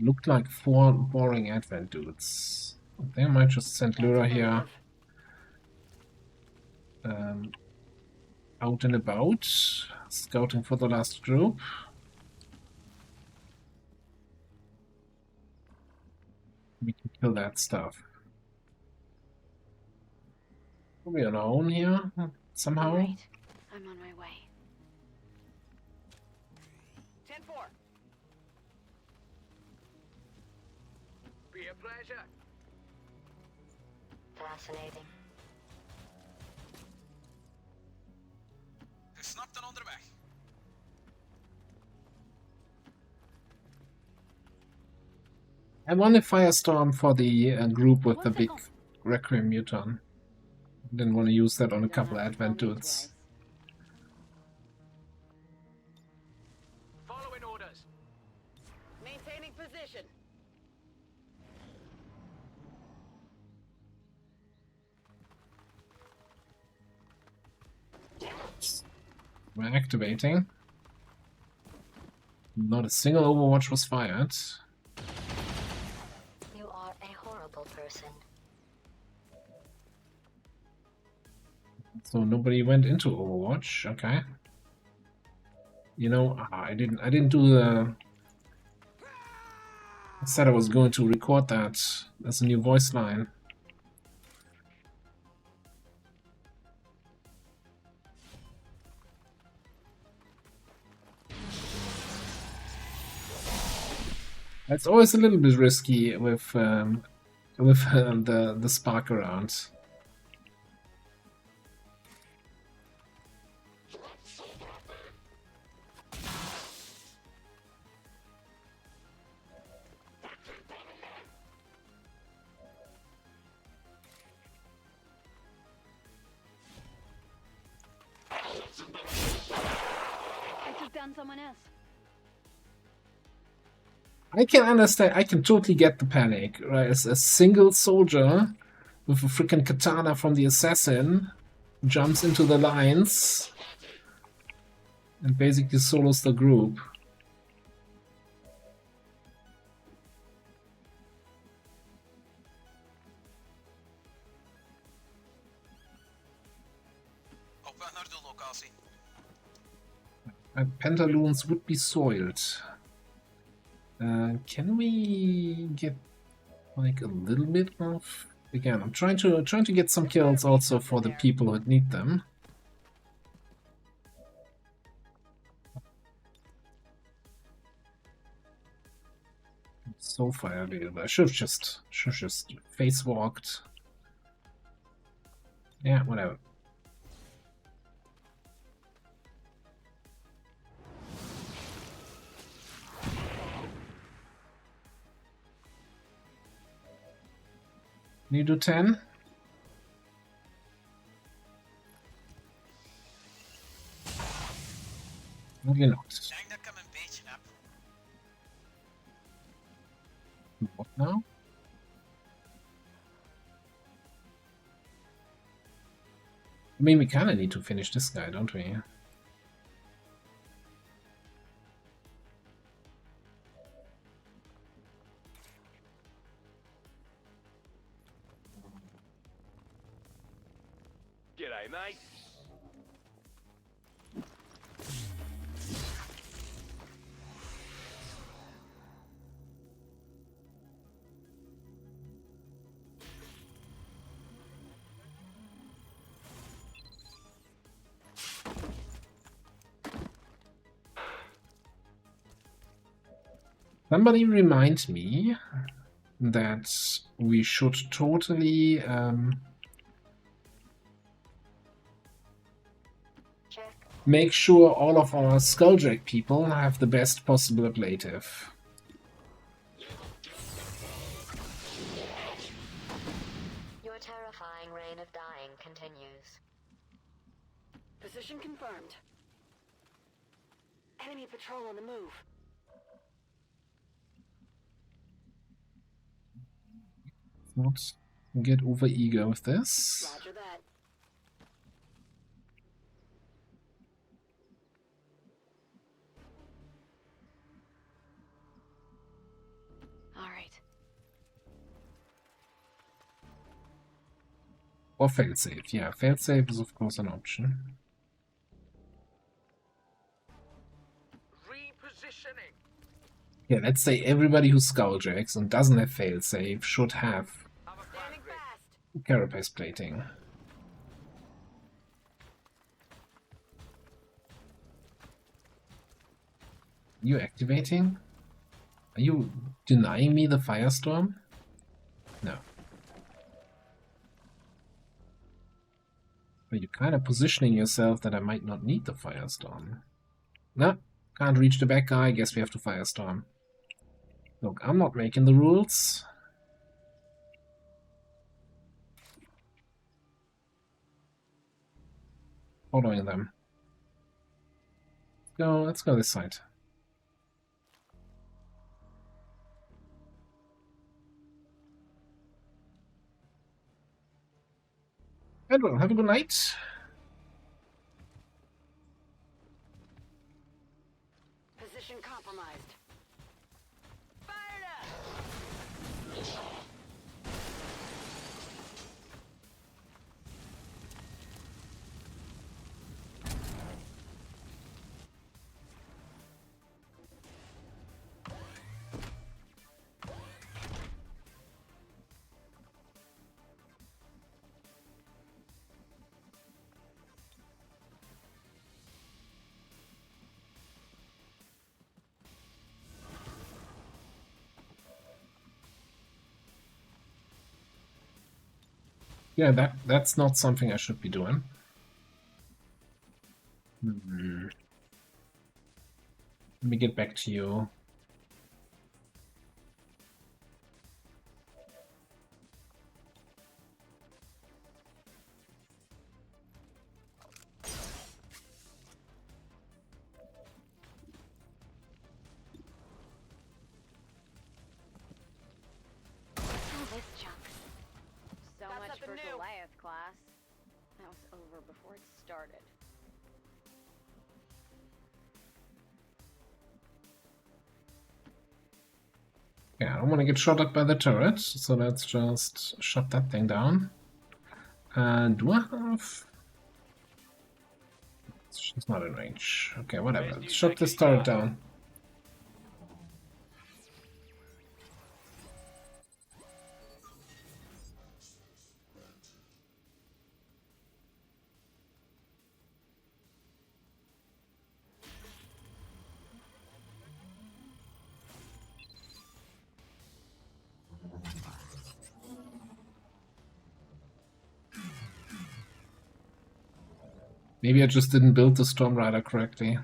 Looked like 4 boring advent dudes. They might just send Lyra here. Out and about, scouting for the last group. We can kill that stuff. Are we on our own here, somehow? Right. I'm on my way. 10-4. Be a pleasure. Fascinating. Gesnapt en onderweg. I want a firestorm for the group with the big Requiem mutant. Didn't want to use that on a couple of advent dudes. Following orders. Maintaining position. We're activating. Not a single Overwatch was fired. You are a horrible person. So nobody went into Overwatch. Okay. You know, I didn't do the. I said I was going to record that as a new voice line. It's always a little bit risky with the spark around. I took down someone else. I can understand. I can totally get the panic. Right, as a single soldier with a freaking katana from the assassin jumps into the lines and basically solos the group. Op weg naar de locatie. Pantaloons would be soiled. Can we get like a little bit of? Again, I'm trying to get some kills also for the people who need them. So far available. I should have just face walked. Yeah, whatever. Can you do 10? Maybe not. Ik denk dat ik hem een beetje heb. What now? I mean, we kind of need to finish this guy, don't we? G'day, mate. Somebody remind me that we should totally make sure all of our Skulljack people have the best possible ablative. Your terrifying reign of dying continues. Position confirmed. Enemy patrol on the move. Let's not get over eager with this. Roger that. All right. Or failsafe. Yeah, failsafe is of course an option. Repositioning. Yeah, let's say everybody who Skulljacks and doesn't have failsafe should have Standing fast. carapace plating. You activating? Are you denying me the firestorm? No. But you're kind of positioning yourself that I might not need the firestorm. No, can't reach the back guy, guess we have to firestorm. Look, I'm not making the rules. Following them. Let's go this side. And well, have a good night. Position compromised. Fired up! Yeah, that's not something I should be doing. Let me get back to you. Nothing for new. Goliath class. That was over before it started. Yeah, I don't want to get shot at by the turret, so let's just shut that thing down. Do I have... She's not in range. Okay, whatever. Let's shut this turret down. Maybe I just didn't build the Storm Rider correctly.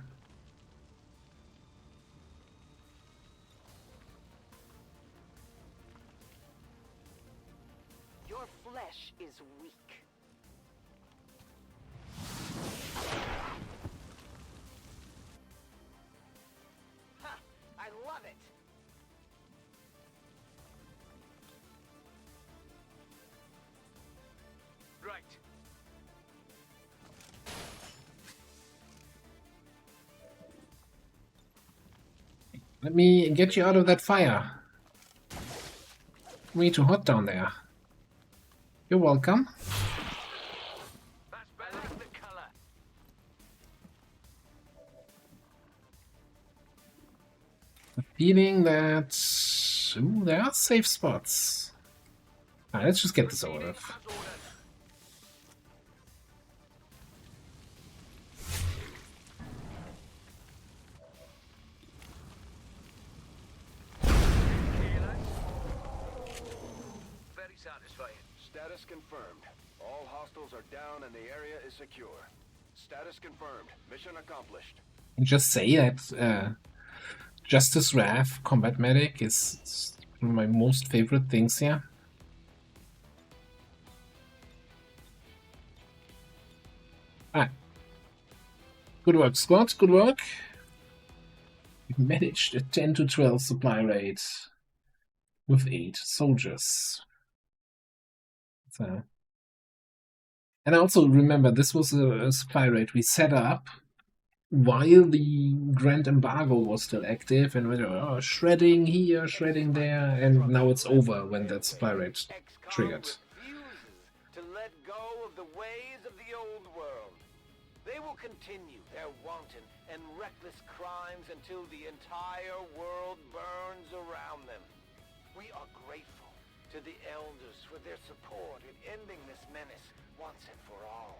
Your flesh is weak. Ha! I love it. Right. Let me get you out of that fire. Way too hot down there. You're welcome. That's better. I like the color. The feeling that... Ooh, there are safe spots. Alright, let's just get this over with. Status confirmed. All hostiles are down and the area is secure. Status confirmed. Mission accomplished. Just say that Justice Wrath Combat Medic is one of my most favorite things here. Ah. Good work, squad. Good work. We managed a 10 to 12 supply rate with 8 soldiers. So. And I also remember this was a supply rate we set up while the Grand Embargo was still active, and we were shredding here, shredding there, and now it's over when that supply rate triggered. To let go of the ways of the old world. They will continue their wanton and reckless crimes until the entire world burns around them. We are grateful to the elders for their support in ending this menace once and for all.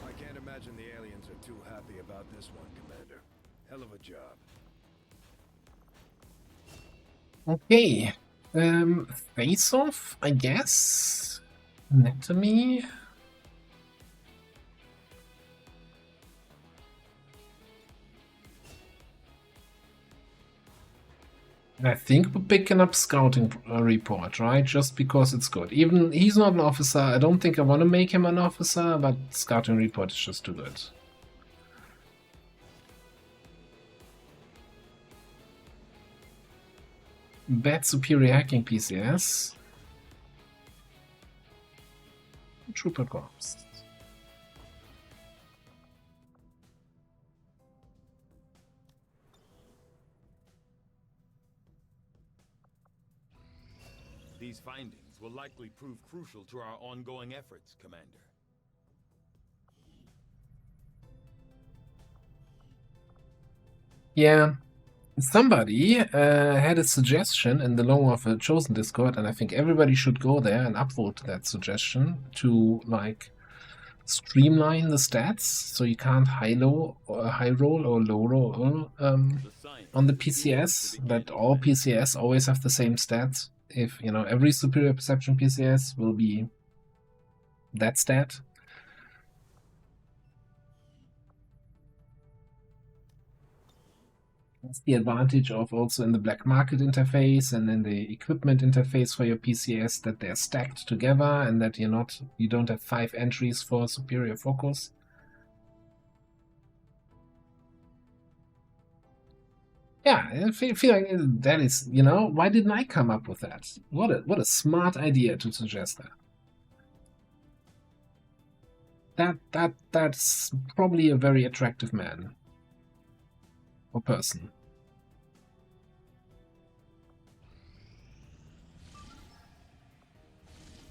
I can't imagine the aliens are too happy about this one, Commander. Hell of a job. Okay. Face off, I guess. Anatomy. And I think we're picking up scouting report, right? Just because it's good. Even he's not an officer. I don't think I want to make him an officer, but scouting report is just too good. Bad superior hacking PCS. Trooper Corps. These findings will likely prove crucial to our ongoing efforts, Commander. Yeah. Somebody had a suggestion in the Long of a Chosen Discord, and I think everybody should go there and upvote that suggestion to, like, streamline the stats so you can't high roll or low roll on the PCS, that all PCS always have the same stats. If, you know, every superior perception PCS will be that stat. That's the advantage of also in the black market interface and in the equipment interface for your PCS, that they're stacked together and that you don't have 5 entries for superior focus. Yeah, I feel like that is, you know, why didn't I come up with that? What a smart idea to suggest that. That's probably a very attractive man or person.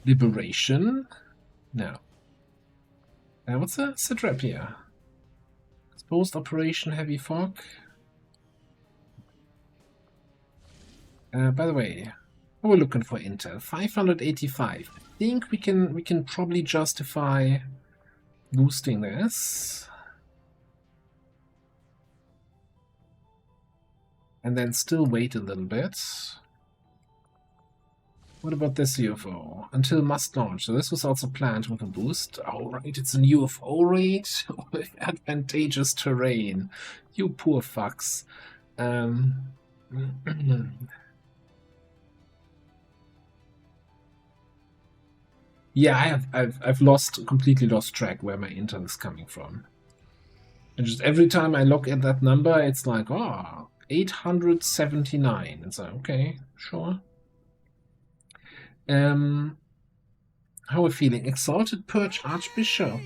Liberation? No. What's a sitrep here? Post Operation Heavy Fog. By the way, we're looking for intel. 585. I think we can probably justify boosting this. And then still wait a little bit. What about this UFO? Until must launch. So this was also planned with a boost. Oh, right, it's an UFO raid with advantageous terrain. You poor fucks. Yeah, I've completely lost track where my intel is coming from. And just every time I look at that number, it's like, oh, 879. It's like, okay, sure. How are we feeling? Exalted Purge Archbishop.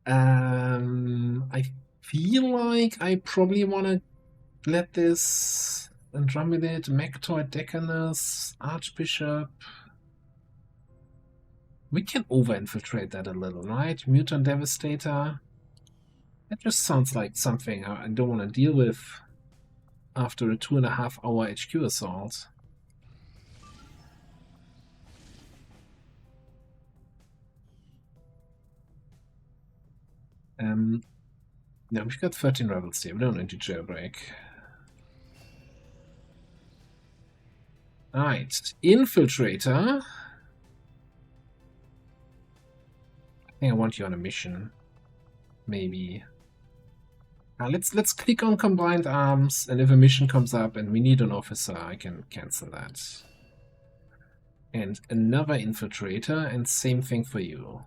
I feel like I probably want to let this Andromedate, Mectoid, Decanus, Archbishop. We can over-infiltrate that a little, right? Mutant Devastator. That just sounds like something I don't want to deal with after a 2.5-hour HQ assault. No, we've got 13 rebels here. We don't need to jailbreak. Alright, Infiltrator. I think I want you on a mission. Maybe. Let's click on Combined Arms, and if a mission comes up and we need an officer, I can cancel that. And another Infiltrator, and same thing for you.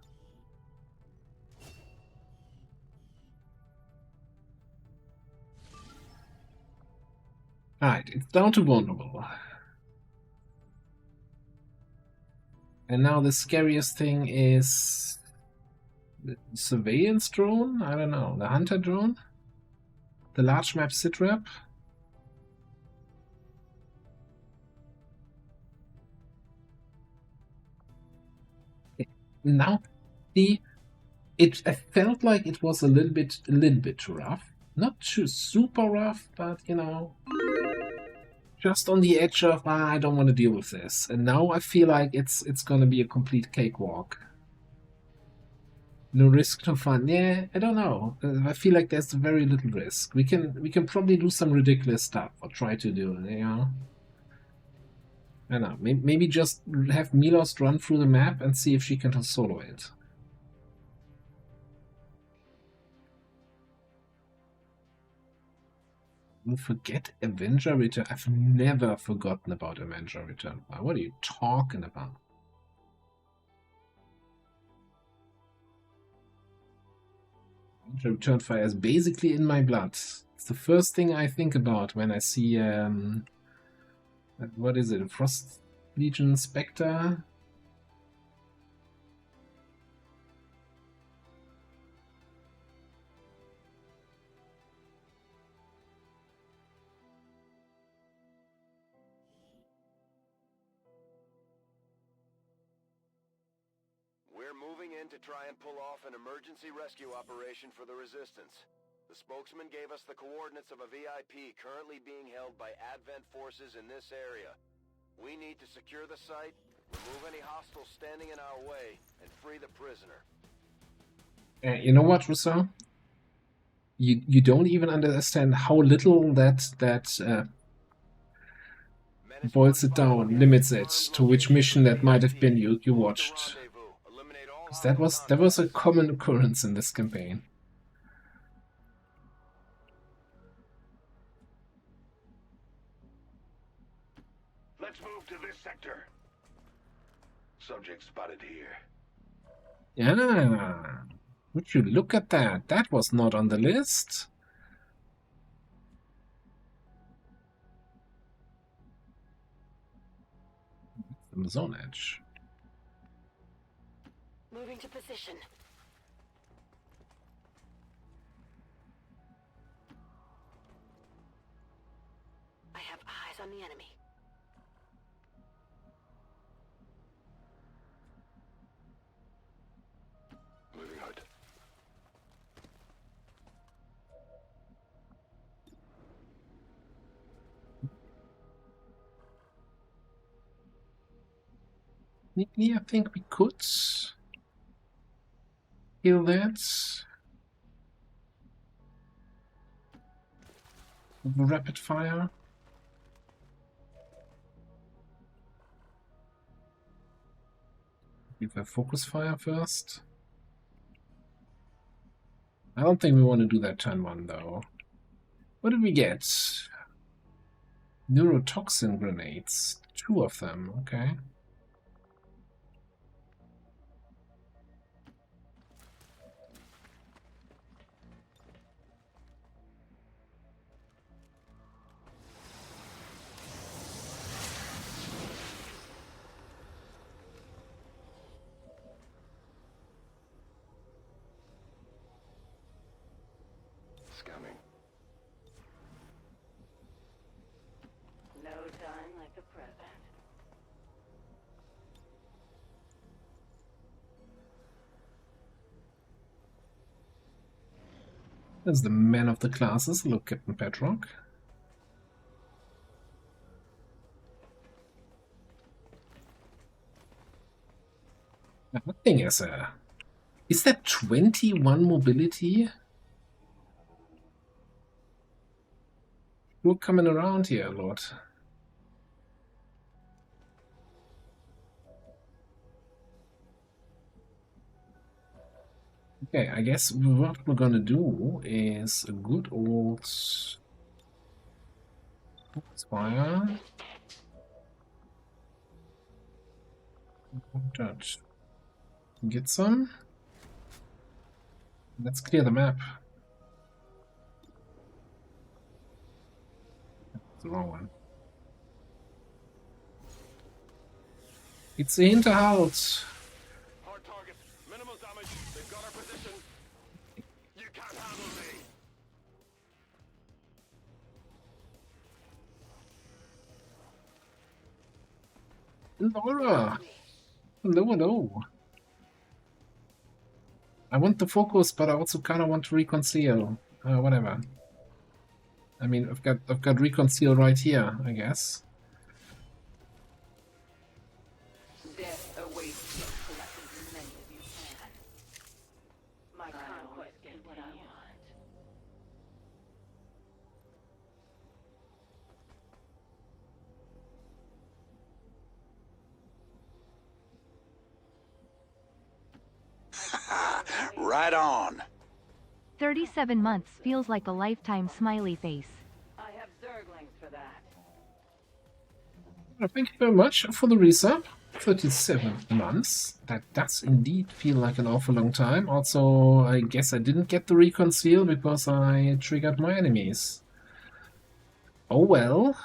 Alright, it's down to vulnerable. And now the scariest thing is the surveillance drone? I don't know. The hunter drone? The large map sitrep? Now, I felt like it was a little bit rough. Not too super rough, but you know, just on the edge of I don't want to deal with this. And now I feel like it's gonna be a complete cakewalk. No risk, no fun. Yeah, I don't know. I feel like there's very little risk. We can probably do some ridiculous stuff or try to do, you know. I don't know. Maybe just have Milos run through the map and see if she can solo it. Forget Avenger Return. I've never forgotten about Avenger Return. What are you talking about? Avenger Return Fire is basically in my blood. It's the first thing I think about when I see what is it? Frost Legion Spectre? We're moving in to try and pull off an emergency rescue operation for the Resistance. The spokesman gave us the coordinates of a VIP currently being held by Advent forces in this area. We need to secure the site, remove any hostiles standing in our way, and free the prisoner. You know what, Rousseau? You don't even understand how little that boils it down, limits it to which mission that might have been you watched. Because that was a common occurrence in this campaign. Let's move to this sector. Subject spotted here. Yeah. Would you look at that? That was not on the list. From the zone edge. Moving to position. I have eyes on the enemy. Moving out. Technically, I think we could kill that. With a rapid fire. Give a focus fire first. I don't think we want to do that turn 1 though. What did we get? Neurotoxin grenades. 2 of them, okay. Scanning. No time like the present. There's the man of the classes. Look, Captain Petrock. What thing is there? Is that 21 mobility? You're coming around here a lot. Okay, I guess what we're gonna do is a good old fire. Touch. Get some. Let's clear the map. That's the wrong one. It's the Hinterhalt. Hard target. Minimal damage. They've got our position. You can't handle me. Laura! Hello, hello. I want the focus, but I also kind of want to reconcile. Whatever. I mean, I've got reconcile right here, I guess. Death awaits you, collecting as many as you can. My conquest get what I want. Right on. 37 months feels like a lifetime, smiley face. I have Zerglings for that. Thank you very much for the resub. 37 months. That does indeed feel like an awful long time. Also, I guess I didn't get the reconcile because I triggered my enemies. Oh well.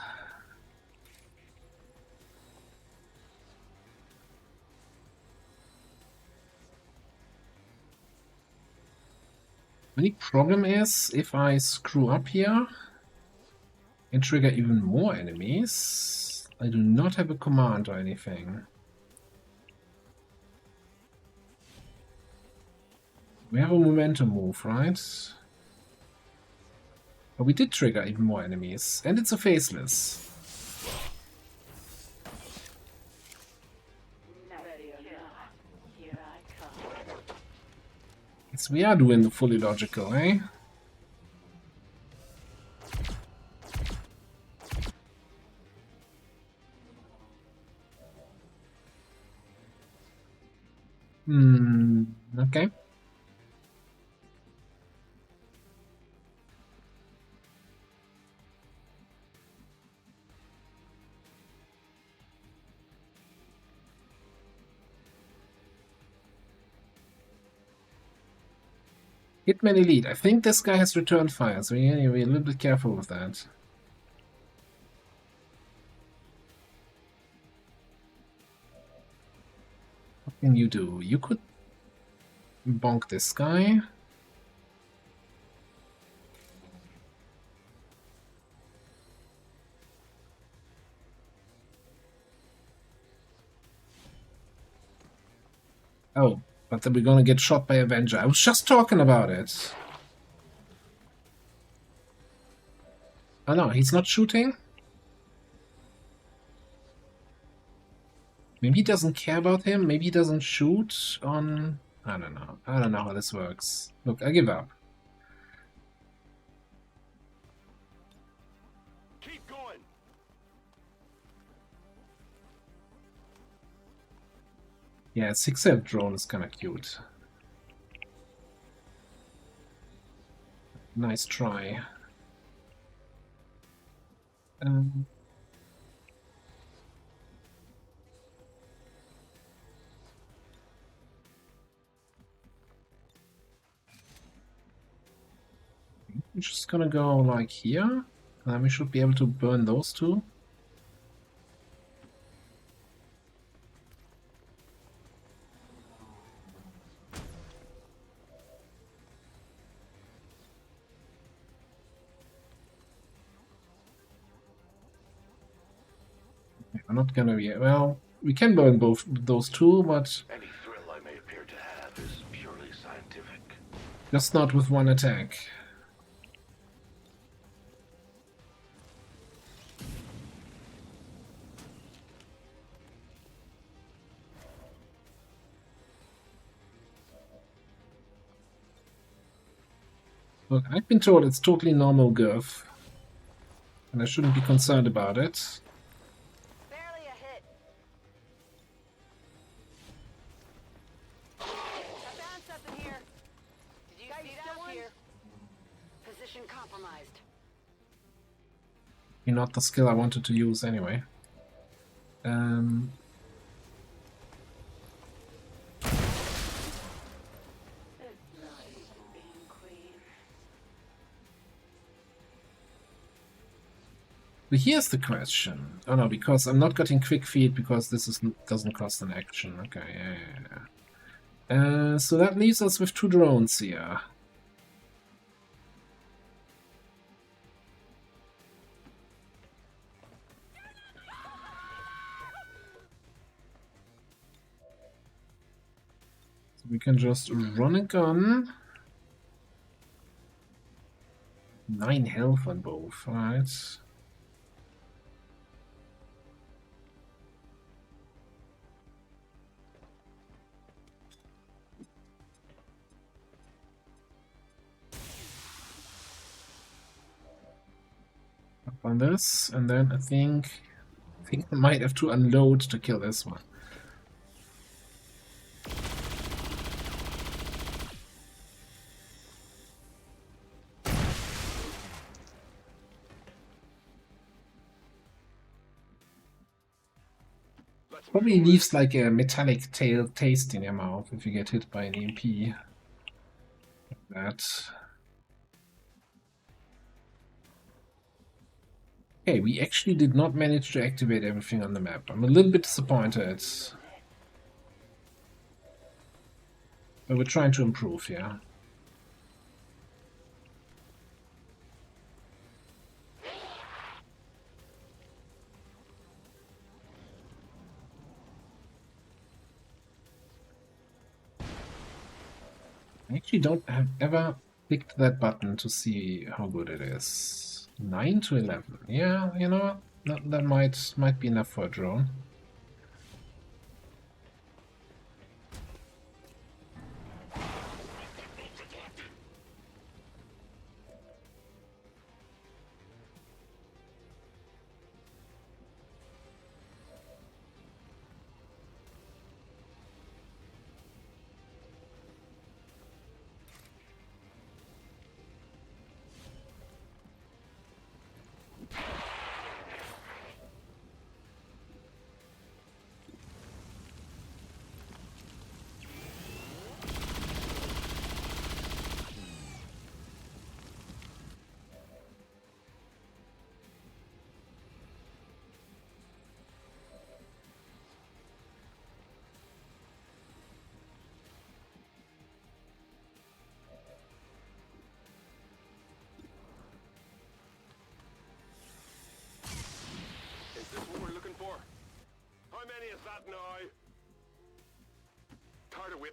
The only problem is, if I screw up here and trigger even more enemies, I do not have a command or anything. We have a momentum move, right? But we did trigger even more enemies, and it's a faceless. Yes, we are doing the fully logical, eh? Okay. Hitman Elite. I think this guy has returned fire, so we're a little bit careful with that. What can you do? You could bonk this guy. Oh, but then we're gonna get shot by Avenger. I was just talking about it. Oh no, he's not shooting? Maybe he doesn't care about him. Maybe he doesn't shoot on... I don't know. I don't know how this works. Look, I give up. Keep going. Yeah, 6-7 drone is kind of cute. Nice try. I'm just gonna go like here, and then we should be able to burn those two. We're not gonna be... Well, we can burn both those two, but... Any thrill I may appear to have is purely scientific. Just not with one attack. Look, I've been told it's totally normal girth, and I shouldn't be concerned about it. Barely a hit. I found something here. Did you see that one? Here. Position compromised. Not the skill I wanted to use anyway. But here's the question. Oh no, because I'm not getting quick feed because this doesn't cost an action. Okay, yeah. So that leaves us with 2 drones here. So we can just run a gun. 9 health on both, alright. On this, and then I think I might have to unload to kill this one. Probably leaves like a metallic taste in your mouth if you get hit by an EMP. Like that. Okay, we actually did not manage to activate everything on the map. I'm a little bit disappointed. But we're trying to improve, yeah. I actually don't have ever clicked that button to see how good it is. 9 to 11. Yeah, you know what? That might be enough for a drone.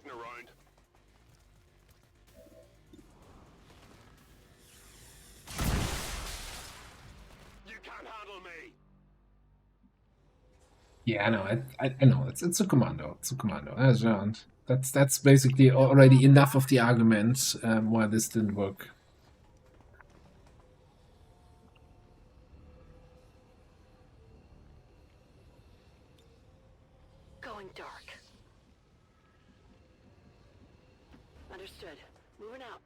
getting around. You can't handle me. Yeah, I know. I know. It's a commando. It's a commando. That's basically already enough of the argument why this didn't work. Going dark. Understood. Moving out.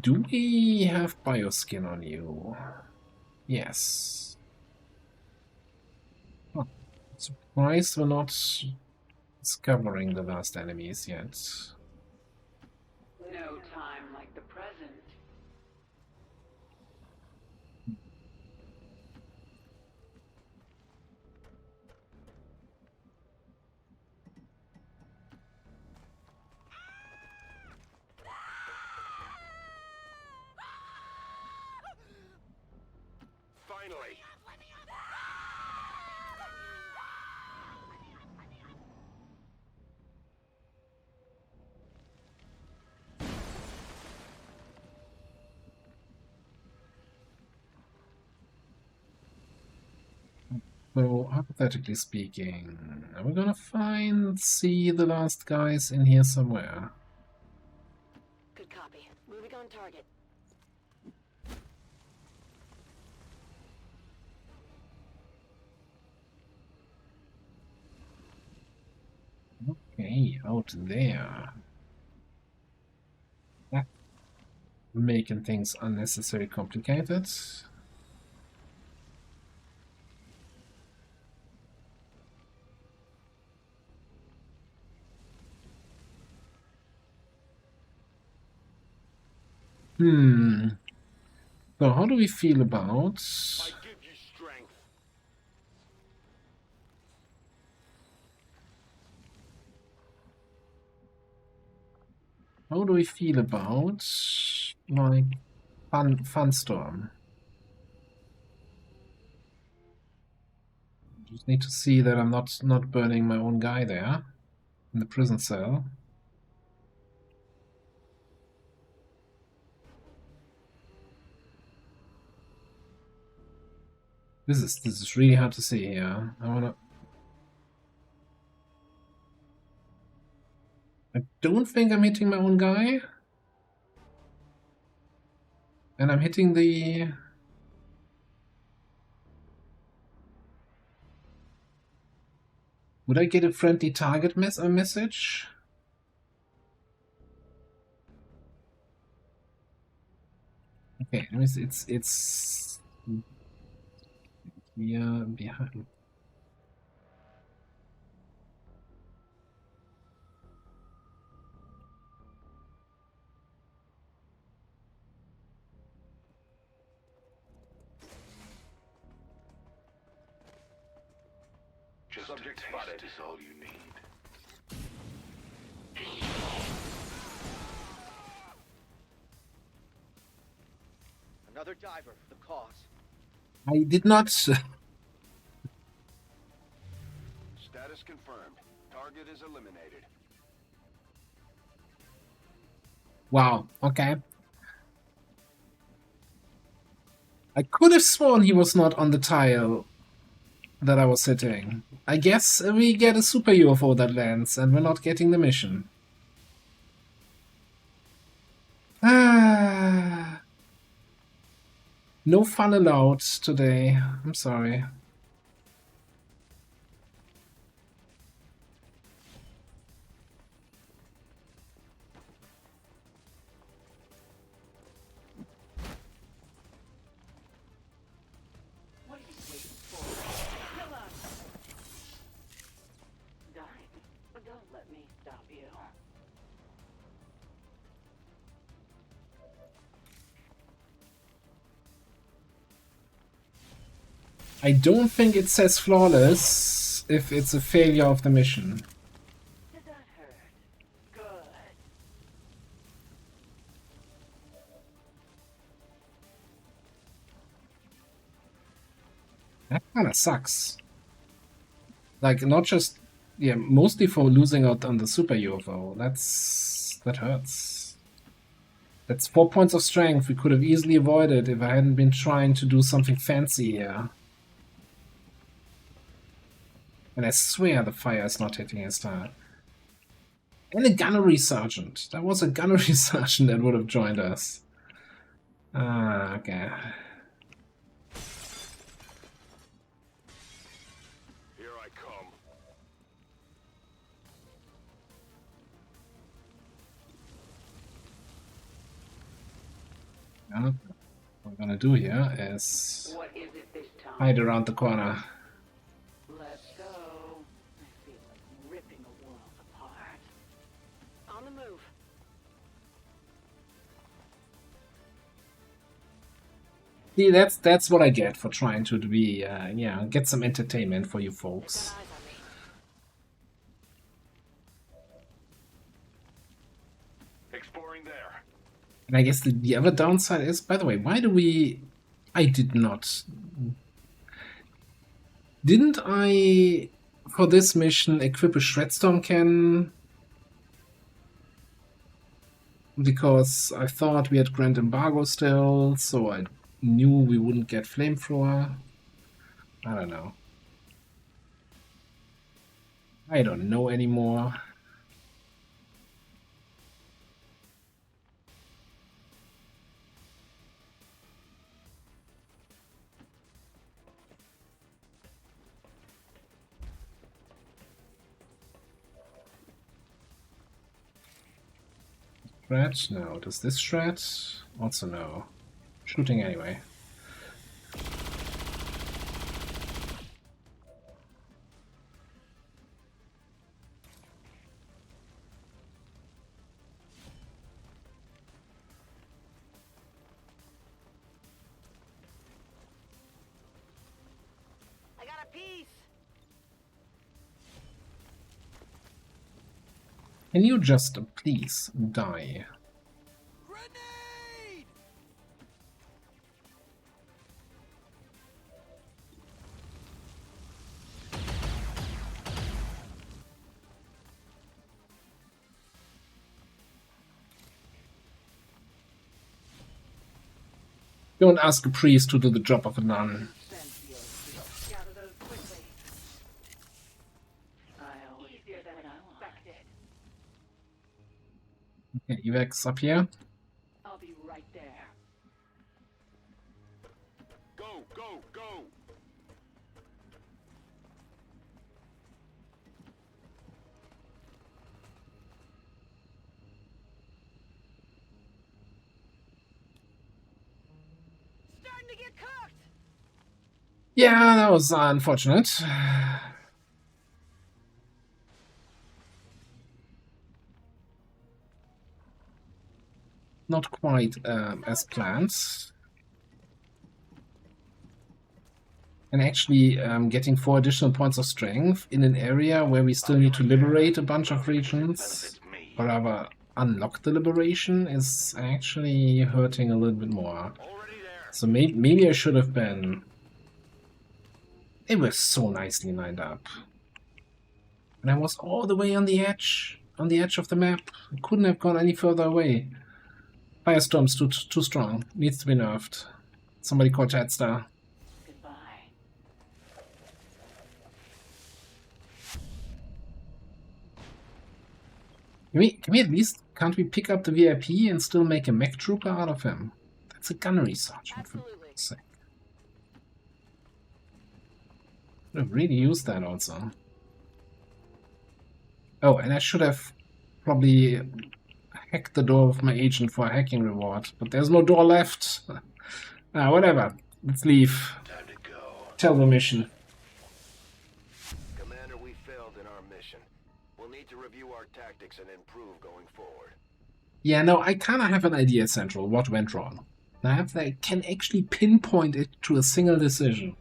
Do we have bioskin on you? Yes. Oh, surprised we're not discovering the last enemies yet. No time like the present. Finally. So, hypothetically speaking, are we gonna see the last guys in here somewhere? Good copy. Moving on target. Okay, out there. That making things unnecessarily complicated. So how do we feel about... I give you strength. How do we feel about, like, Funstorm? Just need to see that I'm not burning my own guy there in the prison cell. This is really hard to see here. I don't think I'm hitting my own guy. And I'm hitting the... Would I get a friendly target message? Okay, it's here behind. Just subject spotted is all you need. Another diver for the cause. I did not... Status confirmed. Target is eliminated. Wow, okay. I could have sworn he was not on the tile that I was sitting. I guess we get a super UFO that lands and we're not getting the mission. Ah. No fun allowed today. I'm sorry. What are you waiting for? Kill us! Die. But don't let me stop you. I don't think it says flawless if it's a failure of the mission. Did that hurt? Good. That kinda sucks. Like, not just, yeah, mostly for losing out on the super UFO. That hurts. That's 4 points of strength we could have easily avoided if I hadn't been trying to do something fancy here. And I swear the fire is not hitting his start. And a gunnery sergeant. That was a gunnery sergeant that would have joined us. Ah, okay. Here I come. Yeah, what we're gonna do here is What is it this time? hide around the corner. Let's go. I feel like ripping the world apart. On the move. See, that's what I get for trying to be, yeah, get some entertainment for you folks. Exploring there. And I guess the other downside is, by the way, why do we... I did not... Didn't I, for this mission, equip a Shredstorm cannon? Because I thought we had Grand Embargo still, so I knew we wouldn't get Flamethrower. I don't know. I don't know anymore. Shred? No. Does this shred? Also no. Shooting anyway. I got a piece. Can you just please die? Grenade! Don't ask a priest to do the job of a nun. Gather those quickly. Easier than expected. Okay, evacs up here. I'll be right there. Go, go, go! Starting to get cooked. Yeah, that was unfortunate. Not quite as planned. And actually getting 4 additional points of strength in an area where we still need to liberate a bunch of regions, or rather unlock the liberation, is actually hurting a little bit more. So maybe I should have been... They were so nicely lined up. And I was all the way on the edge of the map. I couldn't have gone any further away. Firestorm's too strong. Needs to be nerfed. Somebody call Chatstar. Goodbye. Can we at least... Can't we pick up the VIP and still make a mech trooper out of him? That's a gunnery sergeant, for God's sake. Could have really used that also. Oh, and I should have probably hacked the door with my agent for a hacking reward, but there's no door left. Whatever. Let's leave. Time to go. Tell the mission. Commander, we failed in our mission. We'll need to review our tactics and improve going forward. Yeah, no, I kind of have an idea, Central, what went wrong. I can actually pinpoint it to a single decision.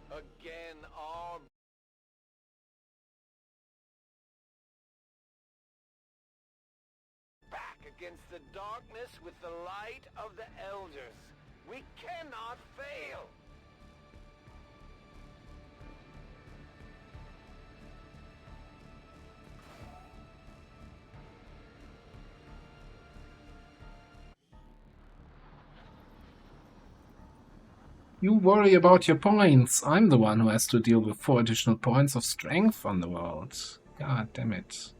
Again, all... Back against the darkness with the light of the Elders. We cannot fail! You worry about your points. I'm the one who has to deal with 4 additional points of strength on the world. God damn it.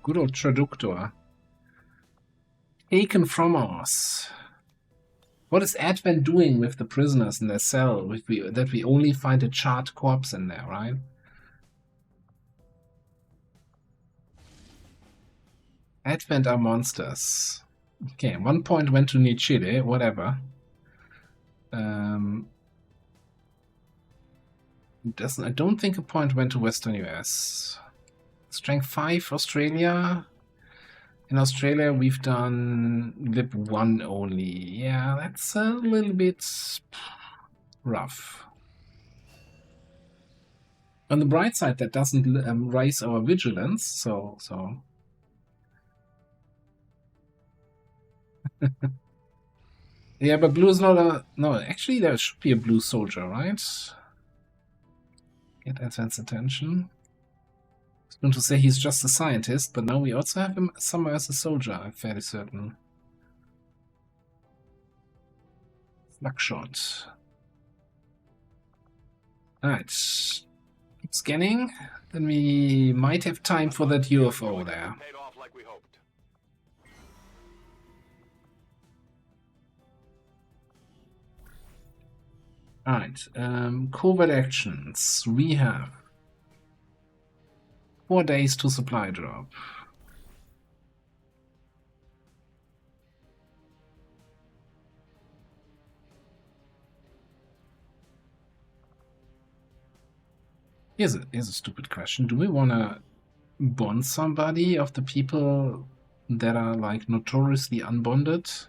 Good old Traductor. Taken from us. What is Advent doing with the prisoners in their cell? That we only find a charred corpse in there, right? Advent are monsters. Okay, 1 point went to New Chile, whatever. I don't think a point went to Western US. Strength 5, Australia. In Australia, we've done Lib 1 only. Yeah, that's a little bit rough. On the bright side, that doesn't raise our vigilance, so... Yeah, but blue is not a... No, actually there should be a blue soldier, right? Get Advent's attention. I was going to say he's just a scientist, but now we also have him somewhere as a soldier, I'm fairly certain. Slugshot. Alright. Keep scanning. Then we might have time for that UFO there. Alright, covert actions. We have 4 days to supply drop. Here's a stupid question. Do we want to bond somebody of the people that are like notoriously unbonded?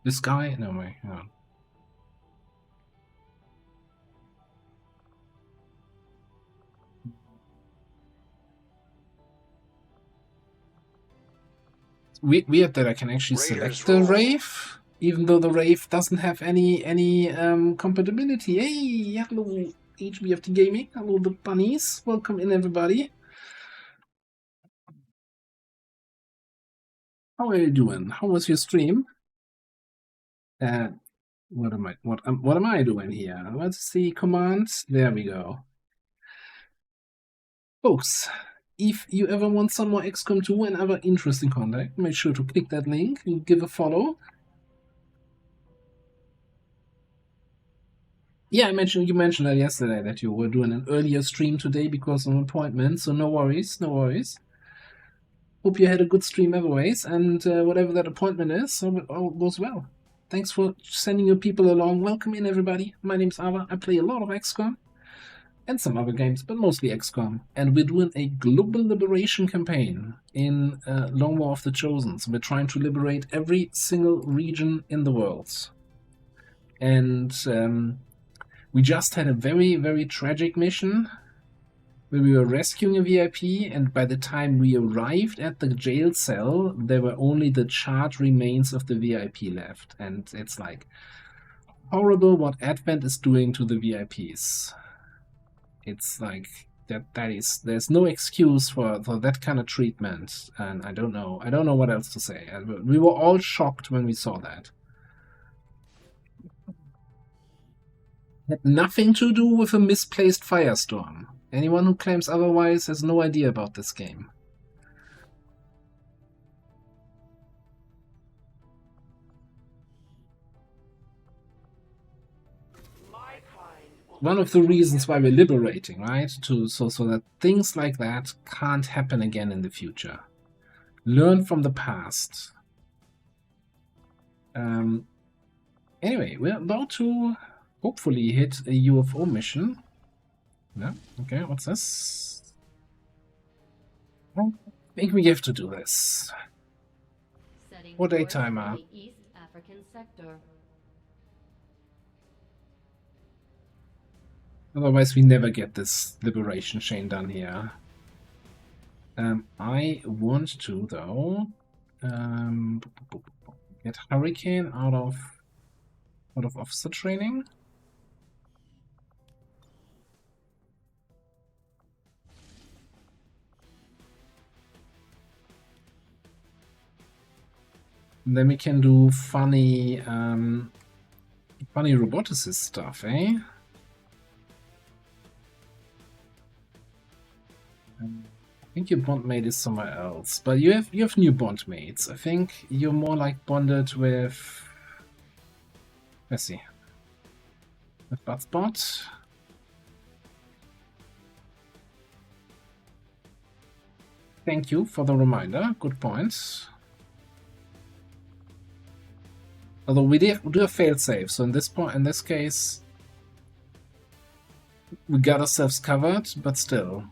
This guy? No way. No. Weird that I can actually select the Wraith, even though the Wraith doesn't have any compatibility. Hey, hello HBFT Gaming, hello the bunnies, welcome in everybody. How are you doing? How was your stream? What am I doing here? What's the command? There we go. Folks, if you ever want some more XCOM 2 and other interesting content, make sure to click that link and give a follow. Yeah, you mentioned that yesterday, that you were doing an earlier stream today because of an appointment, so no worries, no worries. Hope you had a good stream otherwise, and whatever that appointment is, so it all goes well. Thanks for sending your people along. Welcome in, everybody. My name's Ava. I play a lot of XCOM and some other games, but mostly XCOM. And we're doing a global liberation campaign in Long War of the Chosen. So we're trying to liberate every single region in the world. And we just had a very, very tragic mission where we were rescuing a VIP, and by the time we arrived at the jail cell, there were only the charred remains of the VIP left. And it's like horrible what Advent is doing to the VIPs. It's like there's no excuse for that kind of treatment, and I don't know what else to say. We were all shocked when we saw that. Had nothing to do with a misplaced firestorm. Anyone who claims otherwise has no idea about this game. One of the reasons why we're liberating, right? So that things like that can't happen again in the future. Learn from the past. Anyway, we're about to hopefully hit a UFO mission. Yeah, okay, what's this? I think we have to do this. Setting What day course timer? for the East African sector. Otherwise we never get this liberation chain done here. I want to, though, get Hurricane out of officer training. And then we can do funny roboticist stuff, eh? I think your bondmate is somewhere else, but you have new bondmates. I think you're more like bonded with. Let's see. With Butspot. Thank you for the reminder. Good point. Although we do a failsafe, so in this case, we got ourselves covered, but still.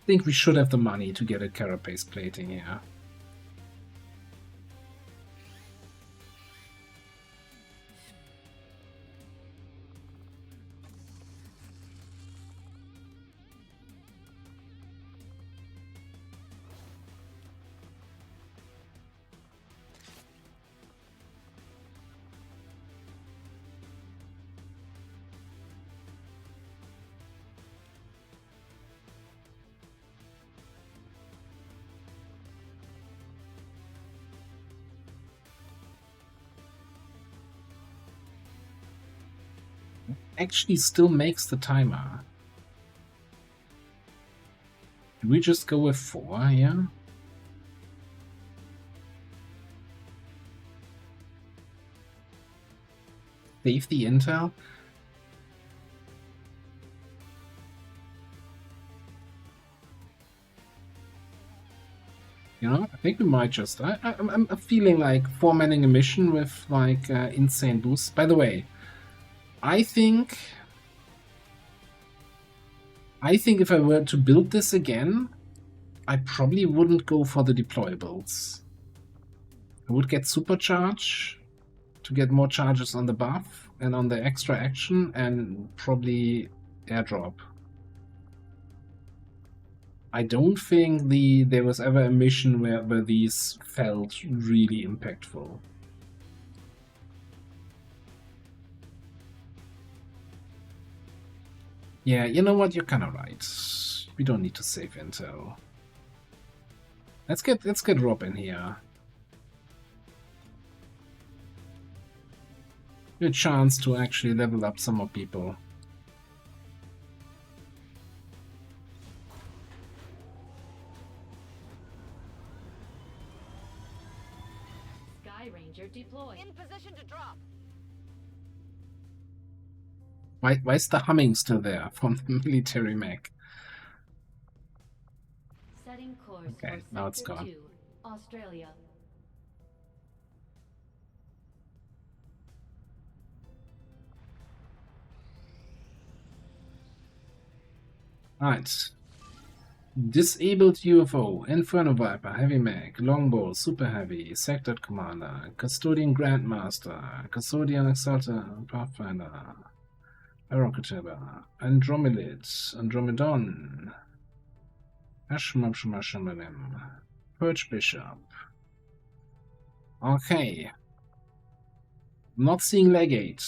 I think we should have the money to get a carapace plating here. Actually still makes the timer. Do we just go with 4 here? Save the intel? You know, I think we might just... I'm feeling like formatting a mission with like insane boosts. By the way, I think if I were to build this again, I probably wouldn't go for the deployables. I would get supercharge to get more charges on the buff and on the extra action, and probably airdrop. I don't think there was ever a mission where these felt really impactful. Yeah, you know what? You're kind of right. We don't need to save intel. Let's get Rob in here. A chance to actually level up some more people. Sky Ranger deployed. In position to drop. Why is the humming still there from the military mech? Setting course Okay, for now it's Sector gone. 2, Australia. Right. Disabled UFO, Inferno Viper, Heavy Mech, Longbow, Super Heavy, Sector Commander, Custodian Grandmaster, Custodian Exalter, Pathfinder, Aerocatibber, Andromelid, Andromedon, Ashmashmalim, Purge Bishop. Okay. Not seeing Legate.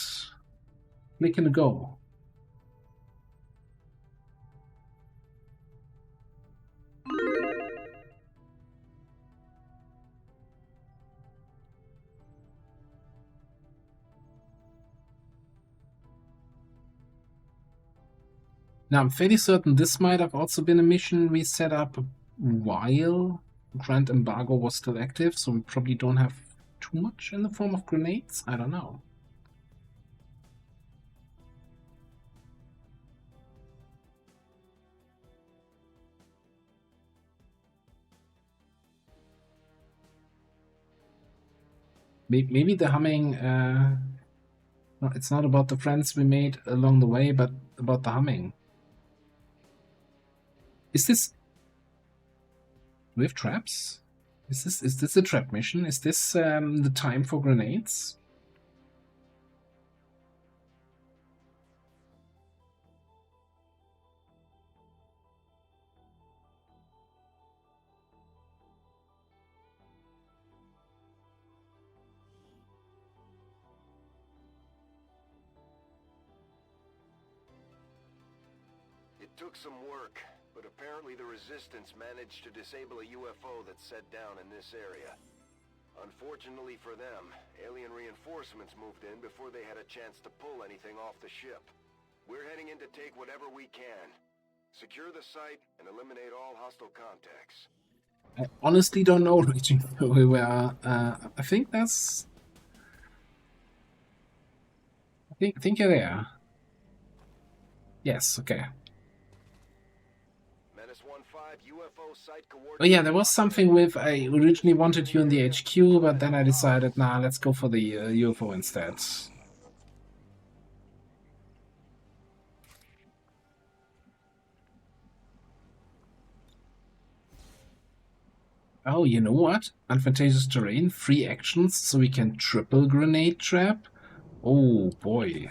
Click and go. Now, I'm fairly certain this might have also been a mission we set up while Grand Embargo was still active, so we probably don't have too much in the form of grenades? I don't know. Maybe the humming... no, it's not about the friends we made along the way, but about the humming. Is this... Do we have traps? Is this a trap mission? Is this the time for grenades? It took some work, but apparently the Resistance managed to disable a UFO that's set down in this area. Unfortunately for them, alien reinforcements moved in before they had a chance to pull anything off the ship. We're heading in to take whatever we can. Secure the site and eliminate all hostile contacts. I honestly don't know, Raging. I think that's... I think you're there. Yes, okay. Menace 1-5, UFO site Oh yeah, there was something with... I originally wanted you in the HQ, but then I decided, nah, let's go for the UFO instead. Oh, you know what? Advantageous terrain, free actions, so we can triple grenade trap. Oh boy.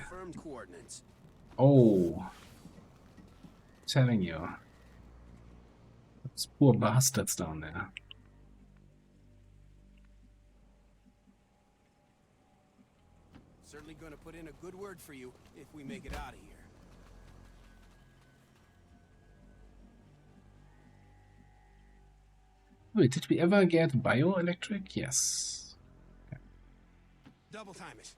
Oh. Telling you. Those poor bastards down there. Certainly gonna put in a good word for you if we make it out of here. Wait, did we ever get bioelectric? Yes. Okay. Double time it.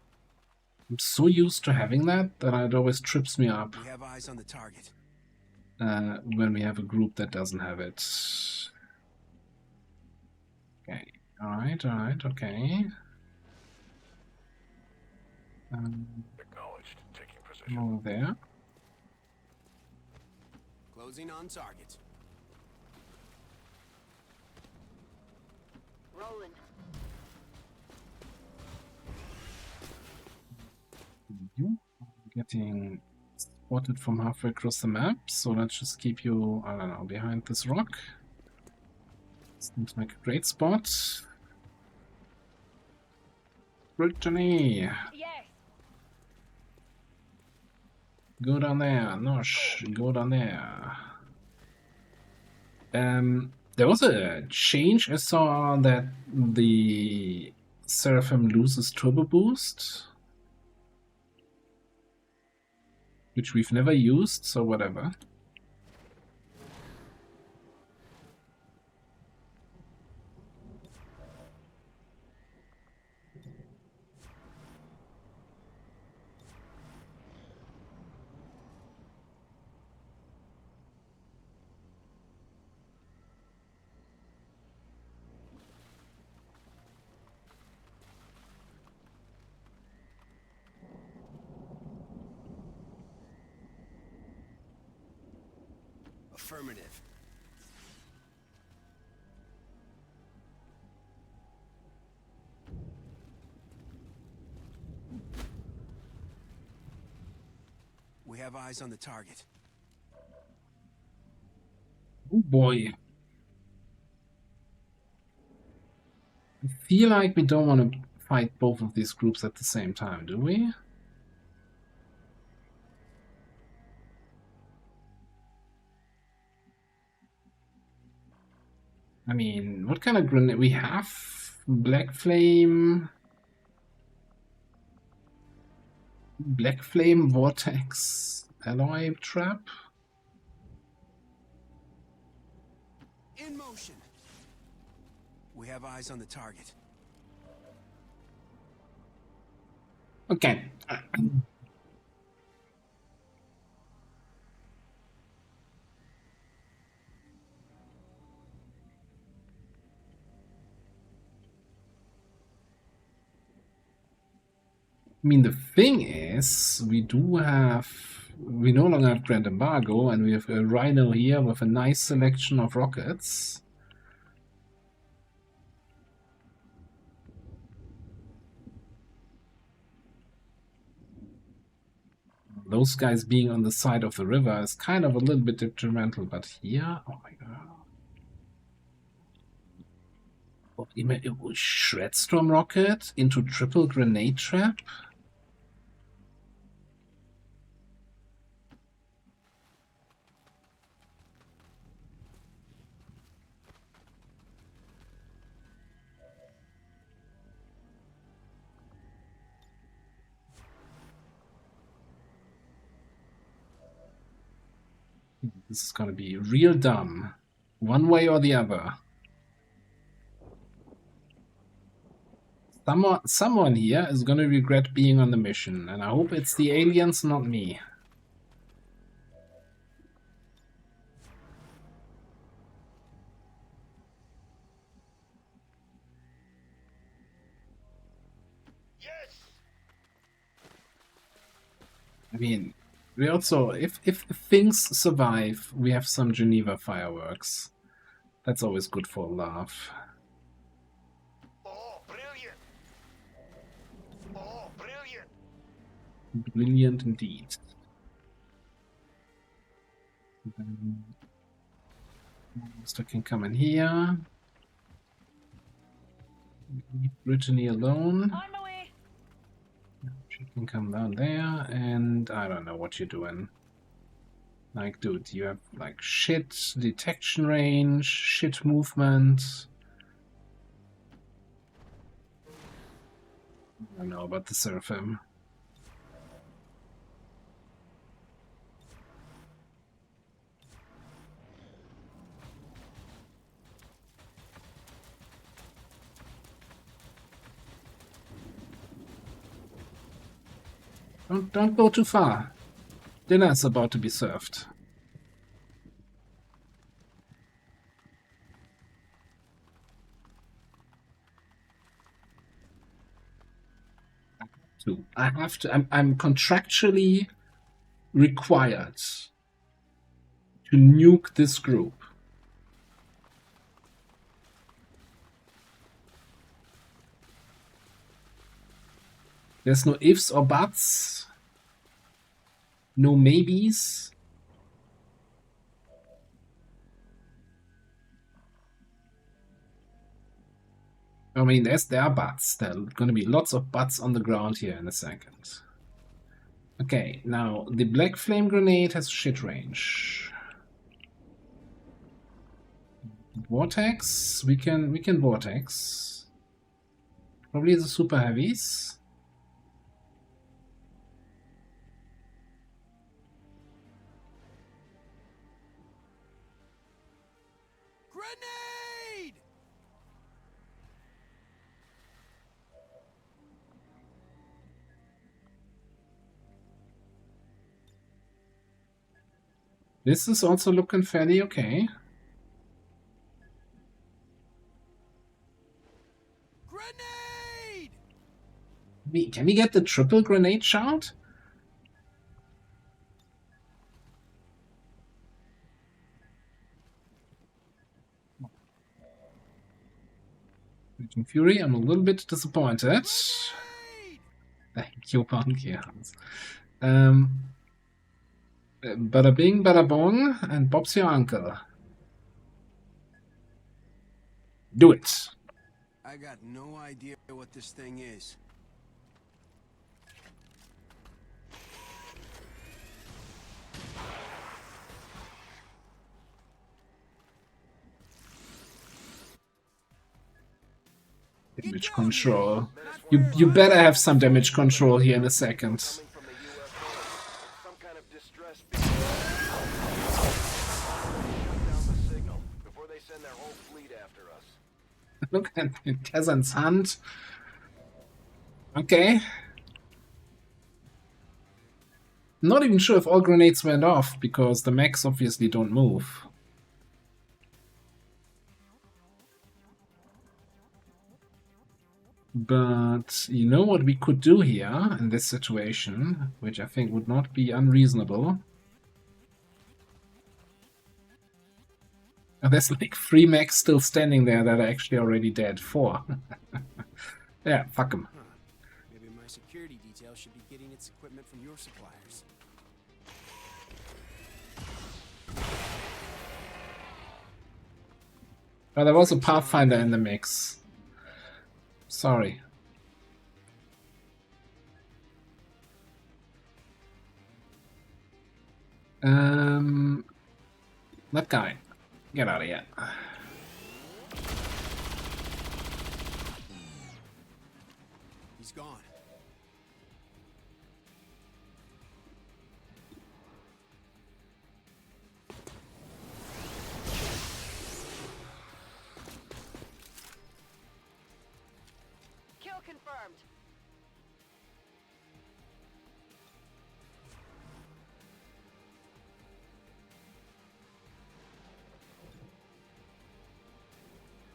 I'm so used to having that it always trips me up. We have eyes on the target. When we have a group that doesn't have it. Okay. Alright, okay. Acknowledged. Taking position. Over there. Closing on target. Roland. You are getting spotted from halfway across the map, so let's just keep you, I don't know, behind this rock. Seems like a great spot. Brittany! Yes. Go down there, Nosh, go down there. There was a change. I saw that the Seraphim loses turbo boost, which we've never used, so whatever. Affirmative. We have eyes on the target. Oh boy. I feel like we don't want to fight both of these groups at the same time, do we? I mean, what kind of grenade? We have Black Flame, Vortex, Alloy Trap. In motion. We have eyes on the target. Okay. I mean, the thing is, we no longer have Grand Embargo, and we have a Rhino here with a nice selection of rockets. Those guys being on the side of the river is kind of a little bit detrimental, but here, oh my god. Shredstorm rocket into triple grenade trap? This is gonna be real dumb. One way or the other. Someone here is gonna regret being on the mission, and I hope it's the aliens, not me. I mean, we also, if things survive, we have some Geneva fireworks. That's always good for a laugh. Oh, brilliant! Oh, brilliant! Brilliant indeed. Monster can come in here. Leave Brittany alone. On my way. She can come down there, and I don't know what you're doing. Like, dude, you have like shit detection range, shit movement. I don't know about the Seraphim. Don't go too far. Dinner's about to be served. I have to. I'm contractually required to nuke this group. There's no ifs or buts. No maybes. I mean, there are buts. There are going to be lots of buts on the ground here in a second. Okay, now the black flame grenade has shit range. Vortex, we can vortex. Probably the super heavies. Grenade! This is also looking fairly okay. Grenade! Can we get the triple grenade shot? Raging Fury, I'm a little bit disappointed. Thank you, Monkey Hands. Bada bing, bada bong, and Bob's your uncle. Do it. I got no idea what this thing is. Damage control. You better have some damage control here in a second. Some kind of distress down the signal before they send their whole fleet after us. Look at Kazan's hand. Okay. Not even sure if all grenades went off, because the mechs obviously don't move. But you know what we could do here in this situation, which I think would not be unreasonable. Oh, there's like 3 mechs still standing there that are actually already dead. 4. Yeah, fuck them. Maybe my security detail should be getting its equipment from your suppliers. Oh, there was a Pathfinder in the mix. Sorry. That guy. Get out of here. He's gone.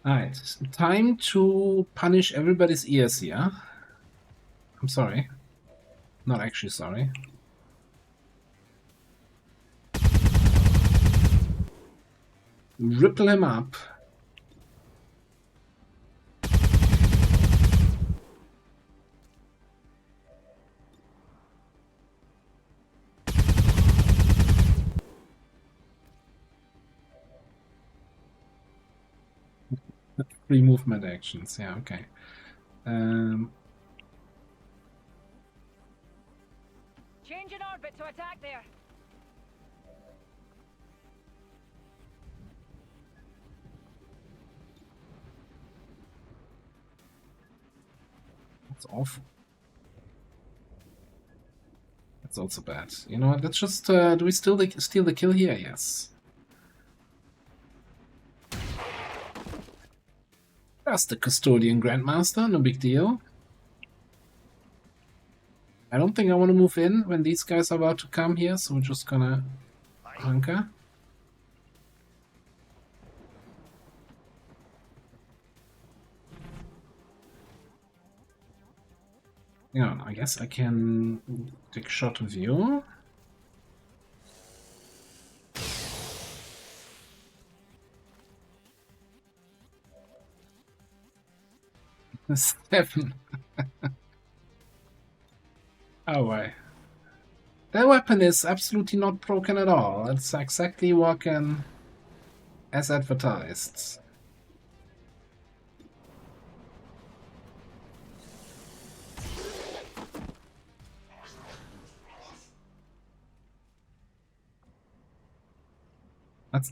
Alright, time to punish everybody's ears here. I'm sorry. Not actually sorry. Ripple him up. Free movement actions, yeah, okay. Change in orbit to attack there. That's awful. That's also bad. You know what, let's just, do we steal the kill here? Yes. That's the Custodian Grandmaster, no big deal. I don't think I want to move in when these guys are about to come here, so we're just gonna hunker. Yeah, I guess I can take a shot of you. Seven. Oh, why? That weapon is absolutely not broken at all. It's exactly working as advertised.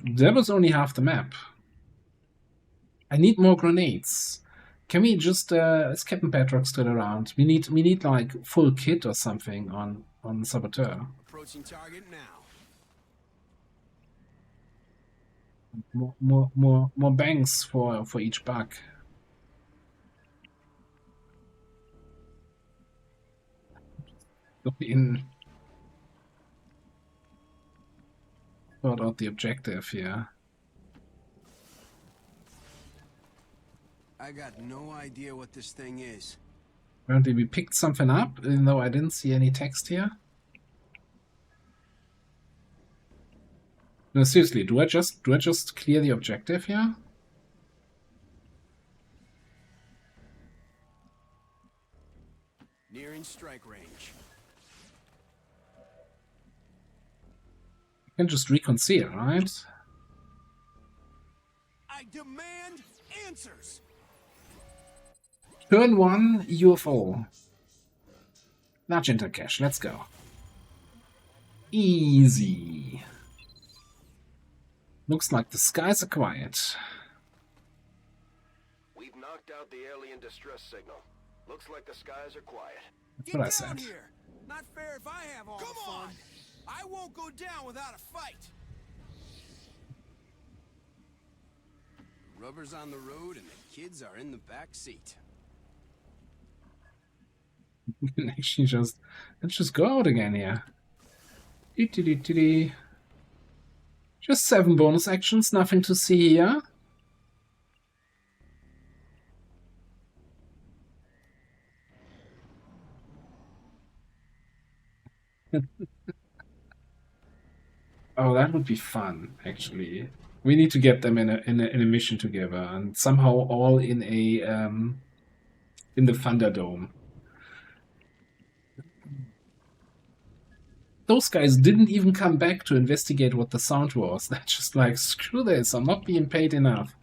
That was only half the map. I need more grenades. Can we just is Captain Patrick still around? We need like full kit or something on Saboteur. Approaching target now. More banks for each bug. Go in. Sort out the objective here. I got no idea what this thing is. Apparently we picked something up, even though I didn't see any text here. No, seriously, do I just clear the objective here? Nearing strike range. I can just reconceal, right? I demand answers. Turn 1 UFO. Large intercache, let's go. Easy. Looks like the skies are quiet. We've knocked out the alien distress signal. Looks like the skies are quiet. That's what I said. Here. Not fair if I have all the fun. I won't go down without a fight. Rubber's on the road and the kids are in the back seat. We can actually let's just go out again here. Just 7 bonus actions, nothing to see here. Oh, that would be fun, actually. We need to get them in a mission together, and somehow all in a in the Thunderdome. Those guys didn't even come back to investigate what the sound was. They're just like, screw this, I'm not being paid enough.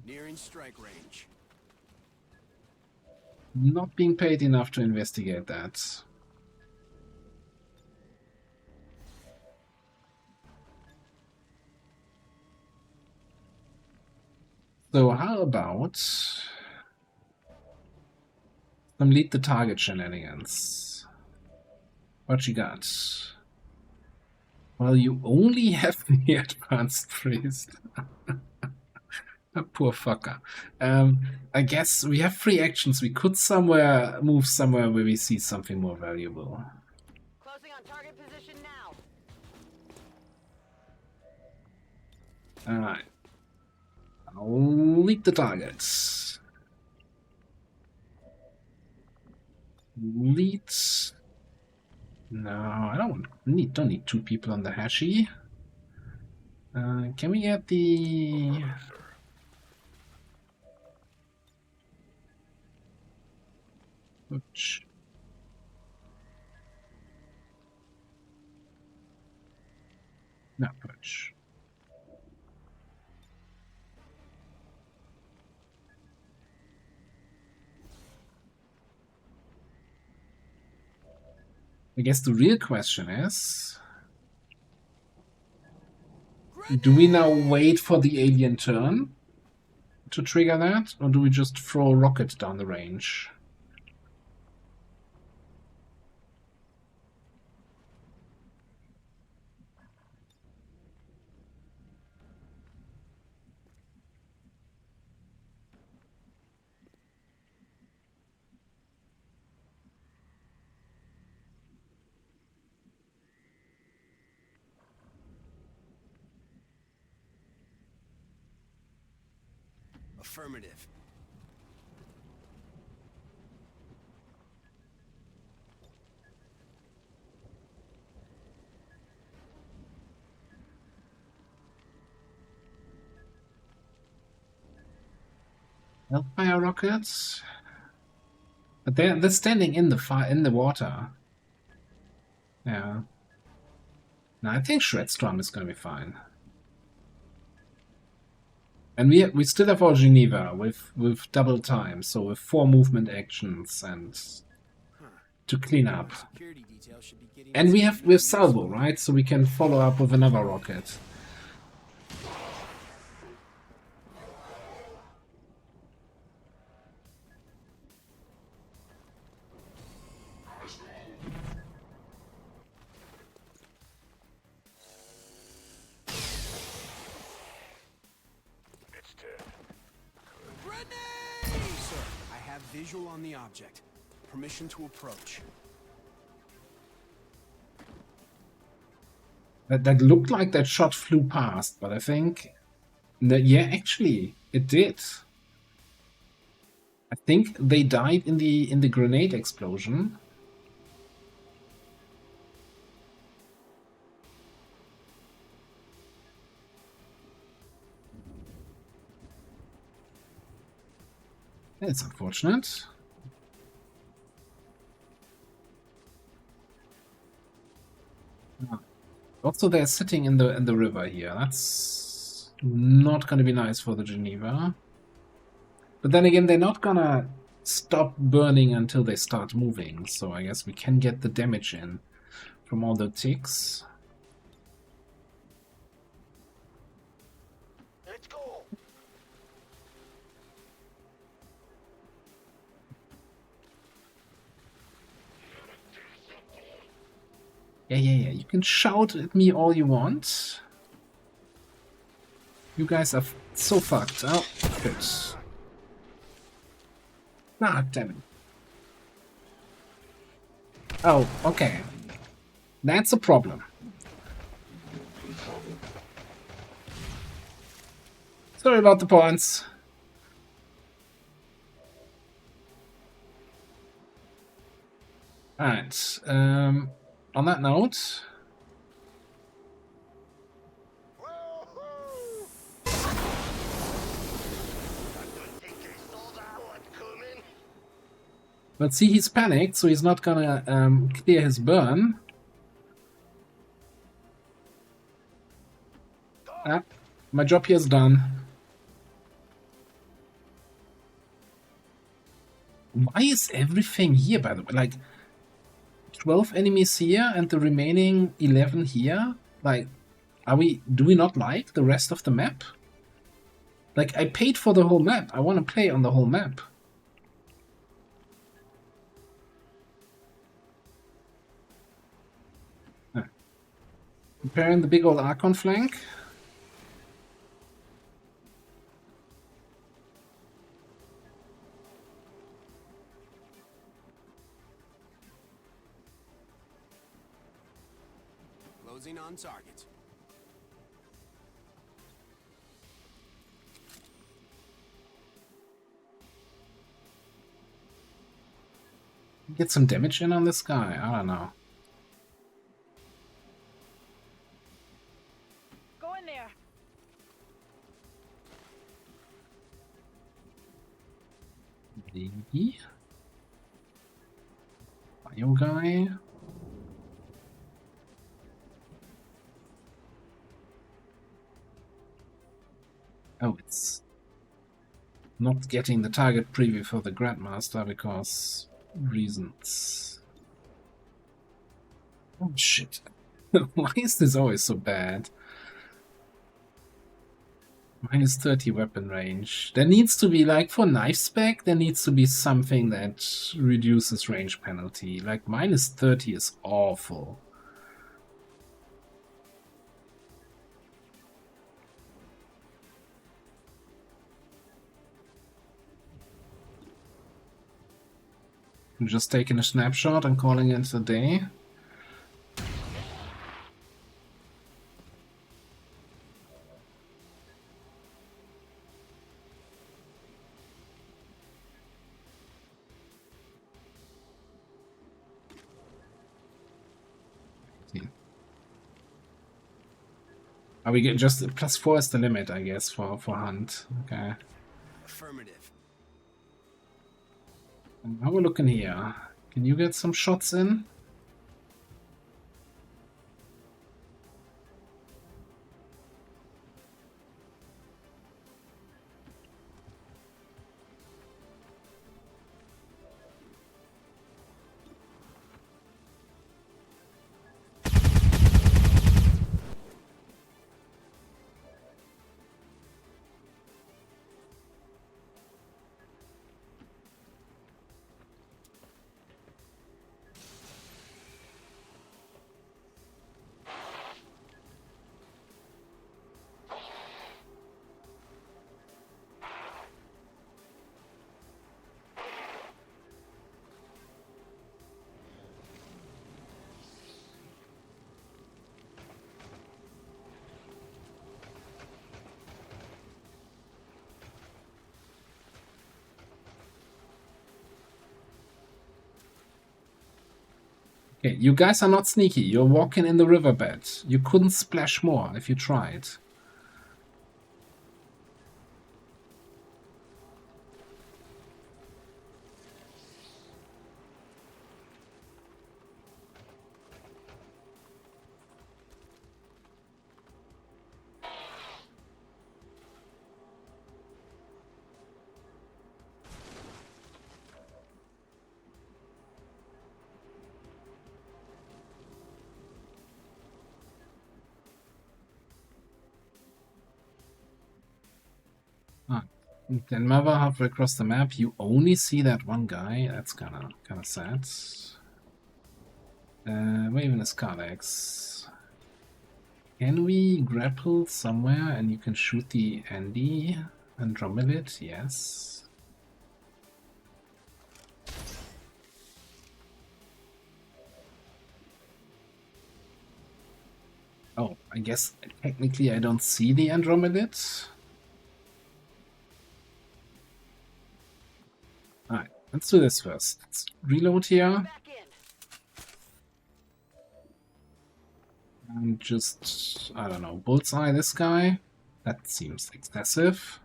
Nearing strike range. Not being paid enough to investigate that. So how about some lead the target shenanigans? What you got? Well, you only have the advanced priest. Poor fucker. I guess we have 3 actions. We could move somewhere where we see something more valuable. Closing on target position now. Alright. I'll leak the targets. Lead. No, I don't need 2 people on the Hashi. Can we get the... Which... No, push. I guess the real question is... Do we now wait for the alien turn to trigger that, or do we just throw a rocket down the range? Affirmative. Hellfire rockets? But they're standing in the water. Yeah. No, I think Shredstorm is gonna be fine. And we still have our Geneva with double time, so with 4 movement actions and to clean up. And we have salvo, right? So we can follow up with another rocket. Sir, I have visual on the object. Permission to approach. That looked like that shot flew past, but I think that, yeah, actually it did. I think they died in the grenade explosion. That's unfortunate. Also, they're sitting in the river here. That's not going to be nice for the Geneva. But then again, they're not gonna stop burning until they start moving. So I guess we can get the damage in from all the ticks. Let's go. Yeah. You can shout at me all you want. You guys are so fucked. Oh, good. Ah, damn it. Oh, okay. That's a problem. Sorry about the points. Alright, on that note... But see, he's panicked, so he's not gonna clear his burn. Ah, my job here is done. Why is everything here, by the way? Like, 12 enemies here and the remaining 11 here? Like, do we not like the rest of the map? Like, I paid for the whole map. I want to play on the whole map. Preparing the big old Archon flank. Closing on target. Get some damage in on this guy? I don't know. Go in there. Maybe. Bio guy. Oh, it's not getting the target preview for the Grandmaster because reasons. Oh shit. Why is this always so bad? Minus 30 weapon range. There needs to be, like, for knife spec, there needs to be something that reduces range penalty. Like, minus 30 is awful. I'm just taking a snapshot and calling it a day. Are we get just +4 is the limit, I guess, for hunt. Okay. Affirmative. And how are we looking here? Can you get some shots in? Okay, you guys are not sneaky. You're walking in the riverbed. You couldn't splash more if you tried. Then Mother halfway across the map, you only see that one guy. That's kind of sad. Raven is Carlex. Can we grapple somewhere and you can shoot the Andy Andromelid? Yes. Oh, I guess technically I don't see the Andromelid. Alright, let's do this first. Let's reload here. And just, I don't know, bullseye this guy. That seems excessive.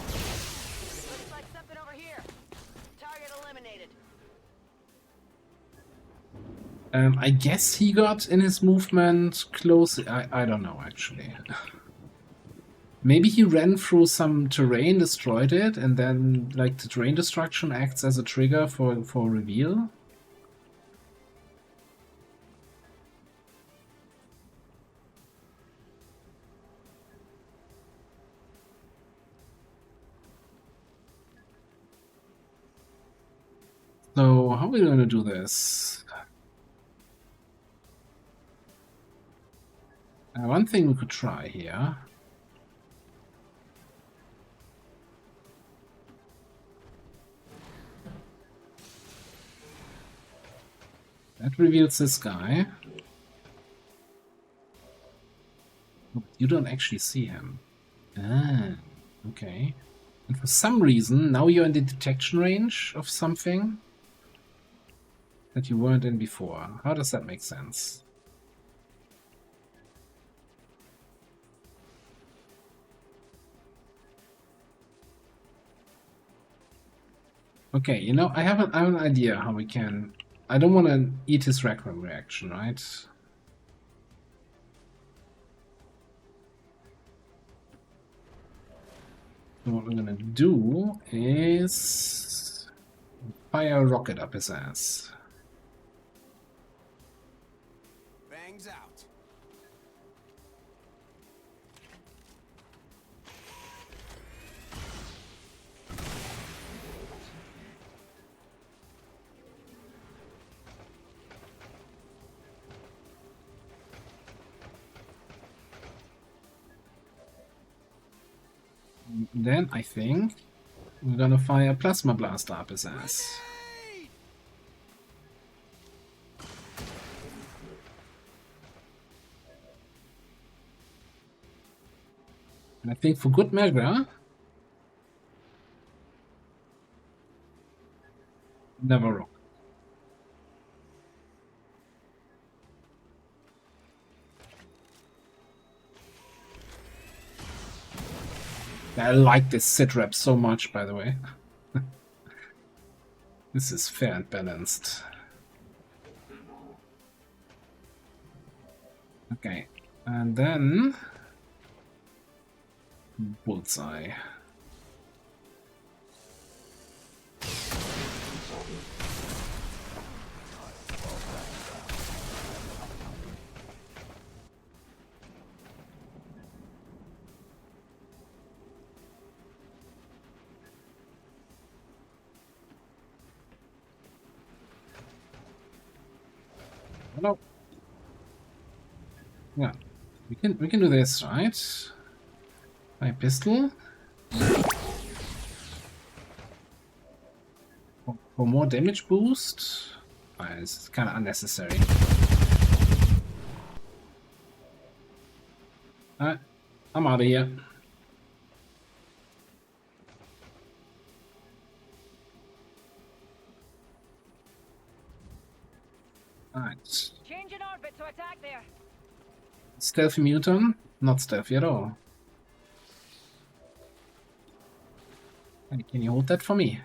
Looks like something over here. Target eliminated. I guess he got in his movement close. I don't know, actually. Maybe he ran through some terrain, destroyed it, and then, like, the terrain destruction acts as a trigger for reveal. So, how are we going to do this? One thing we could try here. That reveals this guy. You don't actually see him. Ah, okay. And for some reason, now you're in the detection range of something that you weren't in before. How does that make sense? Okay, you know, I have an idea how we can... I don't want to eat his Requiem reaction, right? So what we're gonna do is fire a rocket up his ass. Bangs out. Then I think we're gonna fire a plasma blaster up his ass. And I think for good measure, never wrong. I like this sit rep so much, by the way. This is fair and balanced. Okay, and then bullseye. Hello. Yeah, we can do this, right? My pistol. For more damage boost. It's kind of unnecessary. I'm out of here. Alright. Change in orbit to attack there. Stealthy mutant? Not stealthy at all. And can you hold that for me?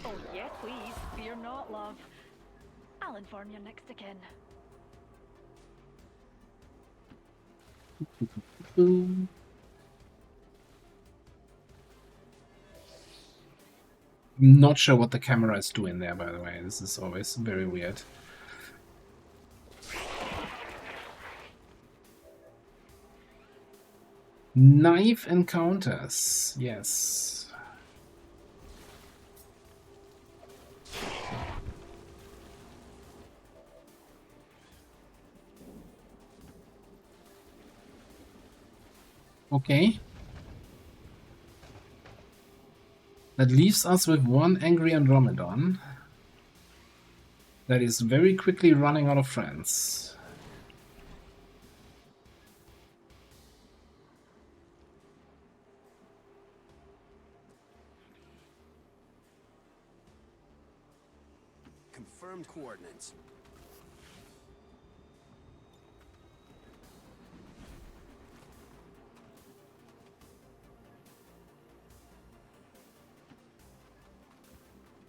Oh yeah, please. Fear not, love. I'll inform your next of kin. Boom. I'm not sure what the camera is doing there, by the way. This is always very weird. Knife encounters. Yes. Okay. That leaves us with one angry Andromedon that is very quickly running out of friends. Confirmed coordinates.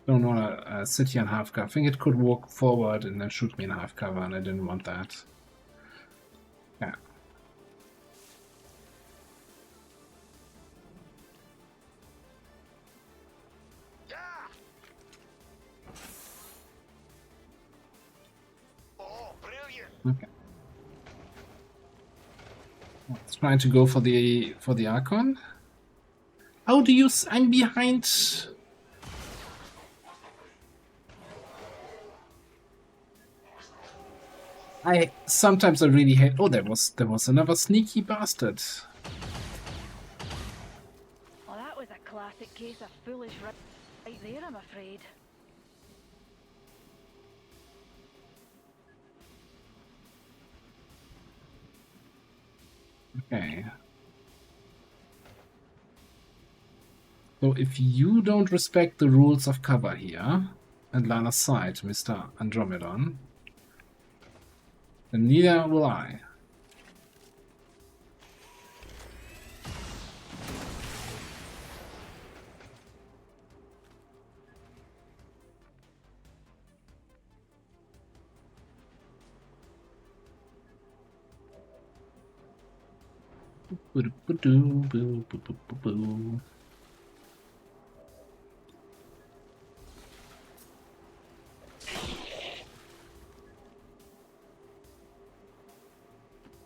Don't want to sit here in half cover. I think it could walk forward and then shoot me in half cover, and I didn't want that. Yeah. Okay. Let's try to go for the Archon. How do you? I'm behind. Sometimes I really hate. Oh, there was another sneaky bastard. Well, that was a classic case of foolish right there, I'm afraid. Okay. So if you don't respect the rules of cover here, and line of sight, Mr. Andromedon, then neither will I.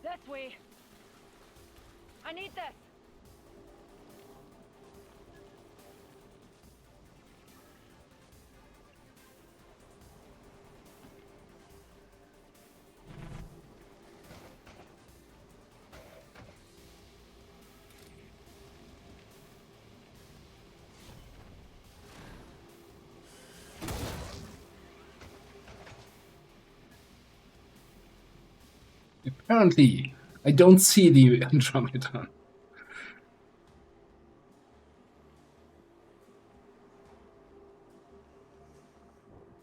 This way. I need this. Apparently, I don't see the Andromedon.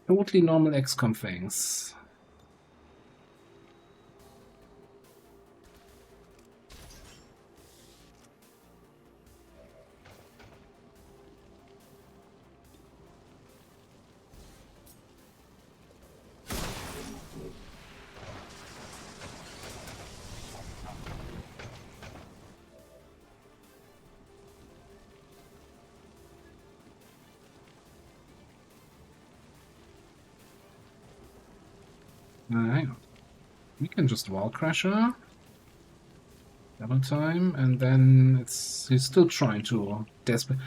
Totally normal XCOM things. Hang on. We can just wall crasher. Double time, and then he's still trying to desperate.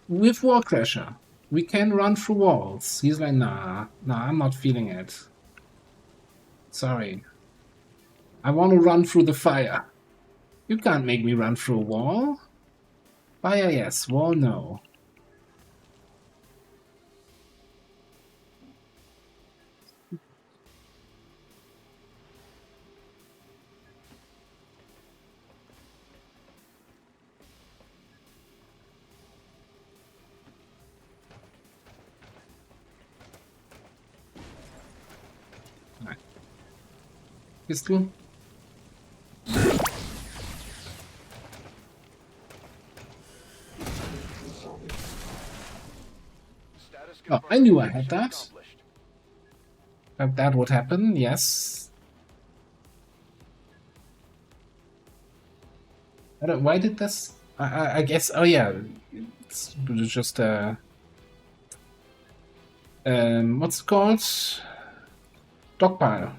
With wall crasher, we can run through walls. He's like, nah, I'm not feeling it. Sorry. I want to run through the fire. You can't make me run through a wall. Fire, yes. Wall, no. Pistol. Oh, I knew I had that. That would happen, yes. I don't, why did this? I guess, oh yeah, it's just what's it called? Dogpile.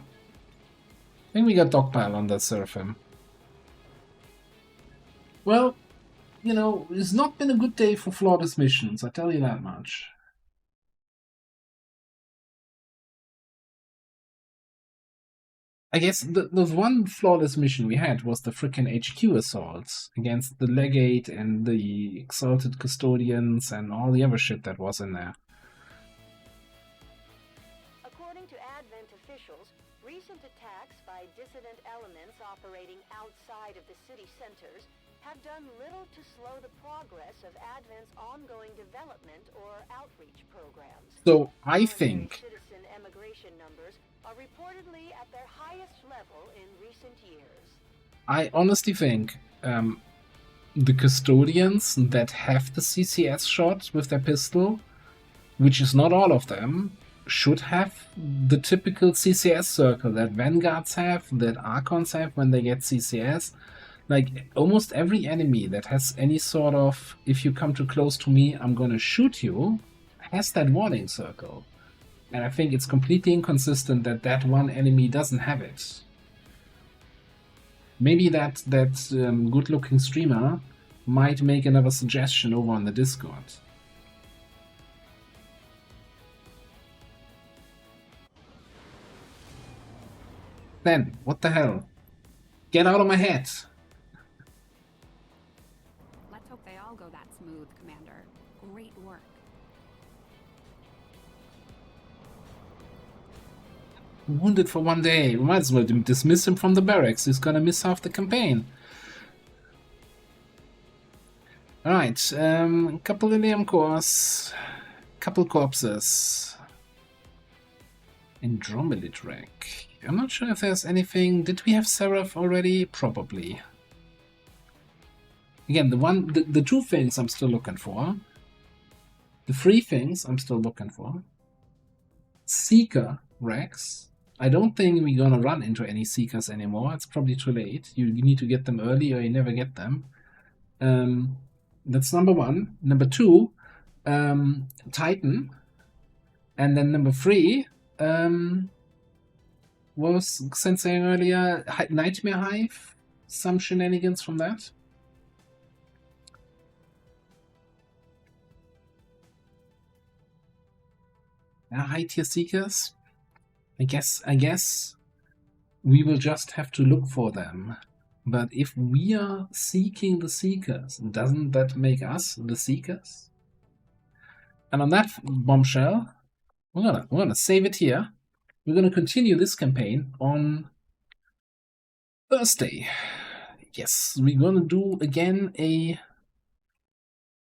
I think we got Dogpile on that Seraphim. Well, you know, it's not been a good day for flawless missions, I tell you that much. I guess the one flawless mission we had was the frickin' HQ assaults against the Legate and the Exalted Custodians and all the other shit that was in there. According to Advent officials, recent attacks by dissident elements operating outside of the city centers have done little to slow the progress of Advent's ongoing development or outreach programs. So I think citizen emigration numbers are reportedly at their highest level in recent years. I honestly think the custodians that have the CCS shot with their pistol, which is not all of them, should have the typical CCS circle that Vanguards have, that Archons have when they get CCS. Like, almost every enemy that has any sort of, if you come too close to me, I'm gonna shoot you, has that warning circle. And I think it's completely inconsistent that that one enemy doesn't have it. Maybe that good-looking streamer might make another suggestion over on the Discord. Then, what the hell? Get out of my head! Let's hope they all go that smooth, Commander. Great work. Wounded for one day. We might as well dismiss him from the barracks. He's gonna miss half the campaign. Alright, couple Ilium cores, couple corpses. Andromelid wreck. I'm not sure if there's anything. Did we have Seraph already? Probably. Again, the two things I'm still looking for. The three things I'm still looking for. Seeker wrecks. I don't think we're gonna run into any Seekers anymore. It's probably too late. You need to get them early or you never get them. That's number one. Number two, Titan. And then number three, was saying earlier, Nightmare Hive? Some shenanigans from that? High tier Seekers? I guess we will just have to look for them. But if we are seeking the Seekers, doesn't that make us the Seekers? And on that bombshell, we're gonna save it here. We're gonna continue this campaign on Thursday. Yes, we're gonna do again a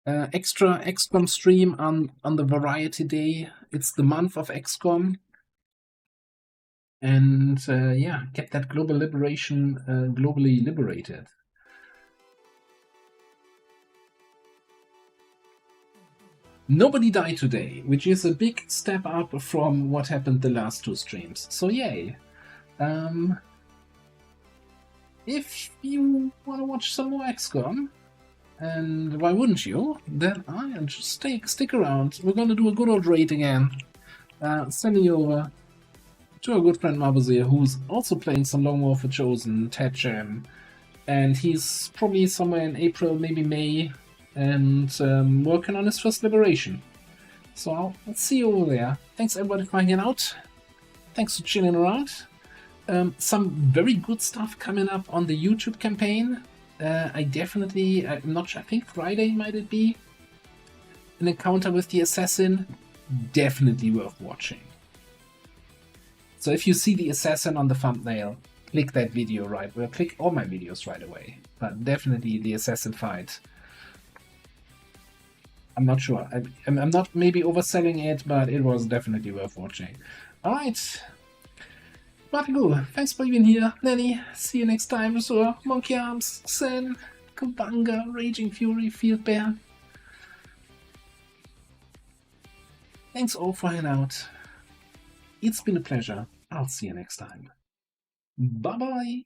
extra XCOM stream on the Variety Day. It's the month of XCOM. And yeah, get that global liberation globally liberated. Nobody died today, which is a big step up from what happened the last two streams. So yay. If you want to watch some more XCOM, and why wouldn't you, then I'll just stick around. We're gonna do a good old raid again. Sending you over to our good friend Mabuzir, who's also playing some Long War for Chosen, Ted Jam, and he's probably somewhere in April, maybe May, and working on his first liberation. So I'll see you over there. Thanks everybody for hanging out. Thanks for chilling around. Some very good stuff coming up on the YouTube campaign. I'm not sure, I think Friday might it be. An encounter with the assassin, definitely worth watching. So if you see the assassin on the thumbnail, click that video right, well, click all my videos right away. But definitely the assassin fight. I'm not sure. I'm not maybe overselling it, but it was definitely worth watching. Alright. Matagu, thanks for being here. Lenny, see you next time. So, Monkey Arms, Sen, Kabanga, Raging Fury, Field Bear. Thanks all for hanging out. It's been a pleasure. I'll see you next time. Bye-bye.